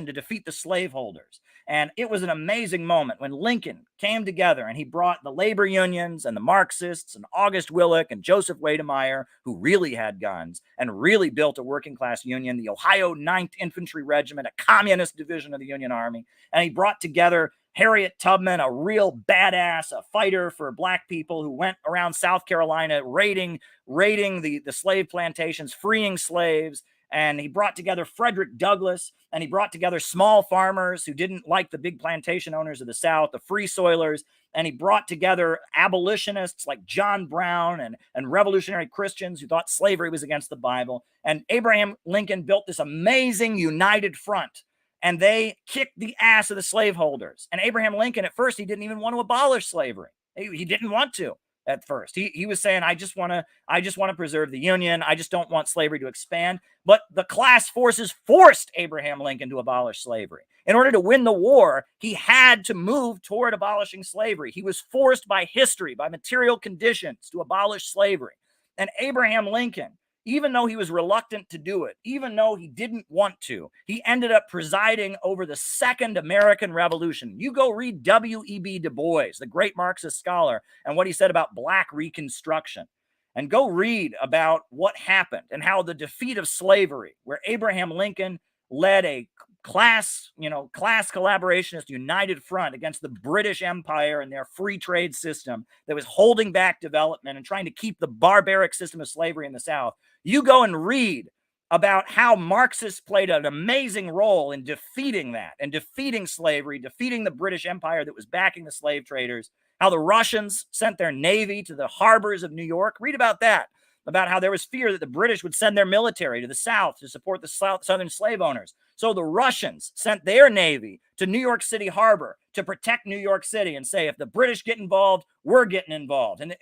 to defeat the slaveholders. And it was an amazing moment when Lincoln came together and he brought the labor unions and the Marxists and August Willich and Joseph Wedemeyer, who really had guns and really built a working class union, the Ohio 9th Infantry Regiment, a communist division of the Union Army. And he brought together Harriet Tubman, a real badass, a fighter for black people who went around South Carolina raiding the slave plantations, freeing slaves. and he brought together Frederick Douglass, and he brought together small farmers who didn't like the big plantation owners of the South, the free soilers, and he brought together abolitionists like John Brown and revolutionary Christians who thought slavery was against the Bible. And Abraham Lincoln built this amazing united front, and they kicked the ass of the slaveholders. And Abraham Lincoln, at first, he didn't even want to abolish slavery. He didn't want to at first. He was saying, I just want to preserve the Union. I just don't want slavery to expand. But the class forces forced Abraham Lincoln to abolish slavery. In order to win the war, he had to move toward abolishing slavery. He was forced by history, by material conditions, to abolish slavery. And Abraham Lincoln, even though he was reluctant to do it, even though he didn't want to, he ended up presiding over the Second American Revolution. You go read W.E.B. Du Bois, the great Marxist scholar, and what he said about Black Reconstruction. And go read about what happened and how the defeat of slavery, where Abraham Lincoln led a class collaborationist united front against the British Empire and their free trade system that was holding back development and trying to keep the barbaric system of slavery in the South. You go and read about how Marxists played an amazing role in defeating that and defeating slavery, defeating the British Empire that was backing the slave traders, how the Russians sent their navy to the harbors of New York. Read about that, about how there was fear that the British would send their military to the South to support the southern slave owners. So the Russians sent their navy to New York City harbor to protect New York City and say, if the British get involved, we're getting involved. And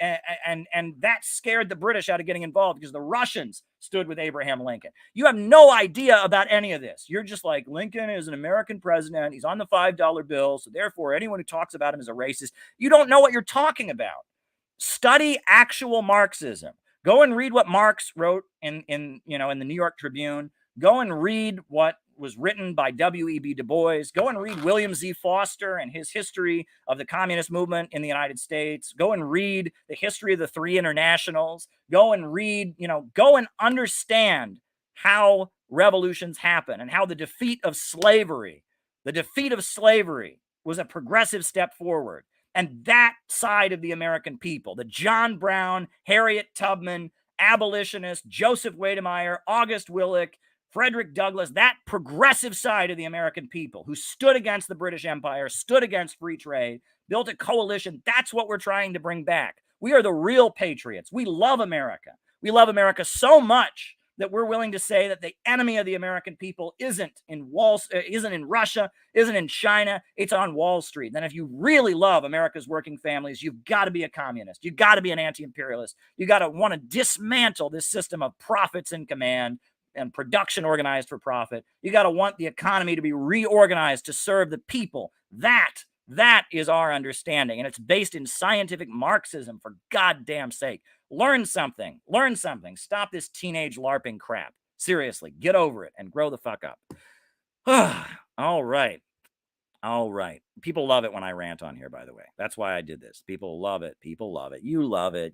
that scared the British out of getting involved because the Russians stood with Abraham Lincoln. You have no idea about any of this. You're just like, Lincoln is an American president. He's on the $5 bill. So therefore, anyone who talks about him is a racist. You don't know what you're talking about. Study actual Marxism. Go and read what Marx wrote in the New York Tribune. Go and read what was written by W.E.B. Du Bois. Go and read William Z. Foster and his history of the communist movement in the United States. Go and read the history of the three internationals. Go and read, go and understand how revolutions happen and how the defeat of slavery was a progressive step forward. And that side of the American people, the John Brown, Harriet Tubman, abolitionists, Joseph Wedemeyer, August Willich, Frederick Douglass, that progressive side of the American people who stood against the British Empire, stood against free trade, built a coalition. That's what we're trying to bring back. We are the real patriots. We love America. We love America so much that we're willing to say that the enemy of the American people isn't in Russia, isn't in China, it's on Wall Street. Then if you really love America's working families, you've got to be a communist. You've got to be an anti-imperialist. You got to want to dismantle this system of profits in command and production organized for profit. You got to want the economy to be reorganized to serve the people. That is our understanding, and it's based in scientific Marxism, for goddamn sake. Learn something. Stop this teenage LARPing crap. Seriously, get over it and grow the fuck up. All right. People love it when I rant on here, by the way. That's why I did this. People love it. You love it.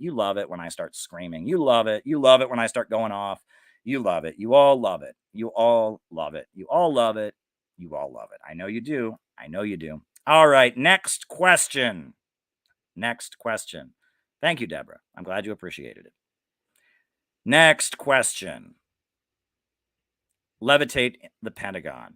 You love it when I start screaming. You love it when I start going off. You love it. You all love it. You all love it. I know you do. All right. Next question. Thank you, Deborah. I'm glad you appreciated it. Next question. Levitate the Pentagon.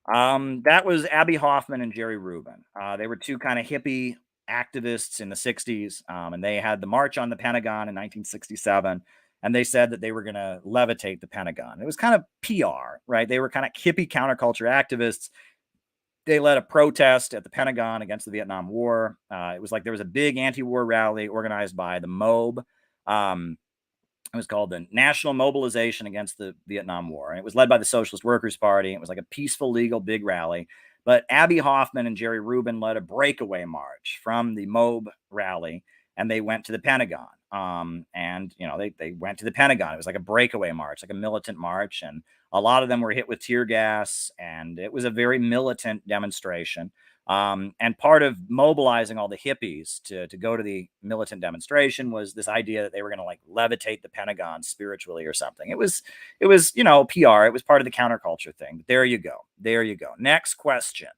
That was Abby Hoffman and Jerry Rubin. They were two kind of hippie activists in the 60s, and they had the March on the Pentagon in 1967. And they said that they were going to levitate the Pentagon. It was kind of PR, right? They were kind of hippie counterculture activists. They led a protest at the Pentagon against the Vietnam War. It was like there was a big anti-war rally organized by the MOB. It was called the National Mobilization Against the Vietnam War. And it was led by the Socialist Workers Party. It was like a peaceful, legal, big rally. But Abby Hoffman and Jerry Rubin led a breakaway march from the MOB rally, and they went to the Pentagon. They went to the Pentagon. It was like a breakaway march, like a militant march. And a lot of them were hit with tear gas. And it was a very militant demonstration. And part of mobilizing all the hippies to go to the militant demonstration was this idea that they were going to like levitate the Pentagon spiritually or something. It was, PR. It was part of the counterculture thing. But there you go. Next question.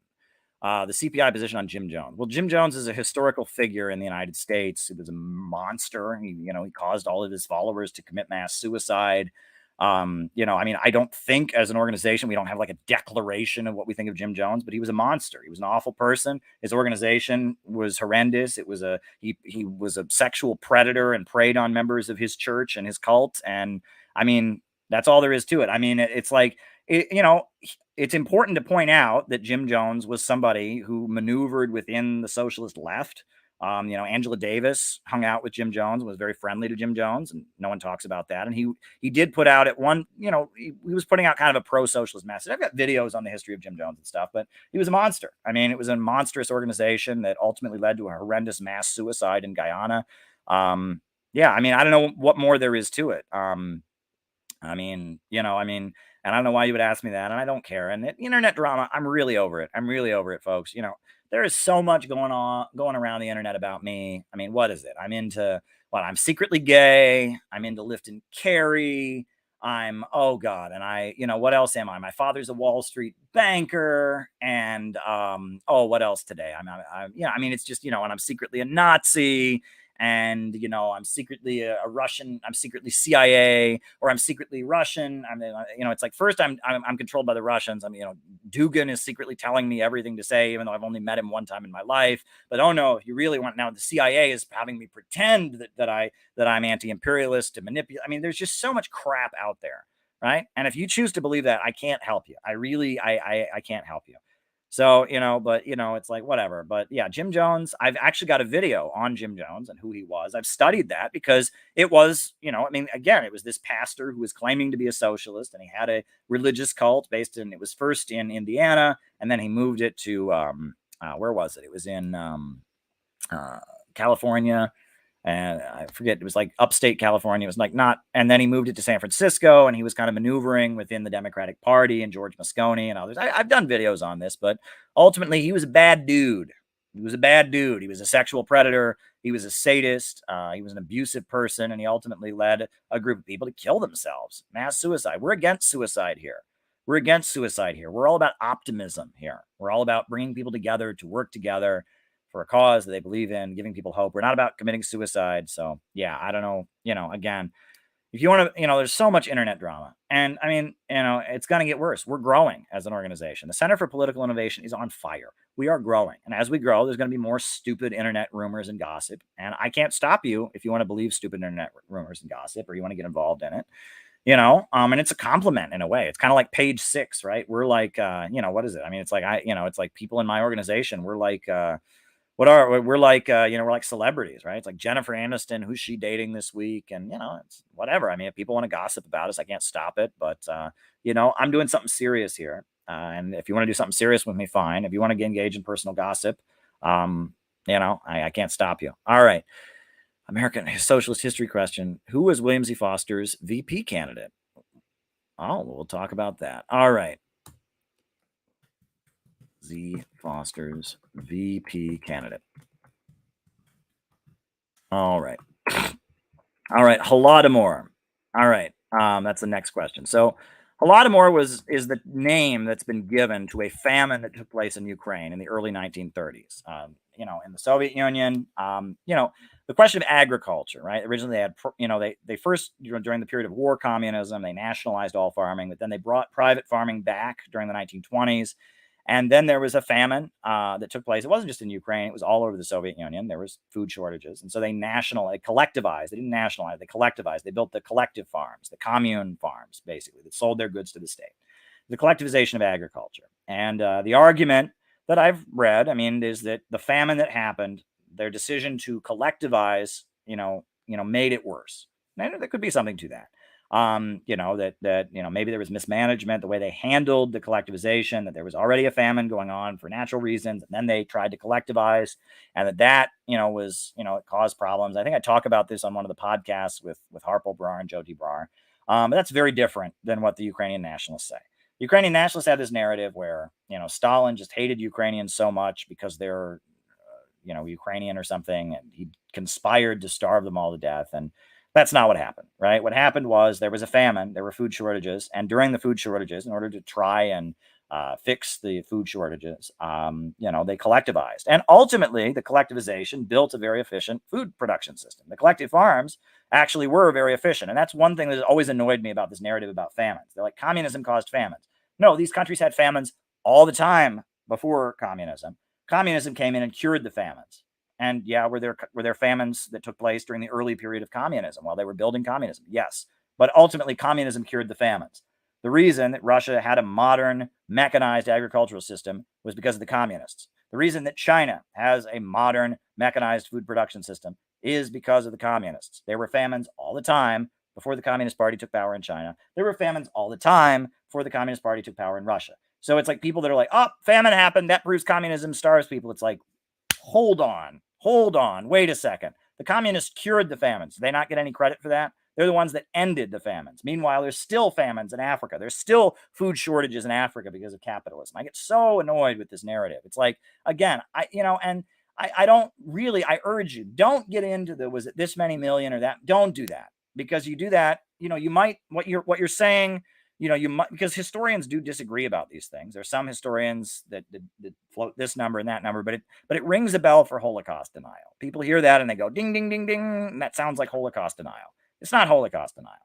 The CPI position on Jim Jones. Well, Jim Jones is a historical figure in the United States. He was a monster. He caused all of his followers to commit mass suicide. You know, I mean, I don't think as an organization we don't have like a declaration of what we think of Jim Jones, but he was a monster. He was an awful person. His organization was horrendous. It was he was a sexual predator and preyed on members of his church and his cult. And I mean, that's all there is to it. I mean, it's like, you know, it's important to point out that Jim Jones was somebody who maneuvered within the socialist left. You know, Angela Davis hung out with Jim Jones, was very friendly to Jim Jones, and no one talks about that. And he did put out at one, you know, he was putting out kind of a pro-socialist message. I've got videos on the history of Jim Jones and stuff, but he was a monster. I mean, it was a monstrous organization that ultimately led to a horrendous mass suicide in Guyana. Yeah, I mean, I don't know what more there is to it. I mean, you know, I mean, and I don't know why you would ask me that, and I don't care. And internet drama, I'm really over it. I'm really over it, folks. You know, there is so much going around the internet about me. I mean, what is it? I'm into I'm secretly gay. I'm into lift and carry. I'm, oh God. And you know, what else am I? My father's a Wall Street banker. And, oh, what else today? I'm yeah, I mean, it's just, you know, and I'm secretly a Nazi. And, you know, I'm secretly a Russian, I'm secretly CIA, or I'm secretly Russian. I mean, you know, it's like, first I'm controlled by the Russians. I mean, you know, Dugin is secretly telling me everything to say, even though I've only met him one time in my life. But oh no, if you really want, now the CIA is having me pretend that I'm anti-imperialist to manipulate. I mean, there's just so much crap out there, right? And if you choose to believe that, I can't help you. I can't help you. So, you know, but, you know, it's like, whatever. But yeah, Jim Jones, I've actually got a video on Jim Jones and who he was. I've studied that because it was, you know, I mean, again, it was this pastor who was claiming to be a socialist, and he had a religious cult it was first in Indiana, and then he moved it to, where was it? It was in California. And I forget, it was like upstate California. It was like not, and then he moved it to San Francisco, and he was kind of maneuvering within the Democratic Party and George Moscone and others. I've done videos on this, but ultimately he was a bad dude. He was a bad dude. He was a sexual predator. He was a sadist. He was an abusive person, and he ultimately led a group of people to kill themselves. Mass suicide. We're against suicide here. We're against suicide here. We're all about optimism here. We're all about bringing people together to work together for a cause that they believe in, giving people hope. We're not about committing suicide. So yeah, I don't know, you know, again, if you want to, you know, there's so much internet drama, and I mean, you know, it's going to get worse. We're growing as an organization. The Center for Political Innovation is on fire. We are growing. And as we grow, there's going to be more stupid internet rumors and gossip. And I can't stop you if you want to believe stupid internet rumors and gossip, or you want to get involved in it, you know, and it's a compliment in a way. It's kind of like Page Six, right? We're like, you know, what is it? I mean, it's like, it's like people in my organization, we're like, we're like, you know, we're like celebrities, right? It's like Jennifer Aniston, who's she dating this week? And, you know, it's whatever. I mean, if people want to gossip about us, I can't stop it. But, you know, I'm doing something serious here. And if you want to do something serious with me, fine. If you want to engage in personal gossip, you know, I can't stop you. All right. American socialist history question. Who was William Z. Foster's VP candidate? Oh, we'll talk about that. All right. Z. Foster's VP candidate. All right. All right. Holodomor. All right. That's the next question. So Holodomor is the name that's been given to a famine that took place in Ukraine in the early 1930s. You know, in the Soviet Union, you know, the question of agriculture, right? Originally they had, you know, they first, you know, during the period of war communism, they nationalized all farming, but then they brought private farming back during the 1920s. And then there was a famine that took place. It wasn't just in Ukraine. It was all over the Soviet Union. There was food shortages. And so they collectivized. They didn't nationalize. They collectivized. They built the collective farms, the commune farms, basically, that sold their goods to the state. The collectivization of agriculture. And the argument that I've read, I mean, is that the famine that happened, their decision to collectivize, you know, made it worse. And there could be something to that. You know, that, you know, maybe there was mismanagement, the way they handled the collectivization, that there was already a famine going on for natural reasons. And then they tried to collectivize, and that, you know, was, you know, it caused problems. I think I talk about this on one of the podcasts with Harpal Brar and Jyoti Brar. But that's very different than what the Ukrainian nationalists say. Ukrainian nationalists have this narrative where, you know, Stalin just hated Ukrainians so much because they're, you know, Ukrainian or something, and he conspired to starve them all to death. And that's not what happened, right? What happened was there was a famine, there were food shortages, and during the food shortages, in order to try and fix the food shortages. They collectivized. And ultimately, the collectivization built a very efficient food production system. The collective farms actually were very efficient. And that's one thing that has always annoyed me about this narrative about famines. They're like, communism caused famines. No, these countries had famines all the time before communism. Communism came in and cured the famines. And yeah, were there famines that took place during the early period of communism while they were building communism? Yes. But ultimately, communism cured the famines. The reason that Russia had a modern, mechanized agricultural system was because of the communists. The reason that China has a modern, mechanized food production system is because of the communists. There were famines all the time before the Communist Party took power in China. There were famines all the time before the Communist Party took power in Russia. So it's like people that are like, oh, famine happened, that proves communism starves people. It's like, hold on, wait a second. The communists cured the famines. Do they not get any credit for that? They're the ones that ended the famines. Meanwhile, there's still famines in Africa. There's still food shortages in Africa because of capitalism. I get so annoyed with this narrative. It's like, again, I urge you, don't get into was it this many million or that? Don't do that, because you do that, you might, what you're saying, you might, because historians do disagree about these things. There's some historians that float this number and that number, but it rings a bell for Holocaust denial. People hear that and they go ding, ding, ding, ding, and that sounds like Holocaust denial. It's not Holocaust denial.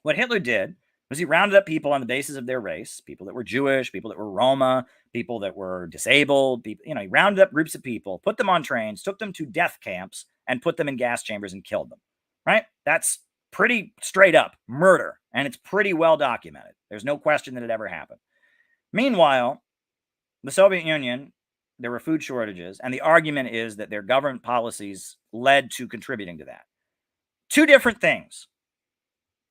What Hitler did was he rounded up people on the basis of their race, people that were Jewish, people that were Roma, people that were disabled, people, he rounded up groups of people, put them on trains, took them to death camps, and put them in gas chambers and killed them, right? That's pretty straight up murder, and it's pretty well documented. There's no question that it ever happened. Meanwhile, the Soviet Union, there were food shortages, and the argument is that their government policies led to contributing to that. Two different things.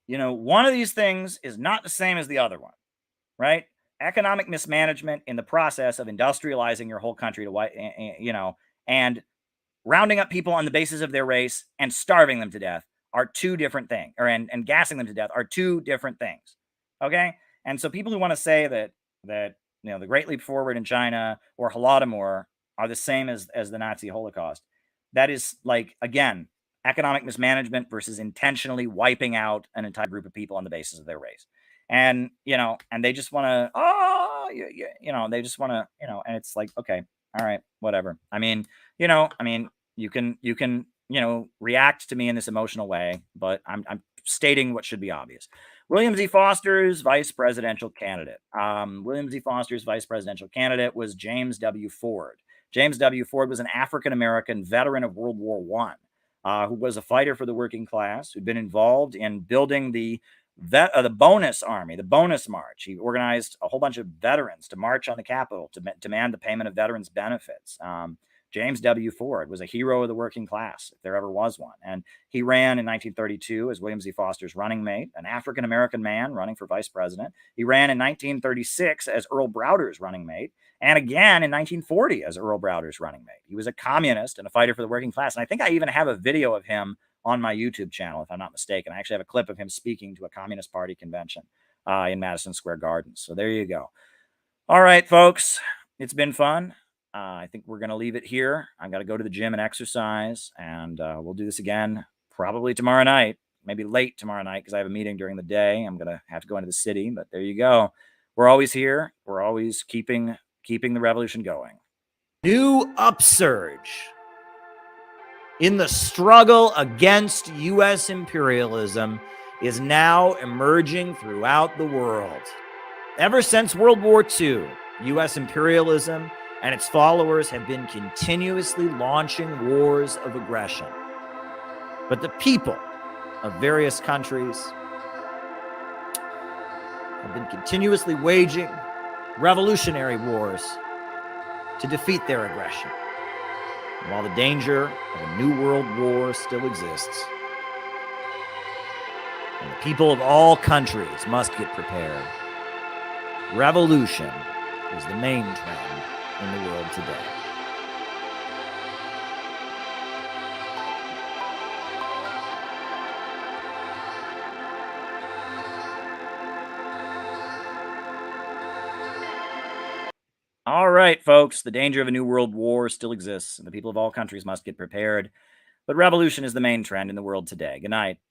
One of these things is not the same as the other one, right? Economic mismanagement in the process of industrializing your whole country to, and rounding up people on the basis of their race and starving them to death are two different things, and gassing them to death are two different things. Okay? And so people who want to say that the Great Leap Forward in China or Holodomor are the same as the Nazi Holocaust, that is, like, again, economic mismanagement versus intentionally wiping out an entire group of people on the basis of their race. And, and they just want to, they just want to, and it's like, okay, all right, whatever. I mean, you can, react to me in this emotional way, but I'm stating what should be obvious. William Z. Foster's vice presidential candidate. William Z. Foster's vice presidential candidate was James W. Ford. James W. Ford was an African-American veteran of World War I, who was a fighter for the working class, who'd been involved in building the bonus army, the bonus march. He organized a whole bunch of veterans to march on the Capitol to demand the payment of veterans' benefits. James W. Ford was a hero of the working class, if there ever was one. And he ran in 1932 as William Z. Foster's running mate, an African-American man running for vice president. He ran in 1936 as Earl Browder's running mate, and again in 1940 as Earl Browder's running mate. He was a communist and a fighter for the working class. And I think I even have a video of him on my YouTube channel, if I'm not mistaken. I actually have a clip of him speaking to a Communist Party convention in Madison Square Garden. So there you go. All right, folks, it's been fun. I think we're going to leave it here. I've got to go to the gym and exercise, and we'll do this again probably tomorrow night, maybe late tomorrow night, because I have a meeting during the day. I'm going to have to go into the city, but there you go. We're always here. We're always keeping the revolution going. New upsurge in the struggle against U.S. imperialism is now emerging throughout the world. Ever since World War II, U.S. imperialism and its followers have been continuously launching wars of aggression. But the people of various countries have been continuously waging revolutionary wars to defeat their aggression. And while the danger of a new world war still exists, and the people of all countries must get prepared, revolution is the main trend in the world today. All right, folks, the danger of a new world war still exists, and the people of all countries must get prepared. But revolution is the main trend in the world today. Good night.